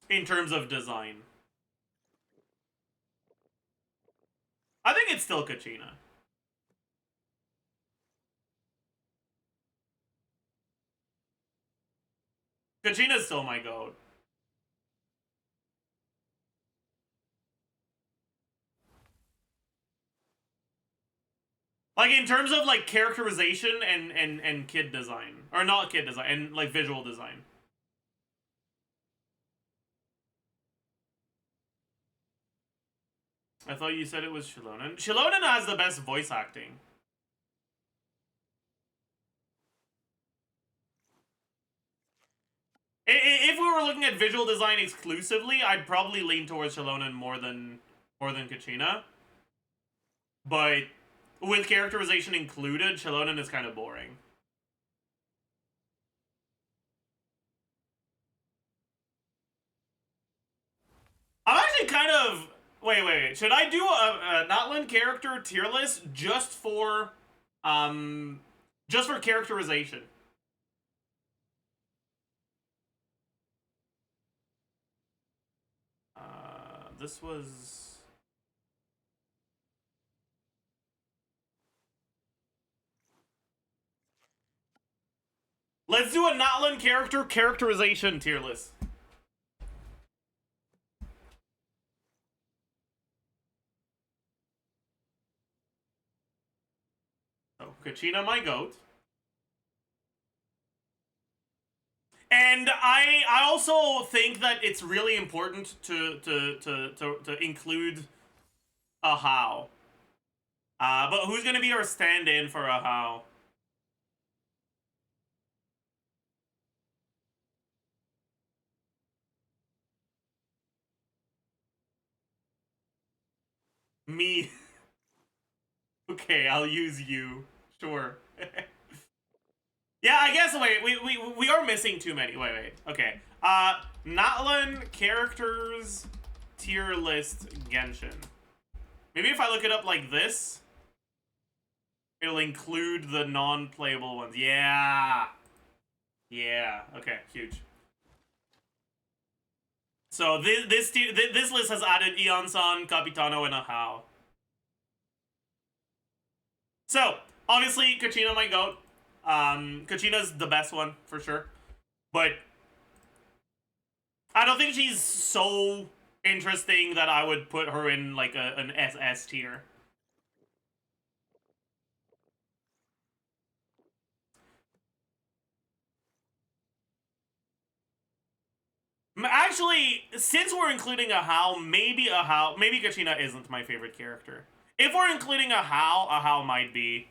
In terms of design. I think it's still Kachina. Kachina's still my goat. Like, in terms of, like, characterization and kid design. Or not kid design, and, like, visual design. I thought you said it was Shilonen. Shilonen has the best voice acting. If we were looking at visual design exclusively, I'd probably lean towards Shilonen more than Kachina. But with characterization included, Shilonen is kind of boring. I'm actually kind of... Wait. Should I do a Natlan character tier list just for characterization? This was... Let's do a Natlan character characterization tier list. So, Kachina, my goat. And I also think that it's really important to include a how. But who's gonna be our stand-in for a how? Me. Okay, I'll use you. Sure. Yeah, I guess, wait, we are missing too many. Wait. Okay. Natlan characters tier list Genshin. Maybe if I look it up like this, it'll include the non-playable ones. Yeah. Yeah. Okay, huge. So this list has added Ion-san, Capitano, and a how. So, obviously, Kachina, my goat. Kachina's the best one, for sure. But I don't think she's so interesting that I would put her in, like, an SS tier. Actually, since we're including a how, maybe Kachina isn't my favorite character. If we're including a how might be.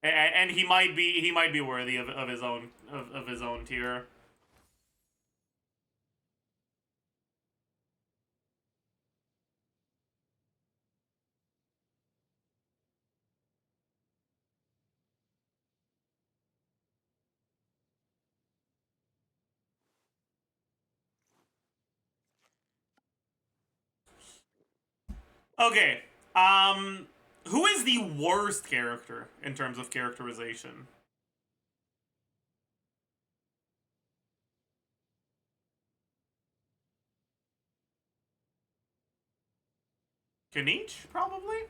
And he might be worthy of his own tier. Okay. Who is the worst character in terms of characterization? Kanich, probably?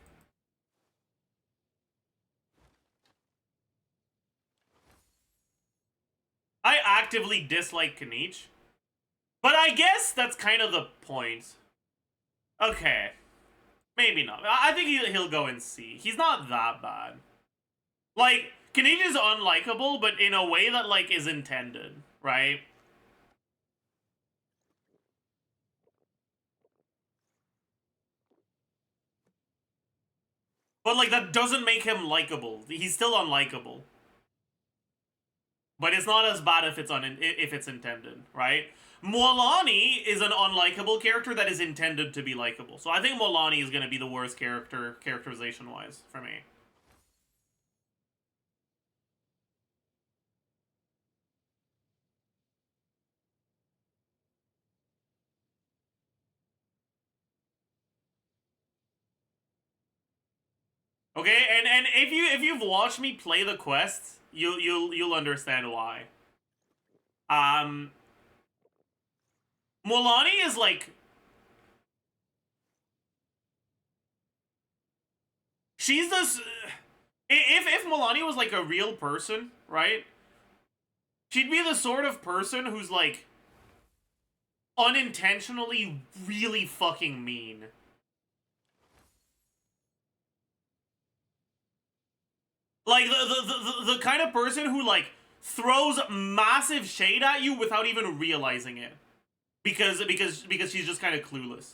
I actively dislike Kanich. But I guess that's kind of the point. Okay. Maybe not. I think he'll go in C. He's not that bad. Like, Kanich is unlikable, but in a way that, like, is intended, right? But, like, that doesn't make him likable. He's still unlikable. But it's not as bad if it's intended, right? Molani is an unlikable character that is intended to be likable. So I think Molani is going to be the worst characterization-wise, for me. Okay, and if you've watched me play the quests, you'll understand why. Molani is like... She's this... If Molani was like a real person, right? She'd be the sort of person who's like... unintentionally really fucking mean. Like, the kind of person who, like, throws massive shade at you without even realizing it. Because she's just kind of clueless.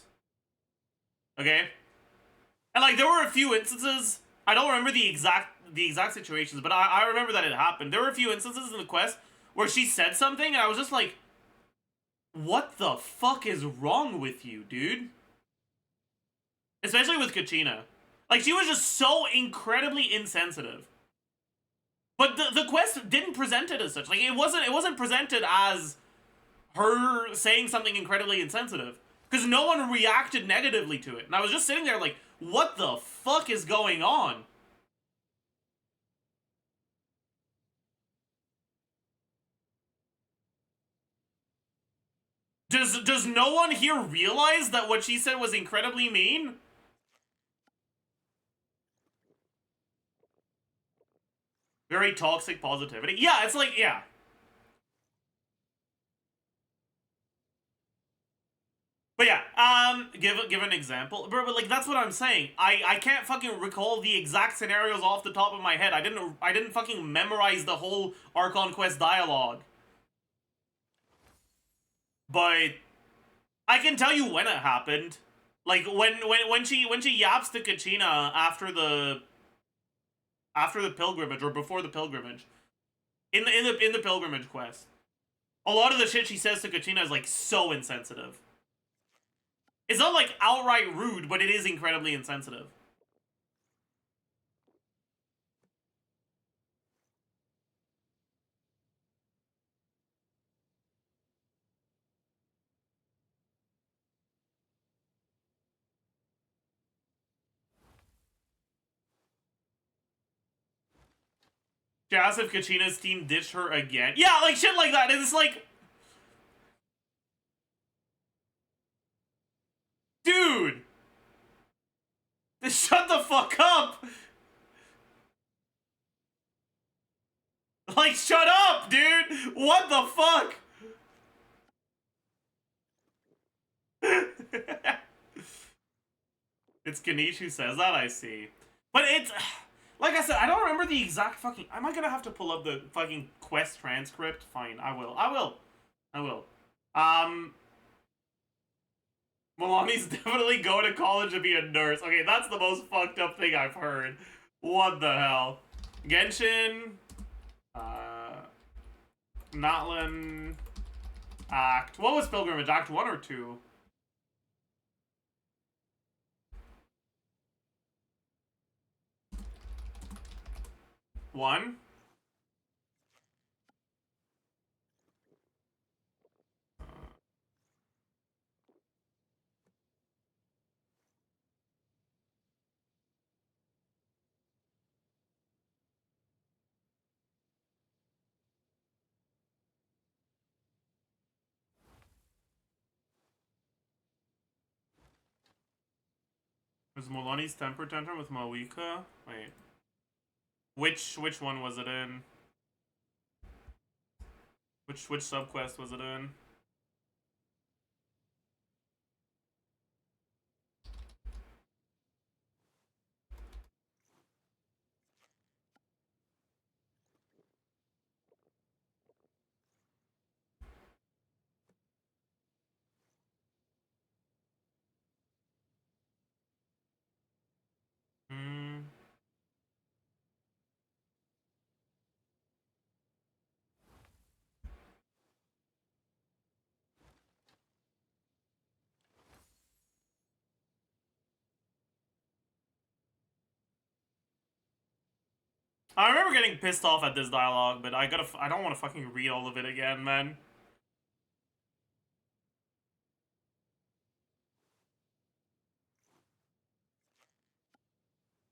Okay? And like there were a few instances, I don't remember the exact situations, but I remember that it happened. There were a few instances in the quest where she said something and I was just like, what the fuck is wrong with you, dude? Especially with Kachina. Like, she was just so incredibly insensitive. But the quest didn't present it as such. Like, it wasn't presented as her saying something incredibly insensitive. Because no one reacted negatively to it. And I was just sitting there like, what the fuck is going on? Does no one here realize that what she said was incredibly mean? Very toxic positivity. Yeah, it's like, yeah. But yeah, give an example. But like, that's what I'm saying. I can't fucking recall the exact scenarios off the top of my head. I didn't fucking memorize the whole Archon quest dialogue. But I can tell you when it happened. Like when she yaps to Kachina after the pilgrimage or before the pilgrimage. In the pilgrimage quest. A lot of the shit she says to Kachina is like so insensitive. It's not like outright rude, but it is incredibly insensitive. She asks if Kachina's team ditched her again. Yeah, like shit like that. And it's like, dude, shut the fuck up. Like, shut up, dude. What the fuck? It's Ganesh who says that, I see. But it's, like I said, I don't remember the exact fucking, am I gonna have to pull up the fucking quest transcript? Fine, I will. Milani's definitely going to college to be a nurse. Okay, that's the most fucked up thing I've heard. What the hell? Genshin, Notlin, Act. What was Pilgrimage? Act 1 or 2? One? Was Molani's temper tantrum with Mawika? Wait. Which one was it in? Which subquest was it in? Hmm. I remember getting pissed off at this dialogue, but I don't want to fucking read all of it again, man.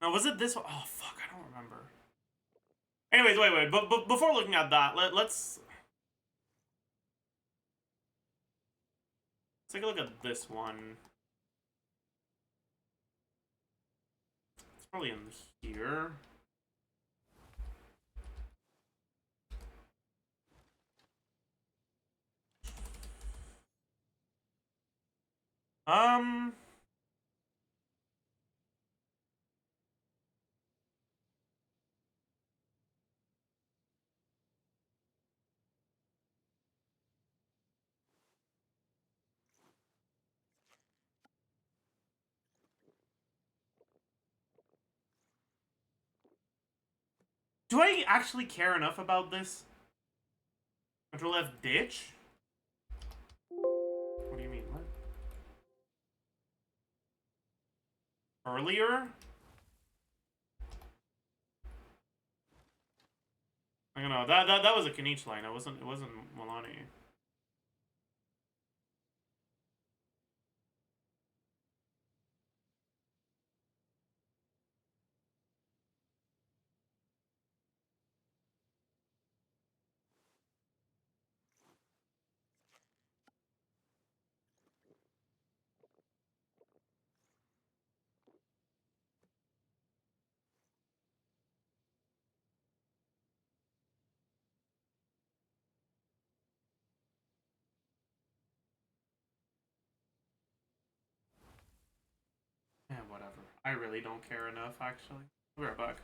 Now, was it this one? Oh, fuck, I don't remember. Anyways, wait. But before looking at that, let's take a look at this one. It's probably in here. Um... Do I actually care enough about this? Control F ditch? What do you mean? What? Earlier? I don't know. That was a Kanichi line. It wasn't Milani. Yeah, whatever. I really don't care enough, actually. We're right back.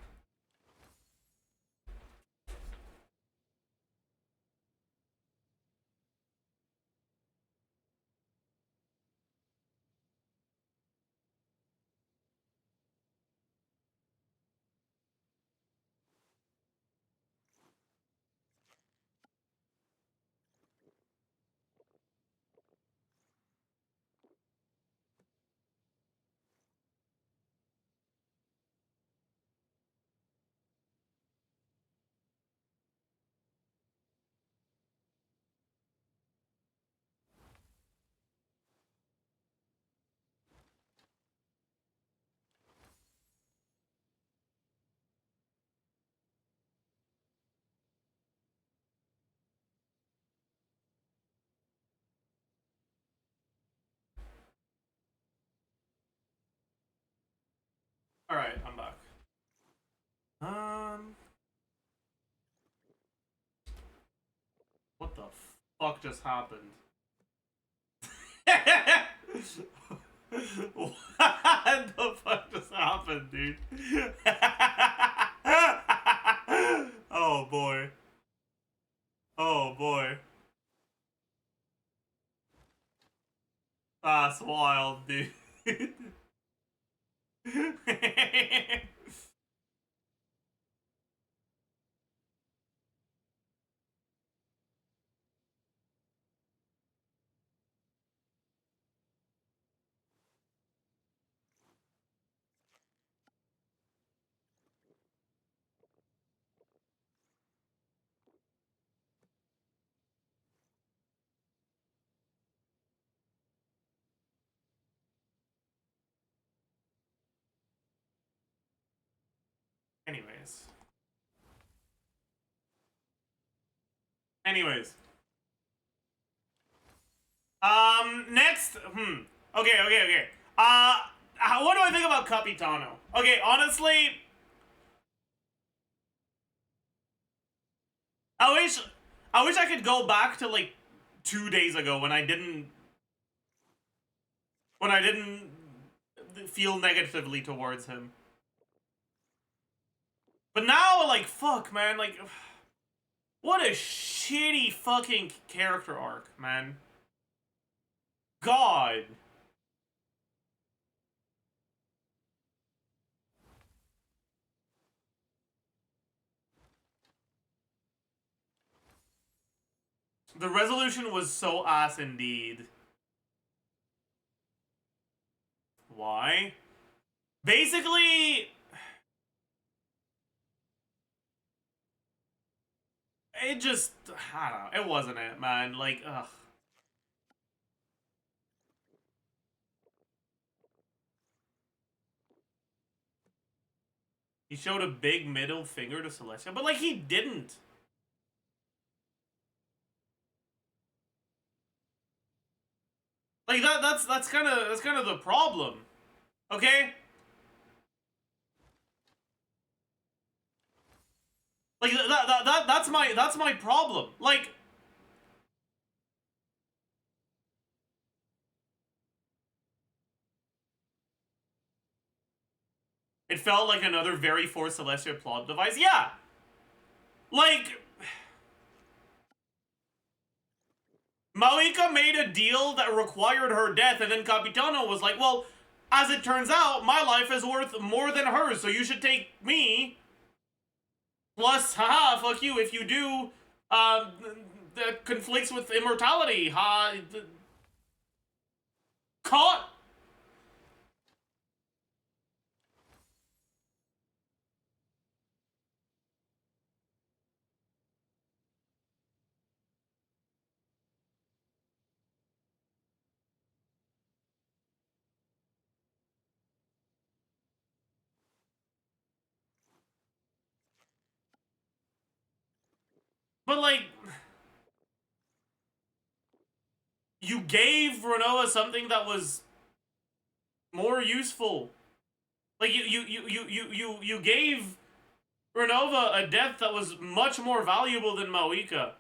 Alright, I'm back. What the fuck just happened? What the fuck just happened, dude? Oh boy. Oh boy. That's wild, dude. Anyways. Next, okay. What do I think about Capitano? Okay, honestly, I wish I could go back to like 2 days ago when I didn't feel negatively towards him. But now, like, fuck, man, like, what a shitty fucking character arc, man. God. The resolution was so ass indeed. Why? Basically, it just, I don't know, it wasn't it, man. Like, ugh. He showed a big middle finger to Celestia, but like he didn't. Like that's kind of the problem. Okay? Like that's my problem. Like it felt like another very forced Celestia plot device. Yeah. Like Malika made a deal that required her death, and then Capitano was like, well, as it turns out, my life is worth more than hers, so you should take me. Plus, haha, fuck you if you do, that conflicts with immortality. Caught. But like, you gave Renova something that was more useful. Like you gave Renova a death that was much more valuable than Maoika.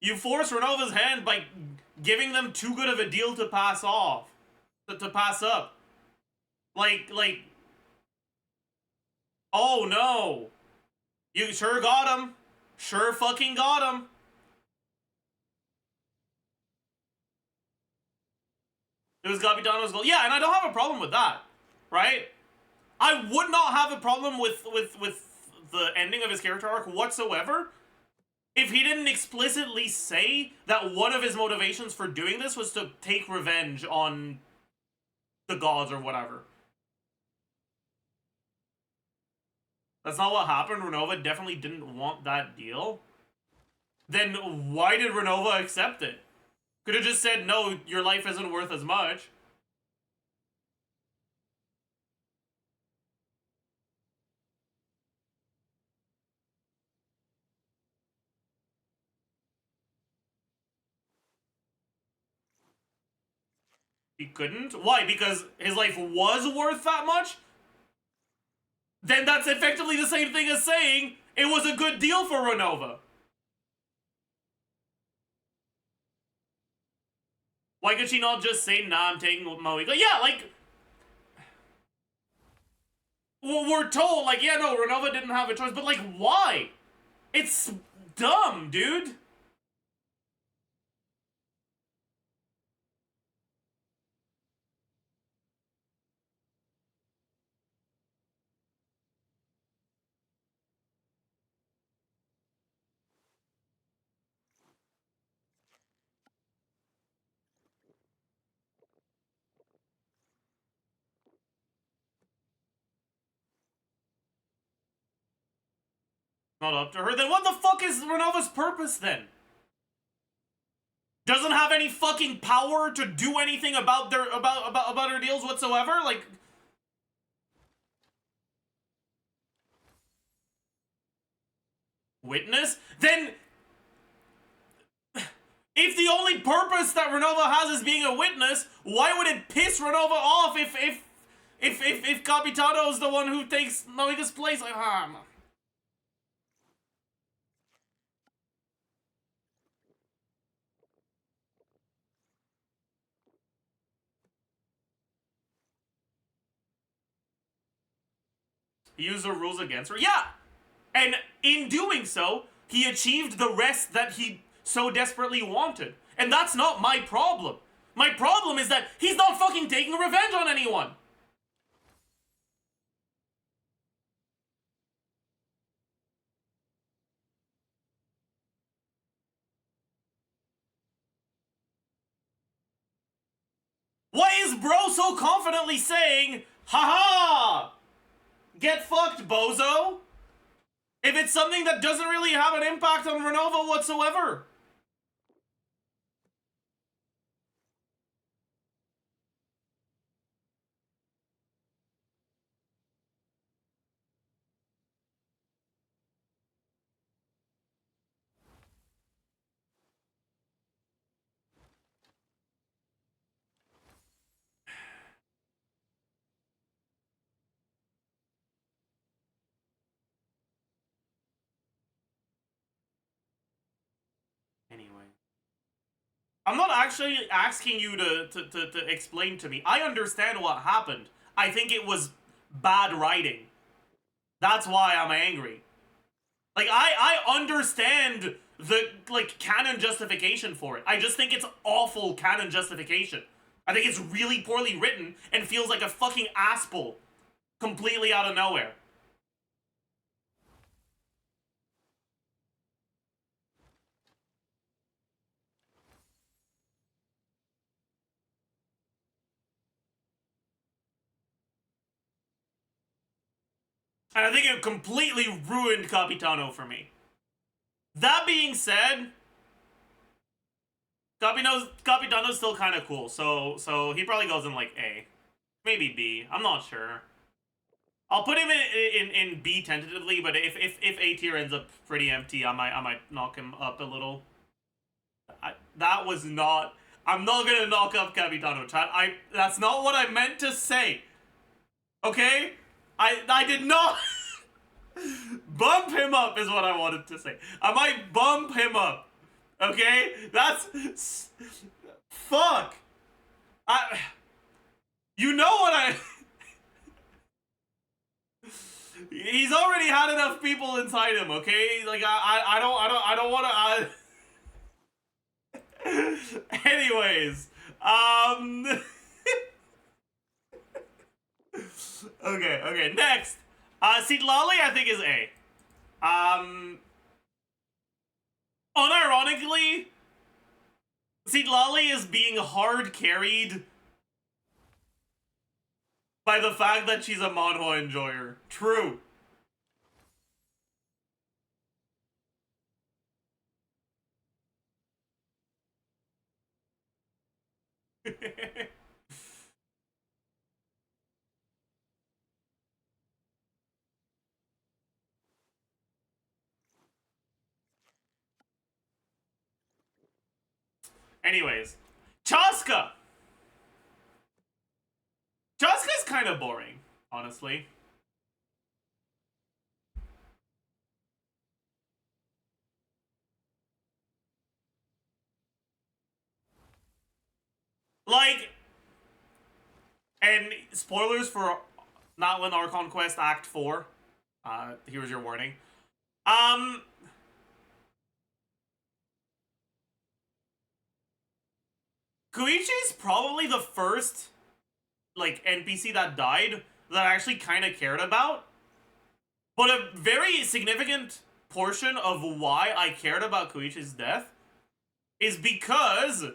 You forced Renova's hand by giving them too good of a deal to pass off. To pass up. Like, oh no. You sure got him. Sure fucking got him. It was Capitano's goal. Yeah, and I don't have a problem with that. Right? I would not have a problem with the ending of his character arc whatsoever if he didn't explicitly say that one of his motivations for doing this was to take revenge on the gods or whatever. That's not what happened. Renova definitely didn't want that deal. Then why did Renova accept it? Could have just said, no, your life isn't worth as much. He couldn't? Why? Because his life was worth that much? Then that's effectively the same thing as saying it was a good deal for Renova. Why could she not just say, nah, I'm taking Maoika? Yeah, like, well, we're told, like, yeah, no, Renova didn't have a choice, but, like, why? It's dumb, dude. Not up to her. Then what the fuck is Renova's purpose, then? Doesn't have any fucking power to do anything about their about her deals whatsoever? Like, witness? Then if the only purpose that Renova has is being a witness, why would it piss Renova off if Capitano is the one who takes Maoika's place? Like, he used the rules against her? Yeah! And in doing so, he achieved the rest that he so desperately wanted. And that's not my problem. My problem is that he's not fucking taking revenge on anyone. Why is bro so confidently saying, haha, get fucked, bozo? If it's something that doesn't really have an impact on Renova whatsoever. Anyway. I'm not actually asking you to explain to me. I understand what happened. I think it was bad writing. That's why I'm angry. Like, I understand the, like, canon justification for it. I just think it's awful canon justification. I think it's really poorly written and feels like a fucking asspull completely out of nowhere. And I think it completely ruined Capitano for me. That being said, Capitano's still kind of cool, so he probably goes in like A. Maybe B. I'm not sure. I'll put him in B tentatively, but if A tier ends up pretty empty, I might knock him up a little. That was not... I'm not gonna knock up Capitano, chat. That's not what I meant to say. Okay? I did not... Bump him up is what I wanted to say. I might bump him up. Okay? That's... Fuck! You know what I... He's already had enough people inside him, okay? Like, I don't want to... Anyways. Okay, next. Sitlali, I think, is A. Unironically, Sitlali is being hard carried by the fact that she's a manhwa enjoyer. True. Anyways, Chaska! Chaska's kind of boring, honestly. Like, and spoilers for Natlan Archon Quest Act 4. Here's your warning. Koichi's probably the first, like, NPC that died that I actually kind of cared about. But a very significant portion of why I cared about Koichi's death is because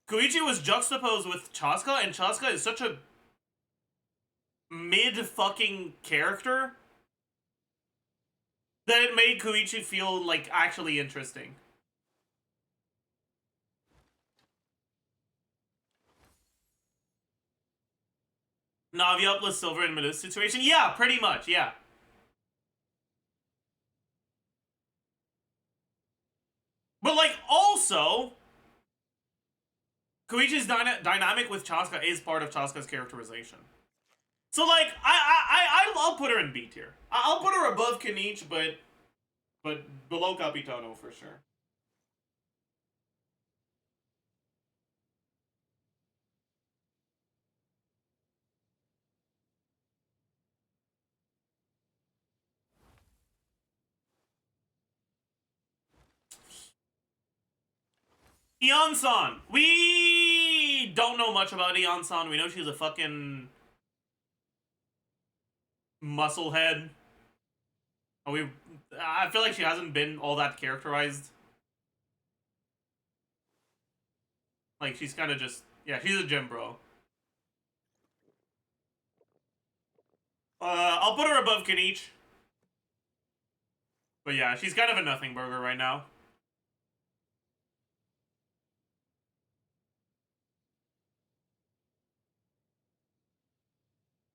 Koichi was juxtaposed with Chaska, and Chaska is such a mid-fucking character that it made Koichi feel, like, actually interesting. Navi uplist Silver in Medusa situation? Yeah, pretty much, yeah. But, like, also, Koichi's dynamic with Chaska is part of Chaska's characterization. So, like, I'll put her in B tier. I'll put her above Kanich, but below Capitano for sure. Eon-san! We don't know much about Eon-san. We know she's a fucking musclehead. I feel like she hasn't been all that characterized. Like, she's kind of just... Yeah, she's a gym bro. I'll put her above Kanich. But yeah, she's kind of a nothing burger right now.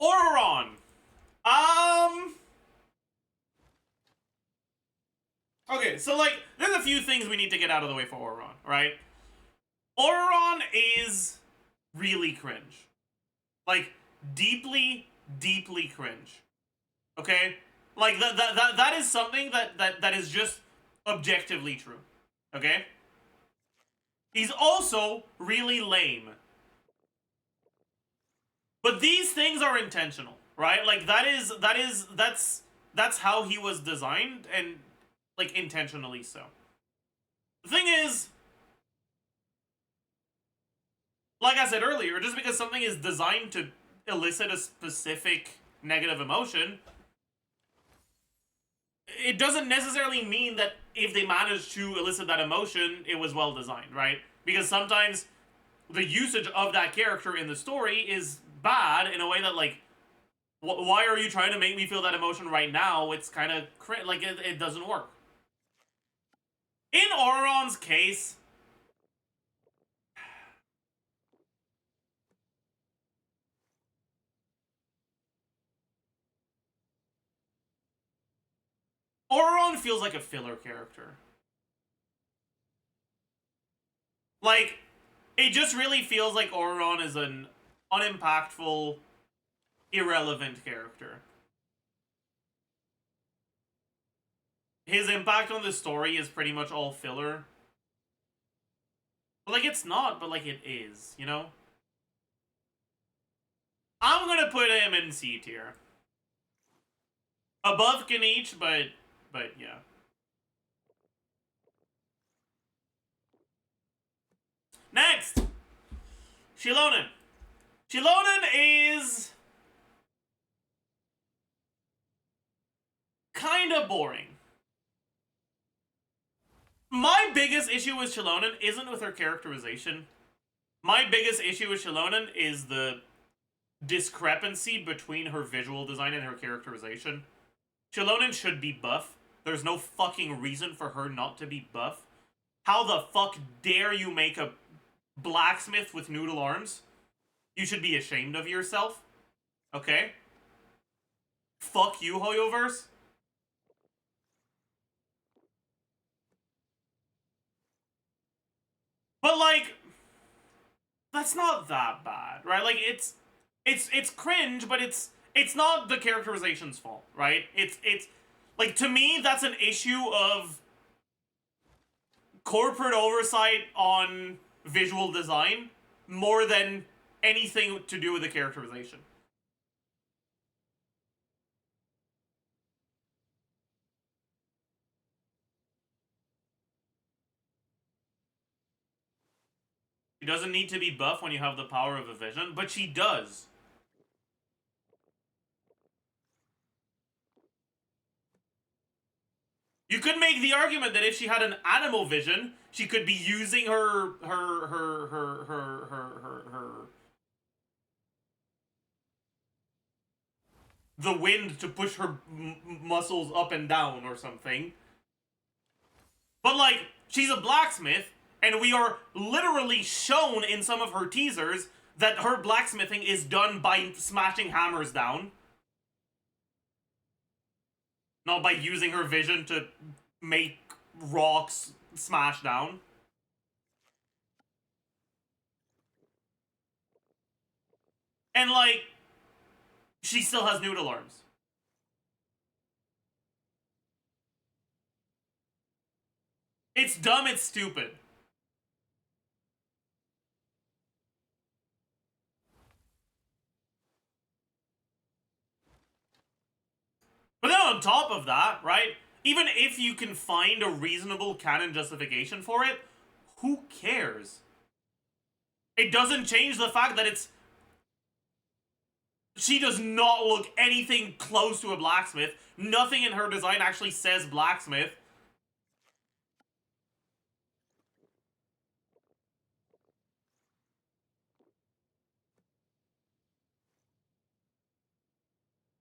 Auron! Okay, so, like, there's a few things we need to get out of the way for Auron, right? Auron is really cringe. Like, deeply, deeply cringe. Okay? Like, that is something that is just objectively true. Okay? He's also really lame. But these things are intentional, right? Like, that's how he was designed, and, like, intentionally so. The thing is, like I said earlier, just because something is designed to elicit a specific negative emotion, it doesn't necessarily mean that if they managed to elicit that emotion, it was well designed, right? Because sometimes the usage of that character in the story is bad in a way that, like, Why are you trying to make me feel that emotion right now? It's kind of like it doesn't work. In Auron's case, Auron feels like a filler character. Like, it just really feels like Auron is an unimpactful, irrelevant character. His impact on the story is pretty much all filler. But, like, it's not, but, like, it is, you know? I'm gonna put him in C tier. Above Kanich, but yeah. Next! Xilonen. Xilonen is kinda boring. My biggest issue with Xilonen isn't with her characterization. My biggest issue with Xilonen is the discrepancy between her visual design and her characterization. Xilonen should be buff. There's no fucking reason for her not to be buff. How the fuck dare you make a blacksmith with noodle arms? You should be ashamed of yourself. Okay? Fuck you, Hoyoverse. But, like, that's not that bad, right? Like, it's cringe, but it's not the characterization's fault, right? It's like, to me, that's an issue of corporate oversight on visual design more than anything to do with the characterization. She doesn't need to be buff when you have the power of a vision, but she does. You could make the argument that if she had an animal vision, she could be using her the wind to push her muscles up and down or something. But, like, she's a blacksmith, and we are literally shown in some of her teasers that her blacksmithing is done by smashing hammers down. Not by using her vision to make rocks smash down. And, like, she still has noodle arms. It's dumb, it's stupid. But then on top of that, right, even if you can find a reasonable canon justification for it, who cares? It doesn't change the fact that it's... She does not look anything close to a blacksmith. Nothing in her design actually says blacksmith.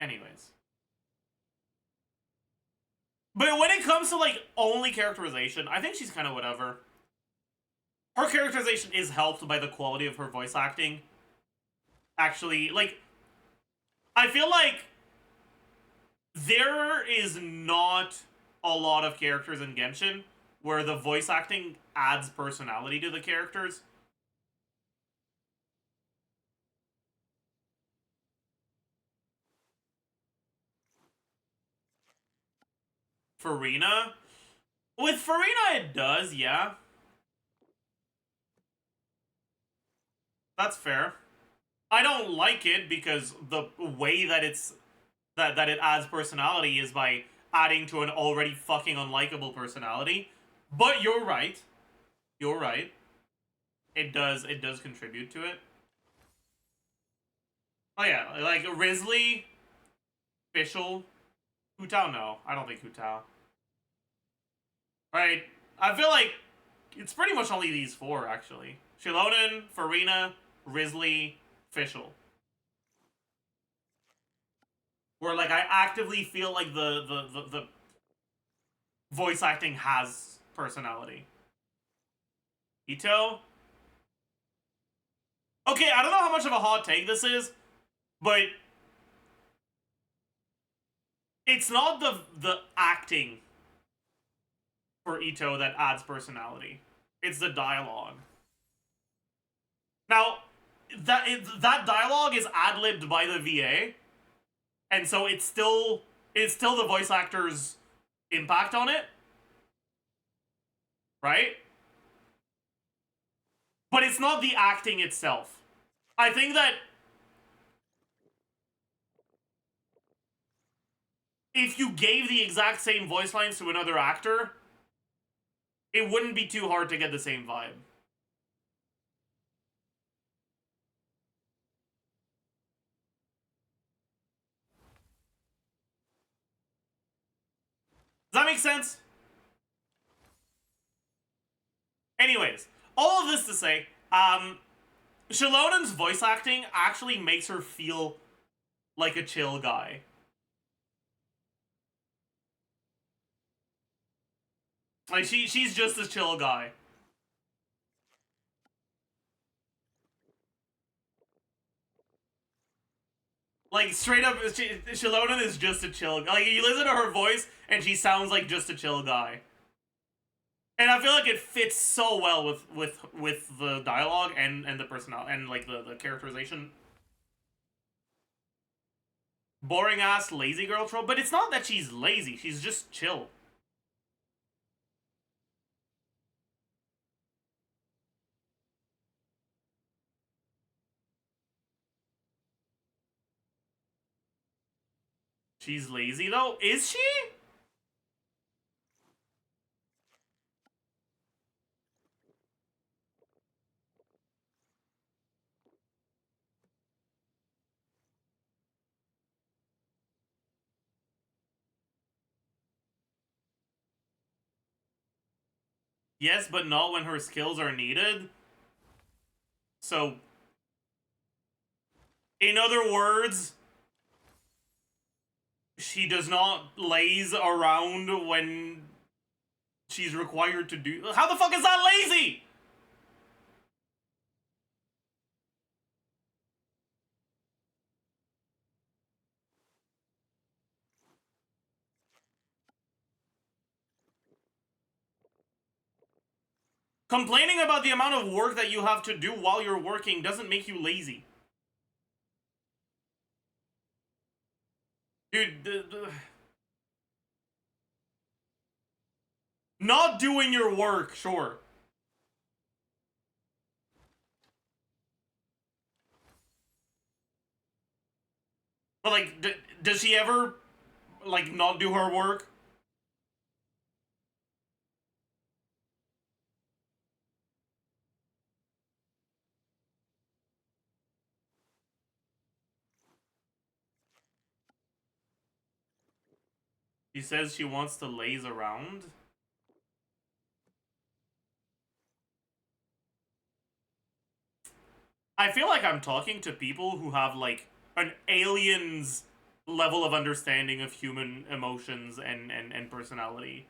Anyways. But when it comes to, like, only characterization, I think she's kind of whatever. Her characterization is helped by the quality of her voice acting. Actually, like, I feel like there is not a lot of characters in Genshin where the voice acting adds personality to the characters. Farina? With Farina, it does, yeah. That's fair. I don't like it because the way that it's that it adds personality is by adding to an already fucking unlikable personality. But you're right. You're right. It does contribute to it. Oh yeah, like Risley, Fischl, Hu Tao, no. I don't think Hu Tao. Right? I feel like it's pretty much only these four, actually. Xilonen, Farina, Risley, Fischl. where like I actively feel like the voice acting has personality. Ito? Okay, I don't know how much of a hot take this is, but it's not the acting for Ito that adds personality. It's the dialogue. Now, that dialogue is ad-libbed by the VA, and so it's still the voice actor's impact on it, right? But it's not the acting itself. I think that if you gave the exact same voice lines to another actor, it wouldn't be too hard to get the same vibe. Does that make sense? Anyways, all of this to say, Shalonen's voice acting actually makes her feel like a chill guy. Like, she's just a chill guy. Like, straight up, Shalonen is just a chill guy. Like, you listen to her voice, and she sounds like just a chill guy. And I feel like it fits so well with the dialogue and the personality and like the characterization. Boring ass lazy girl trope, but it's not that she's lazy, she's just chill. She's lazy though? Is she? Yes, but not when her skills are needed. So, in other words, she does not laze around when she's required to do. How the fuck is that lazy? Complaining about the amount of work that you have to do while you're working doesn't make you lazy. Dude, not doing your work, sure. But like, does she ever, like, not do her work? She says she wants to laze around. I feel like I'm talking to people who have, like, an alien's level of understanding of human emotions and personality.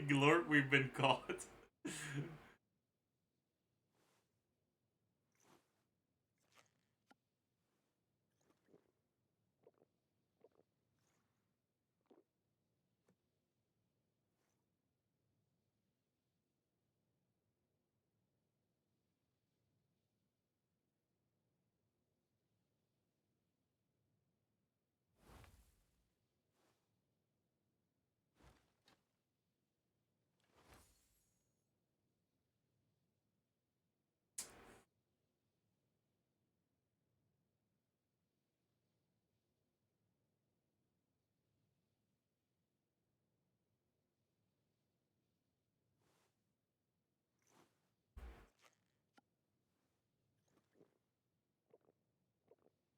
Glorp, we've been caught.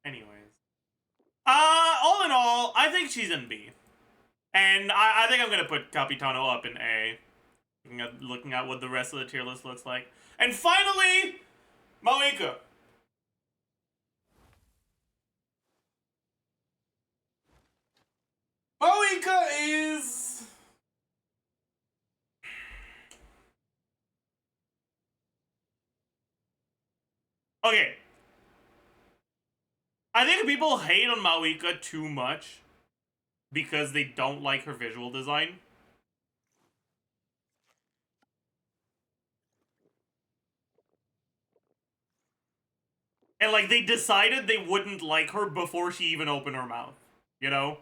Anyways. All in all, Well, I think she's in B. And I think I'm going to put Capitano up in A. Looking at what the rest of the tier list looks like. And finally, Maoika. Maoika is... Okay. I think people hate on Maoika too much because they don't like her visual design. And, like, they decided they wouldn't like her before she even opened her mouth. You know?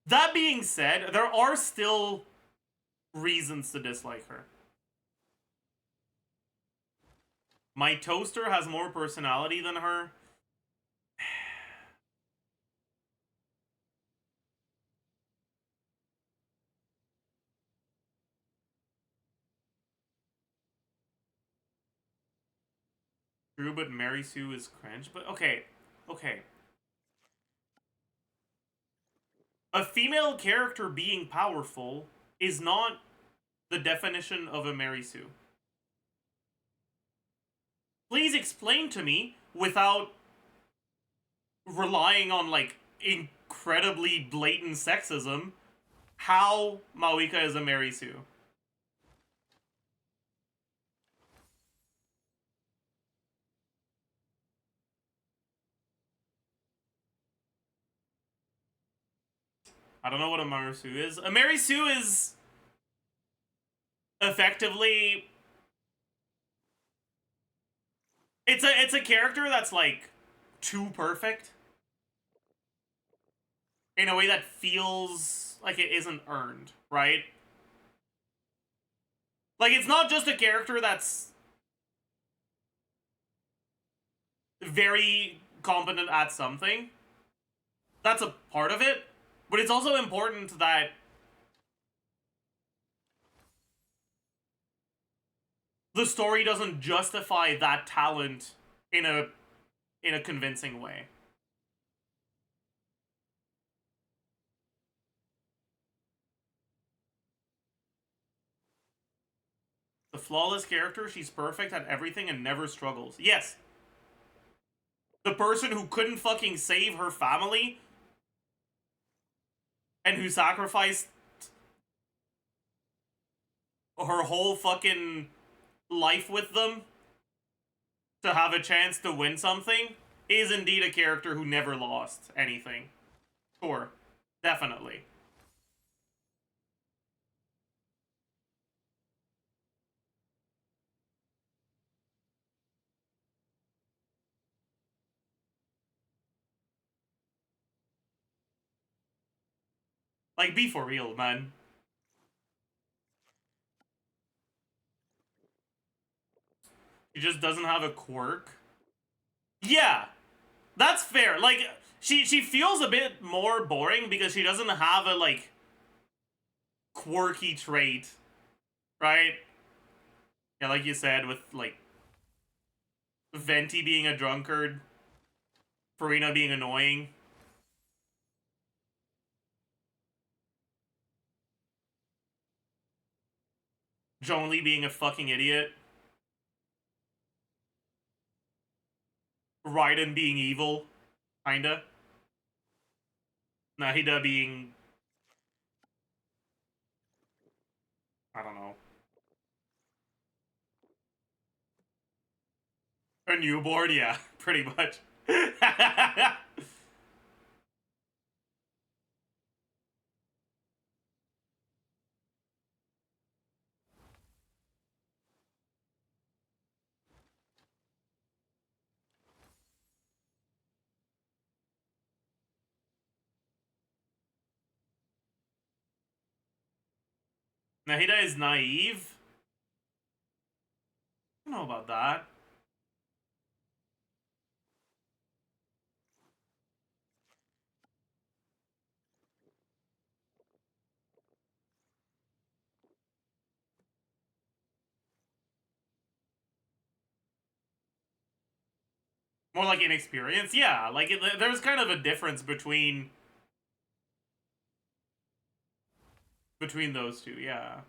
That being said, there are still reasons to dislike her. My toaster has more personality than her. True, but Mary Sue is cringe. But okay. A female character being powerful is not the definition of a Mary Sue. Please explain to me, without relying on, like, incredibly blatant sexism, how Maoika is a Mary Sue. I don't know what a Mary Sue is. A Mary Sue is effectively... It's a character that's, like, too perfect. In a way that feels like it isn't earned, right? Like, it's not just a character that's very competent at something. That's a part of it. But it's also important that the story doesn't justify that talent in a convincing way. The flawless character, she's perfect at everything and never struggles. Yes. The person who couldn't fucking save her family and who sacrificed her whole fucking life with them to have a chance to win something is indeed a character who never lost anything. Sure. Definitely. Like, be for real, man. She just doesn't have a quirk. Yeah, that's fair. Like, she feels a bit more boring because she doesn't have a, like, quirky trait, right? Yeah, like you said, with, like, Venti being a drunkard, Farina being annoying. Zhongli being a fucking idiot. Raiden being evil, kinda. Nahida being... I don't know. A newborn? Yeah, pretty much. Nahida is naive? I don't know about that. More like inexperience, yeah. Like, there's kind of a difference between those two, yeah.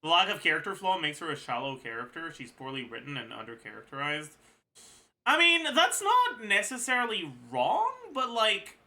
The lack of character flaw makes her a shallow character. She's poorly written and undercharacterized. I mean, that's not necessarily wrong, but like...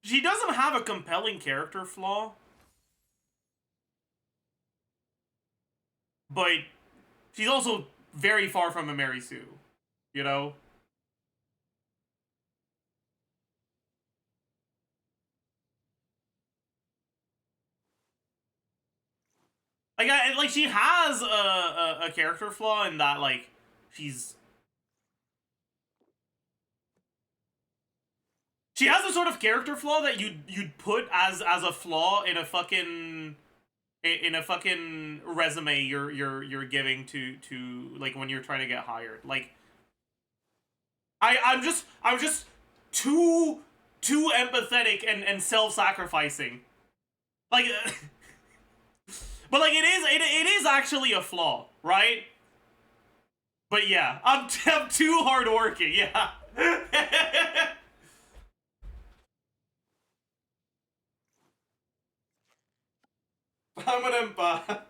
She doesn't have a compelling character flaw. But she's also very far from a Mary Sue, you know? Like she has a character flaw in that, like, she's... She has a sort of character flaw that you'd put as a flaw in a fucking resume you're giving to like when you're trying to get hired. Like I'm just too empathetic and self-sacrificing. Like but like it is actually a flaw, right? But yeah, I'm too hardworking, yeah. I'm an empath.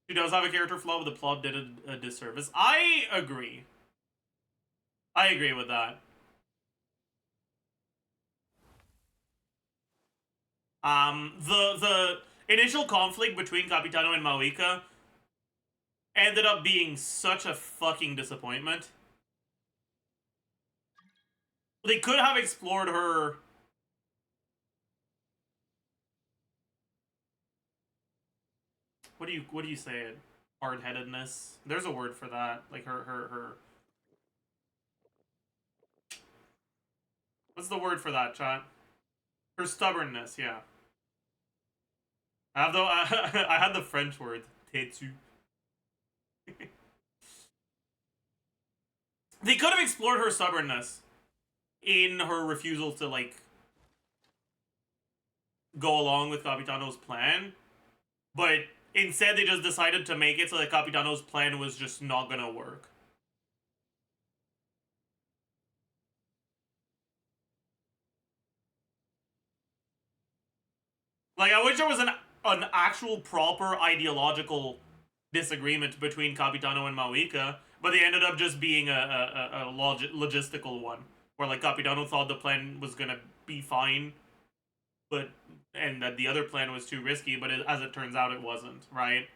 She does have a character flaw, but the plot did a disservice. I agree. I agree with that. The initial conflict between Capitano and Mauika ended up being such a fucking disappointment. They could have explored her... What do you say it? Hard-headedness? There's a word for that. Like her... What's the word for that, chat? Her stubbornness, yeah. I had the French word, têtu. They could have explored her stubbornness in her refusal to, like, go along with Capitano's plan, but instead they just decided to make it so that Capitano's plan was just not gonna work. Like, I wish there was an actual proper ideological disagreement between Capitano and Mauika, but they ended up just being a logistical one, where like Capitano thought the plan was gonna be fine, and that the other plan was too risky, but as it turns out, it wasn't, right?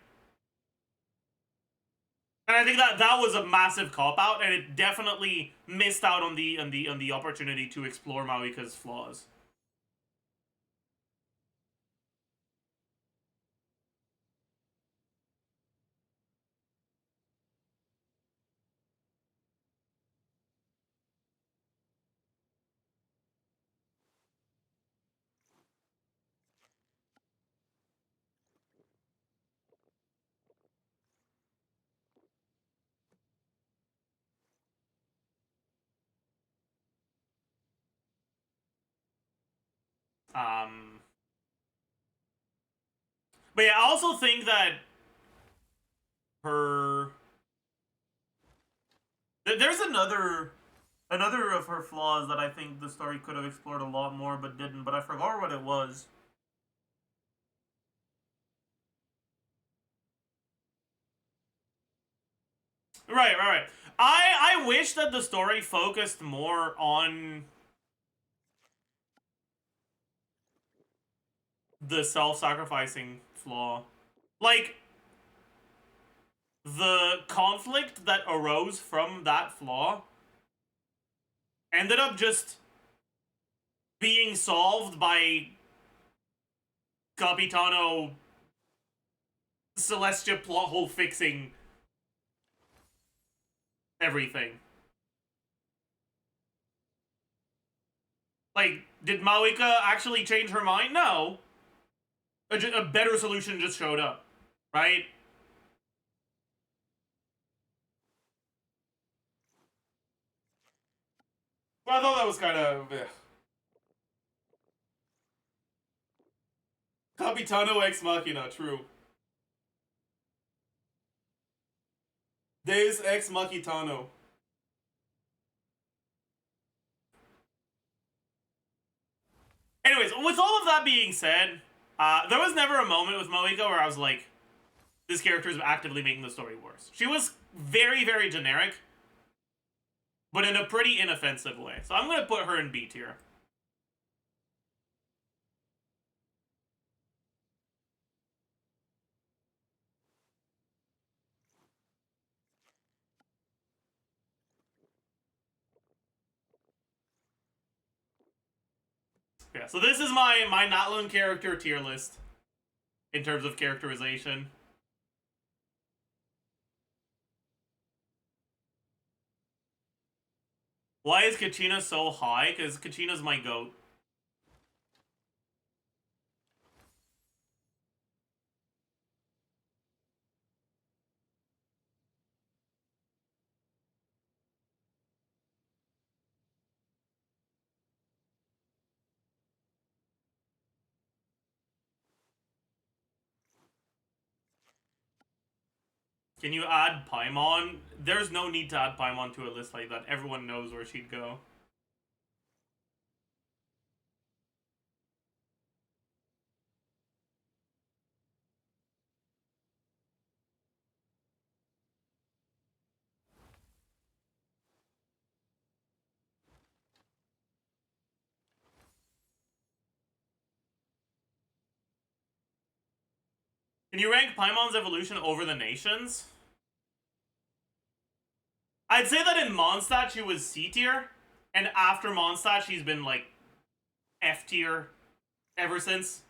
And I think that was a massive cop out, and it definitely missed out on the opportunity to explore Mauika's flaws. But yeah, I also think that there's another of her flaws that I think the story could have explored a lot more but didn't, but I forgot what it was. Right. I wish that the story focused more on the self-sacrificing flaw. Like, the conflict that arose from that flaw ended up just being solved by Capitano Celestia plot hole fixing everything. Like, did Malika actually change her mind? No. A better solution just showed up, right? Well, I thought that was kind of... Capitano ex machina, true. Deus ex machitano. Anyways, with all of that being said, there was never a moment with Moika where I was like, this character is actively making the story worse. She was very, very generic, but in a pretty inoffensive way. So I'm going to put her in B tier. Yeah, so this is my Natlun character tier list in terms of characterization. Why is Kachina so high? Because Kachina's my goat. Can you add Paimon? There's no need to add Paimon to a list like that. Everyone knows where she'd go. Can you rank Paimon's evolution over the nations? I'd say that in Mondstadt she was C tier, and after Mondstadt she's been like F tier ever since.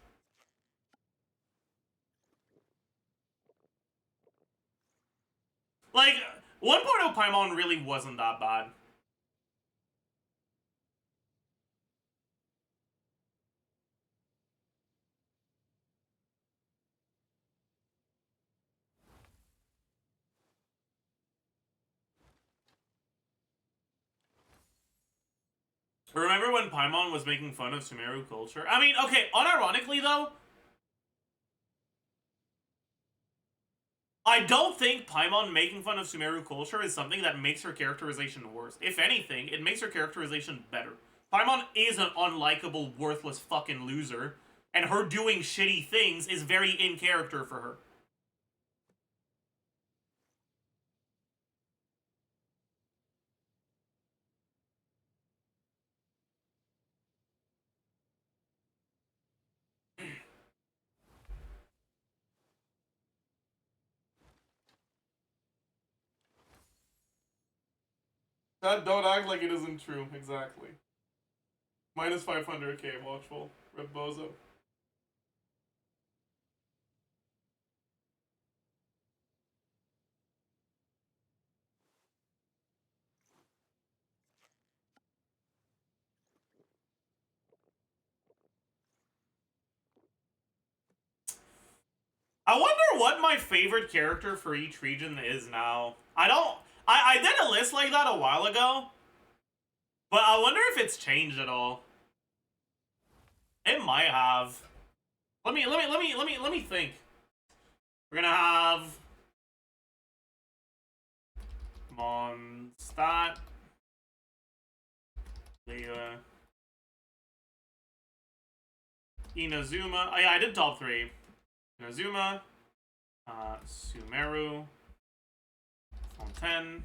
Like, 1.0 Paimon really wasn't that bad. Remember when Paimon was making fun of Sumeru culture? I mean, okay, unironically though, I don't think Paimon making fun of Sumeru culture is something that makes her characterization worse. If anything, it makes her characterization better. Paimon is an unlikable, worthless fucking loser, and her doing shitty things is very in character for her. That don't act like it isn't true, exactly. Minus 500k, watchful. Rip Bozo. I wonder what my favorite character for each region is now. I did a list like that a while ago, but I wonder if it's changed at all. It might have. Let me think. We're gonna have Mondstadt, Leia, Inazuma. Oh yeah, I did top 3. Inazuma, Sumeru, Fontaine.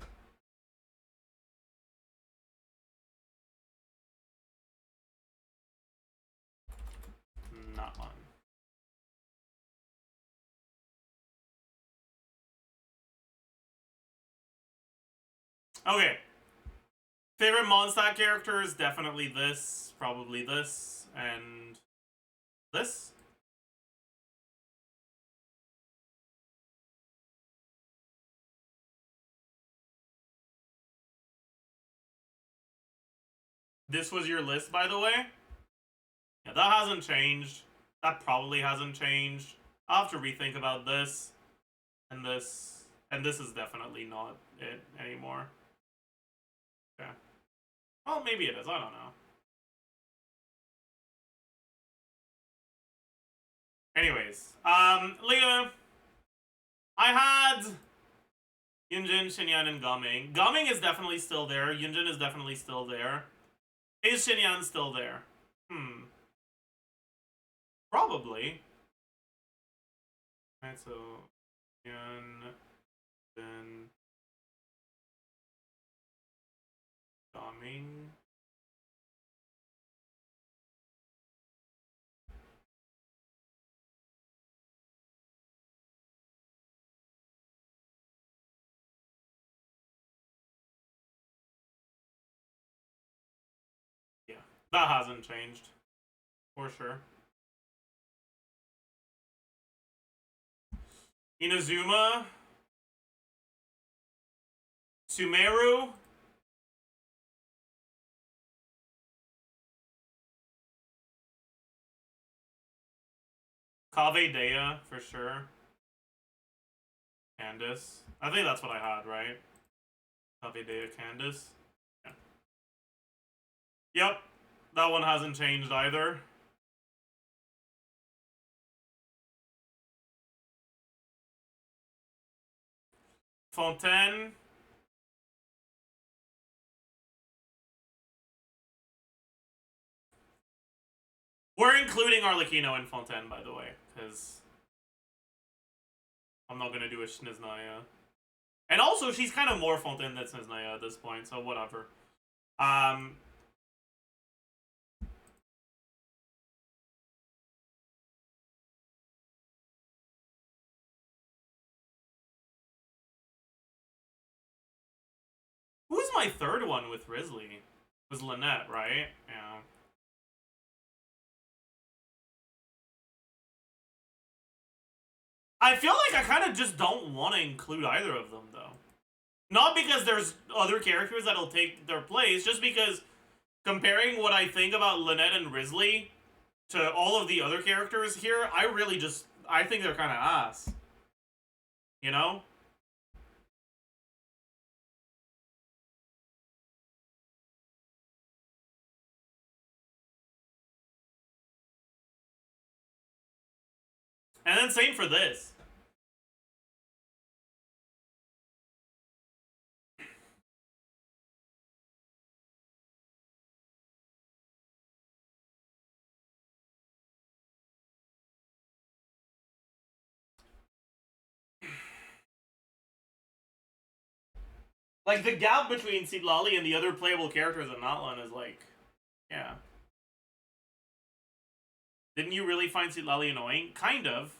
Not one. Okay. Favorite Mondstadt characters, definitely this, probably this, and this. This was your list, by the way? Yeah, that hasn't changed. That probably hasn't changed. I'll have to rethink about this. And this. And this is definitely not it anymore. Okay. Well, maybe it is. I don't know. Anyways. Leah. I had Yunjin, Xinyan, and Gumming. Gumming is definitely still there. Yunjin is definitely still there. Is Xinyan still there? Probably. Alright, so Yan, then Gumming. Yeah, that hasn't changed. For sure. Inazuma. Sumeru. Kave Dea, for sure. Candace. I think that's what I had, right? Kave Dea, Candace. Yeah. Yep. That one hasn't changed either. Fontaine. We're including Arlecchino and Fontaine, by the way, because I'm not gonna do a Sniznaya. And also, she's kind of more Fontaine than Sniznaya at this point, so whatever. Who's my third one with Risley? It was Lynette, right? Yeah. I feel like I kind of just don't want to include either of them, though. Not because there's other characters that'll take their place, just because comparing what I think about Lynette and Risley to all of the other characters here, I think they're kind of ass. You know? And then same for this. Like, the gap between Citlali and the other playable characters in Natlan is like, yeah. Didn't you really find Citlali annoying? Kind of.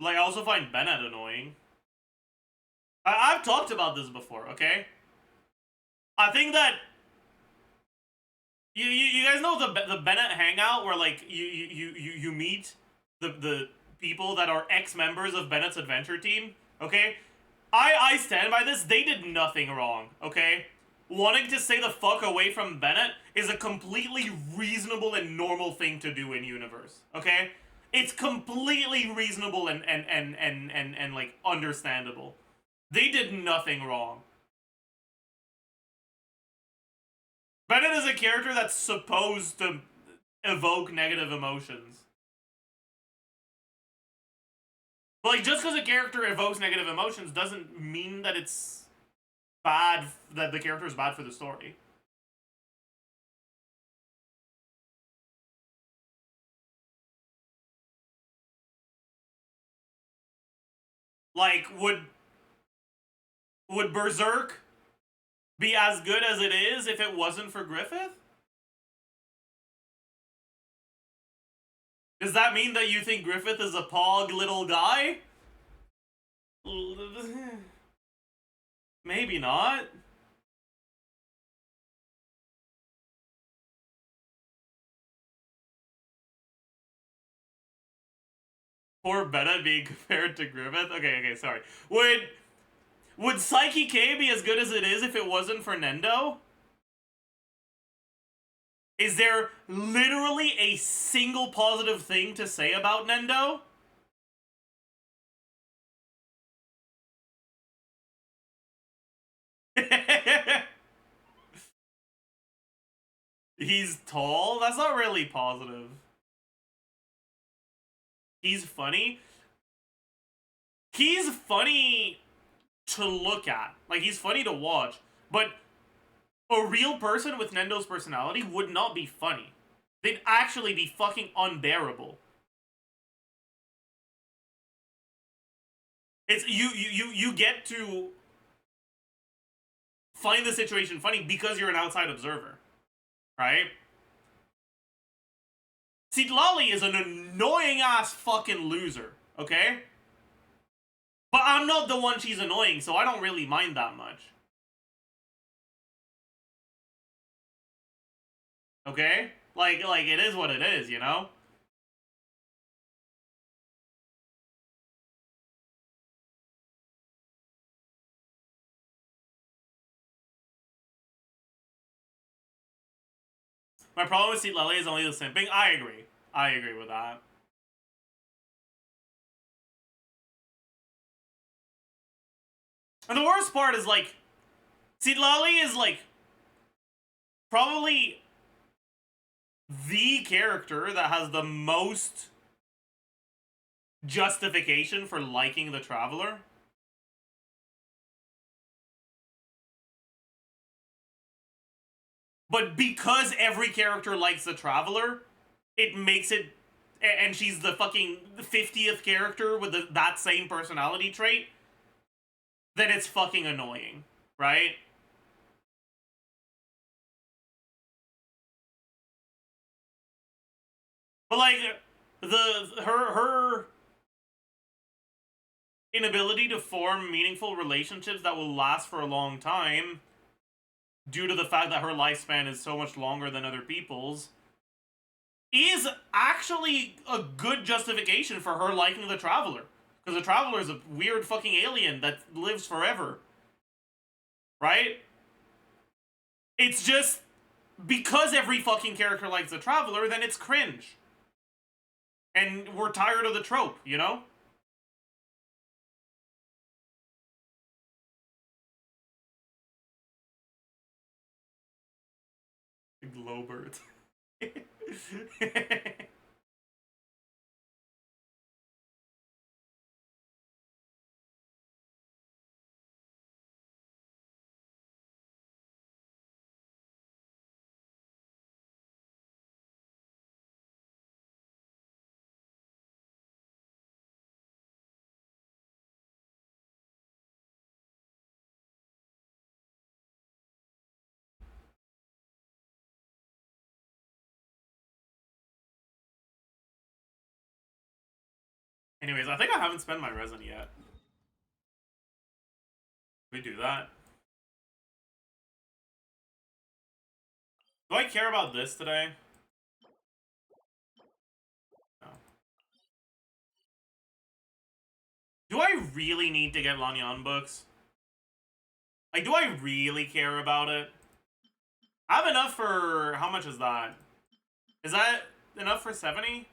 Like, I also find Bennett annoying. I've talked about this before, okay? I think that you guys know the Bennett hangout where like you meet the people that are ex-members of Bennett's adventure team, okay? I stand by this. They did nothing wrong, okay? Wanting to stay the fuck away from Bennett is a completely reasonable and normal thing to do in universe, okay? It's completely reasonable and like understandable. They did nothing wrong. Bennett is a character that's supposed to evoke negative emotions. But like, just because a character evokes negative emotions doesn't mean that it's bad, that the character is bad for the story. Like, would Berserk be as good as it is if it wasn't for Griffith? Does that mean that you think Griffith is a pog little guy? Maybe not. Poor Bennett being compared to Griffith? Okay, sorry. Would Psyche K be as good as it is if it wasn't for Nendo? Is there literally a single positive thing to say about Nendo? He's tall? That's not really positive. He's funny? He's funny to look at. Like, he's funny to watch. But a real person with Nendo's personality would not be funny. They'd actually be fucking unbearable. It's you get to find the situation funny because you're an outside observer, right? Citlali is an annoying ass fucking loser, okay? But I'm not the one she's annoying, so I don't really mind that much. Okay? Like it is what it is, you know? My problem with Citlali is only the simping. I agree. I agree with that. And the worst part is, like, Citlali is, like, probably the character that has the most justification for liking the Traveler. But because every character likes the Traveler, it makes it... And she's the fucking 50th character with that same personality trait, then it's fucking annoying, right? But, like, her inability to form meaningful relationships that will last for a long time, due to the fact that her lifespan is so much longer than other people's, is actually a good justification for her liking the Traveler. Because the Traveler is a weird fucking alien that lives forever. Right? It's just, because every fucking character likes the Traveler, then it's cringe. And we're tired of the trope, you know? Glowbird. Anyways, I think I haven't spent my resin yet. We do that. Do I care about this today? No. Do I really need to get Lanyan books? Like, do I really care about it? I have enough for... How much is that? Is that enough for 70?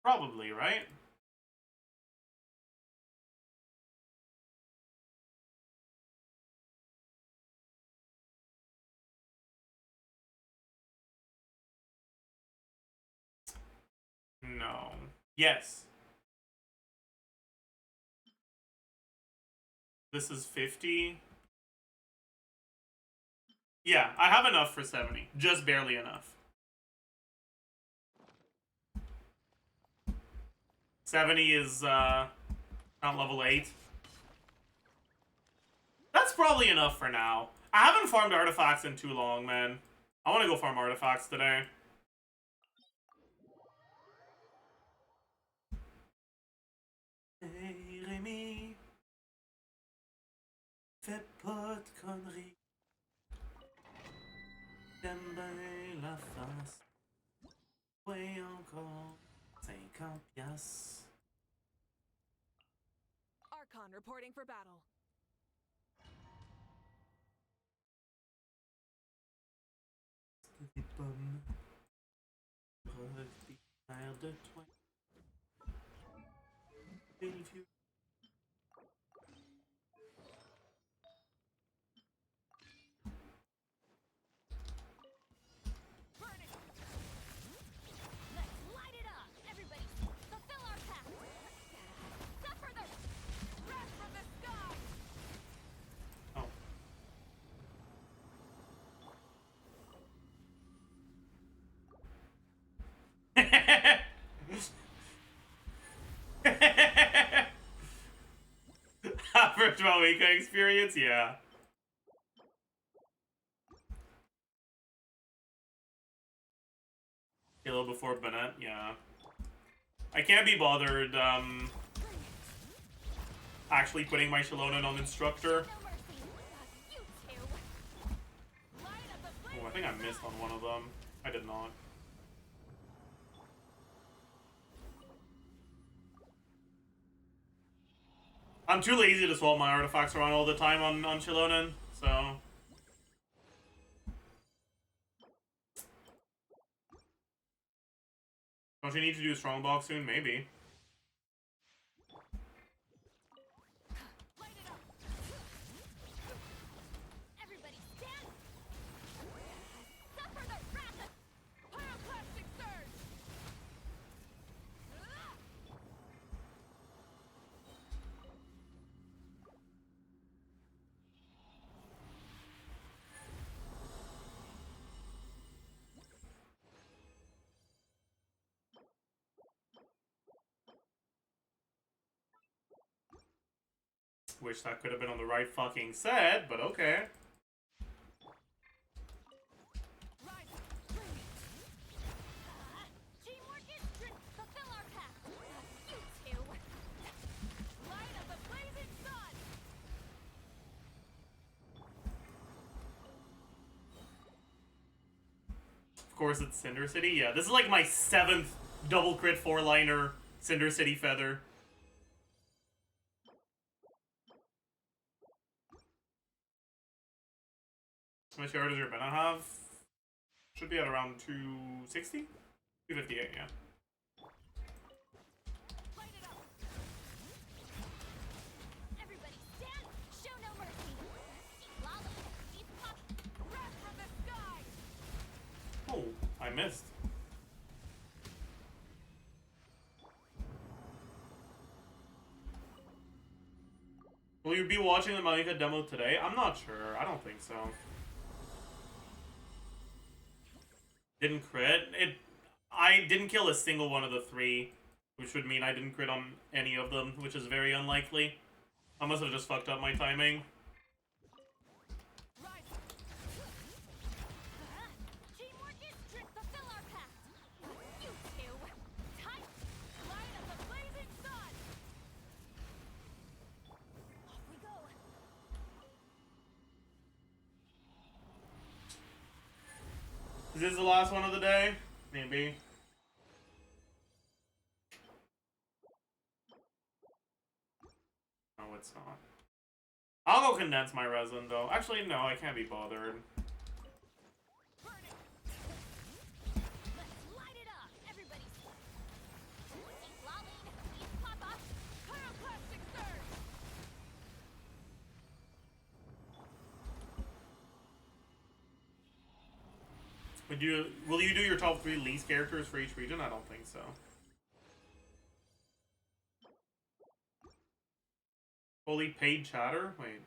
Probably, right? No. Yes. This is 50. Yeah, I have enough for 70. Just barely enough. 70 is, not level 8. That's probably enough for now. I haven't farmed artifacts in too long, man. I want to go farm artifacts today. Hey, Rémi, fais pas de conneries. J'aime bien la face. Oui, encore 50 piastres. ARCHON reporting for battle. Burn it! Let's light it up! Everybody, fulfill our pact! Suffer the Wrath from the sky! Oh. Virtual Wika experience, yeah. Halo before Bennett, yeah. I can't be bothered, actually putting my Shalonen on instructor. no mercy! You two! Light of the Oh, I think I missed on one of them. I did not. I'm too lazy to swap my artifacts around all the time on Shalonen, so... Don't you need to do a strongbox soon? Maybe. Light it up! Everybody stand! Suffer the wrath of pyroclastic surge! Wish that could have been on the right fucking set, but okay. Rise! teamwork is strict! Fulfill our pact! You two! Light of the blazing sun! Of course it's Cinder City. Yeah, this is like my 7th double crit 4-liner Cinder City Feather. How much yard does your Bennett have? Should be at around 260? 258, yeah. Light it up! Everybody stand! Show no mercy! Lolly! Deep pop! Wrath from the sky! Oh, I missed. Will you be watching the Malika demo today? I'm not sure. I don't think so. Didn't crit. I didn't kill a single one of the 3, which would mean I didn't crit on any of them, which is very unlikely. I must have just fucked up my timing. Rise! Teamwork is strict! Fulfill our pact! You two! Tight! Light of the blazing sun! Off we go! Is this the last one of the day? Maybe. No, it's not. I'll go condense my resin, though. Actually, no, I can't be bothered. Burn it! Let's light it up! Everybody! Lolly! Deep pop up! Pyroclastic surge! Will you do your top 3 least characters for each region? I don't think so. Fully paid chatter? Wait.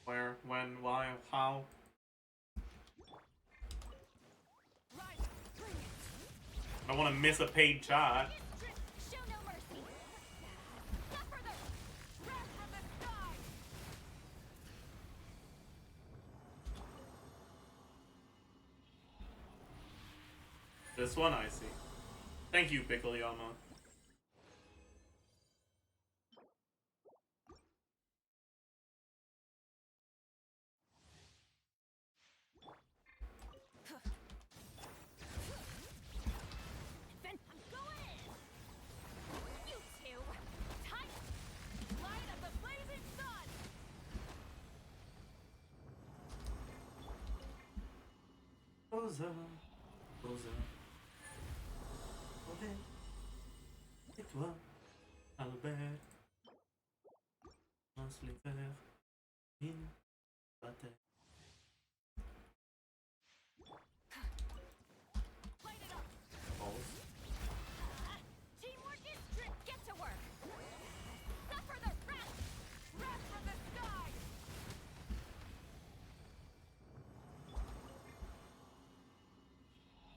Where? When? Why? How? Rise! Bring it! I don't want to miss a paid chat. Strict! Show no mercy! Suffer the Wrath from the sky! This one, I see. Thank you, Piccoliama. Then I'm going in! You two! Tight! Light of Rosa, Rosa, Rosa, et toi, Albert, lance les verres in la terre. Light it up. Balls. Teamwork is trick. Get to work. Suffer the wrath. Wrath from the sky.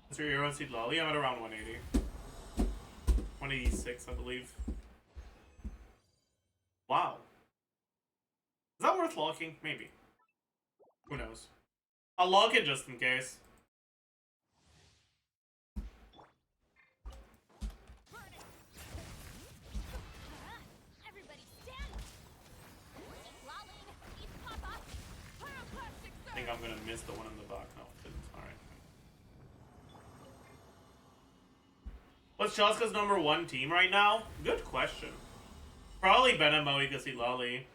That's your hero seed lolly. I'm at around 180. 186, I believe. Wow. Is that worth locking? Maybe. Who knows? I'll lock it just in case. Burn it. Everybody stand. Keep lolling. Keep papa. Pyroclastic I think I'm gonna miss the one in the back. No, it didn't. Alright. What's Chaska's number 1 team right now? Good question. Probably Bena Moikasi Lali.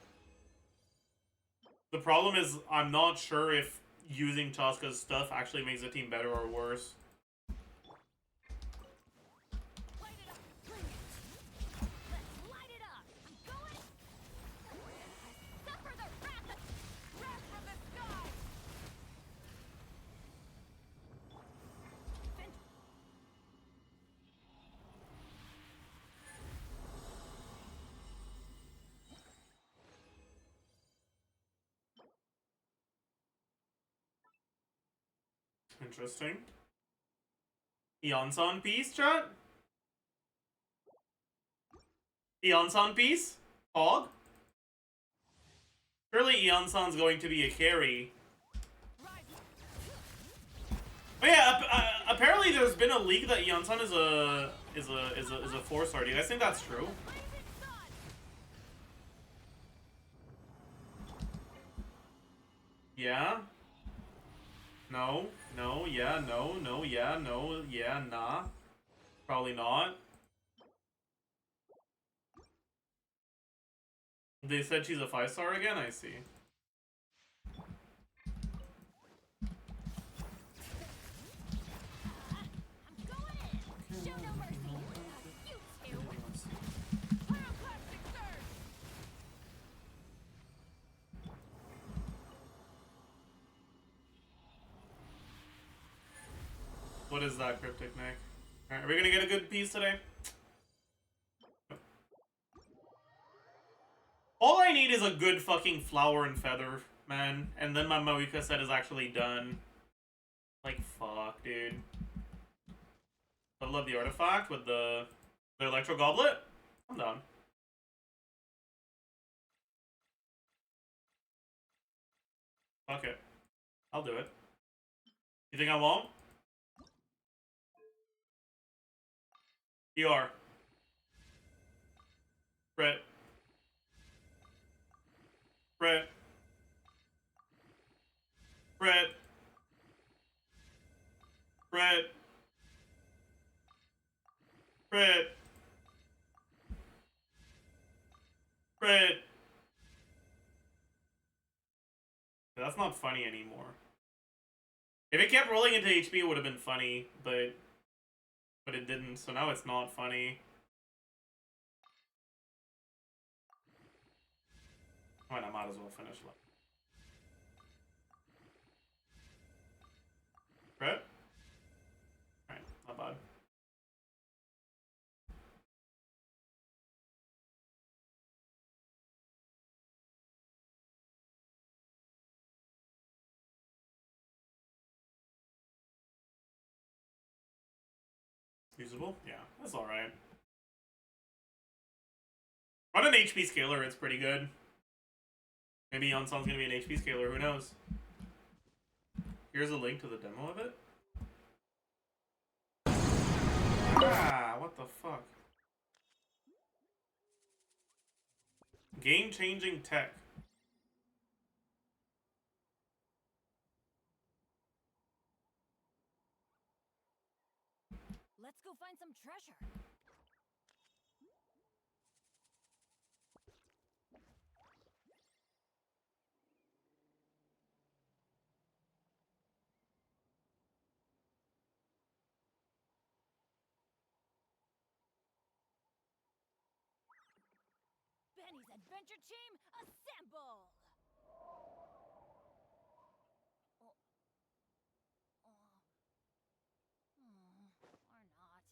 The problem is, I'm not sure if using Chaska's stuff actually makes the team better or worse. Light it up. Bring it. Let's light it up. I'm going. Suffer the wrath. Wrath from the sky. Interesting. Eon-san piece, chat? Eon-san piece? Hog? Surely Eon-san's going to be a carry. Oh yeah, apparently there's been a leak that Eon-san is a 4-star. Do you guys think that's true? Yeah? No? No? Yeah? No? No? Yeah? No? Yeah? Nah? Probably not. They said she's a 5-star again? I see. I'm going in. Show no mercy. You two. Pyroclastic surge. What is that, Cryptic Nick? Alright, are we gonna get a good piece today? All I need is a good fucking flower and feather, man. And then my Moika set is actually done. Like, fuck, dude. I love the artifact with the Electro Goblet. I'm done. Fuck it. I'll do it. You think I won't? ER. Brett. Brett. Brett. Brett. Brett. Brett. That's not funny anymore. If it kept rolling into HP, it would have been funny, but it didn't, so now it's not funny. Alright, I might as well finish it. Right? Alright, not bad. Usable? Yeah, that's alright. On an HP scaler, it's pretty good. Maybe Yonson's gonna be an HP scaler, who knows? Here's a link to the demo of it. Ah, what the fuck? Game-changing tech. Let's go find some treasure. Penny's adventure team, assemble! Or not.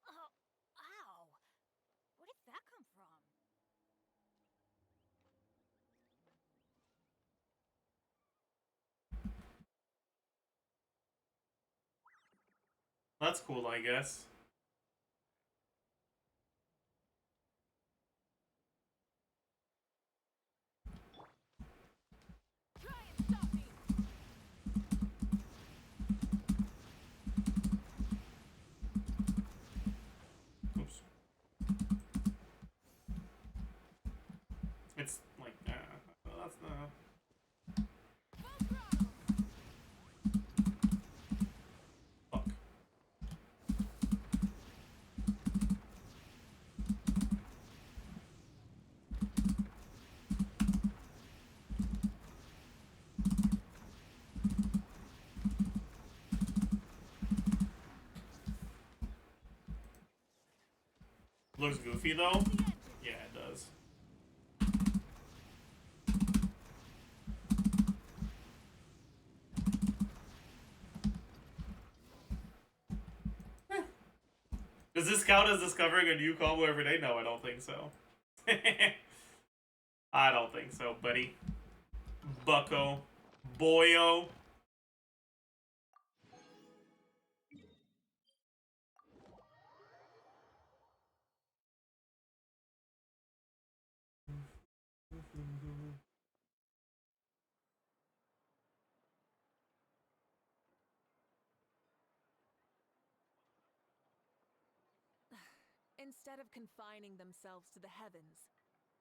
Oh, ow! Where did that come from? That's cool, I guess. Try and stop me! Oops. It's like, that's the... Full throttle! Fuck. Looks goofy though. The engine! Yeah, it does. Does this count as discovering a new combo every day? No, I don't think so. I don't think so, buddy. Bucko. Boyo. Instead of confining themselves to the heavens,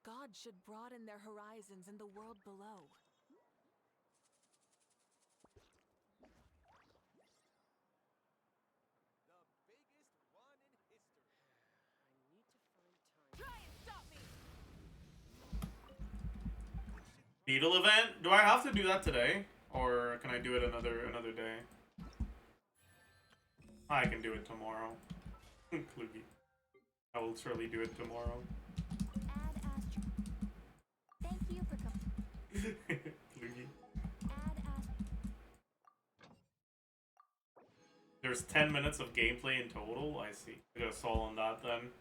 God should broaden their horizons in the world below. The biggest one in history. I need to find time. Try and stop me! Beetle event? Do I have to do that today? Or can I do it another day? I can do it tomorrow. Klugi. I will surely do it tomorrow. Add Astro. Thank you for coming. Klugi. Add Astro. There's 10 minutes of gameplay in total? I see. I got a stall on that then.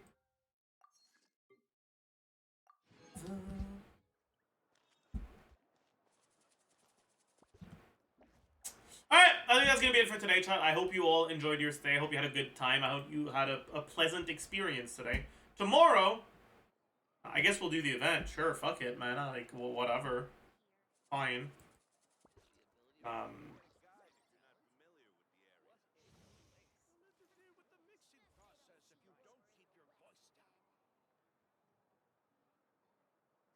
Alright, I think that's gonna be it for today, chat. I hope you all enjoyed your stay. I hope you had a good time. I hope you had a pleasant experience today. Tomorrow, I guess we'll do the event. Sure, fuck it, man. Like, well, whatever. Fine.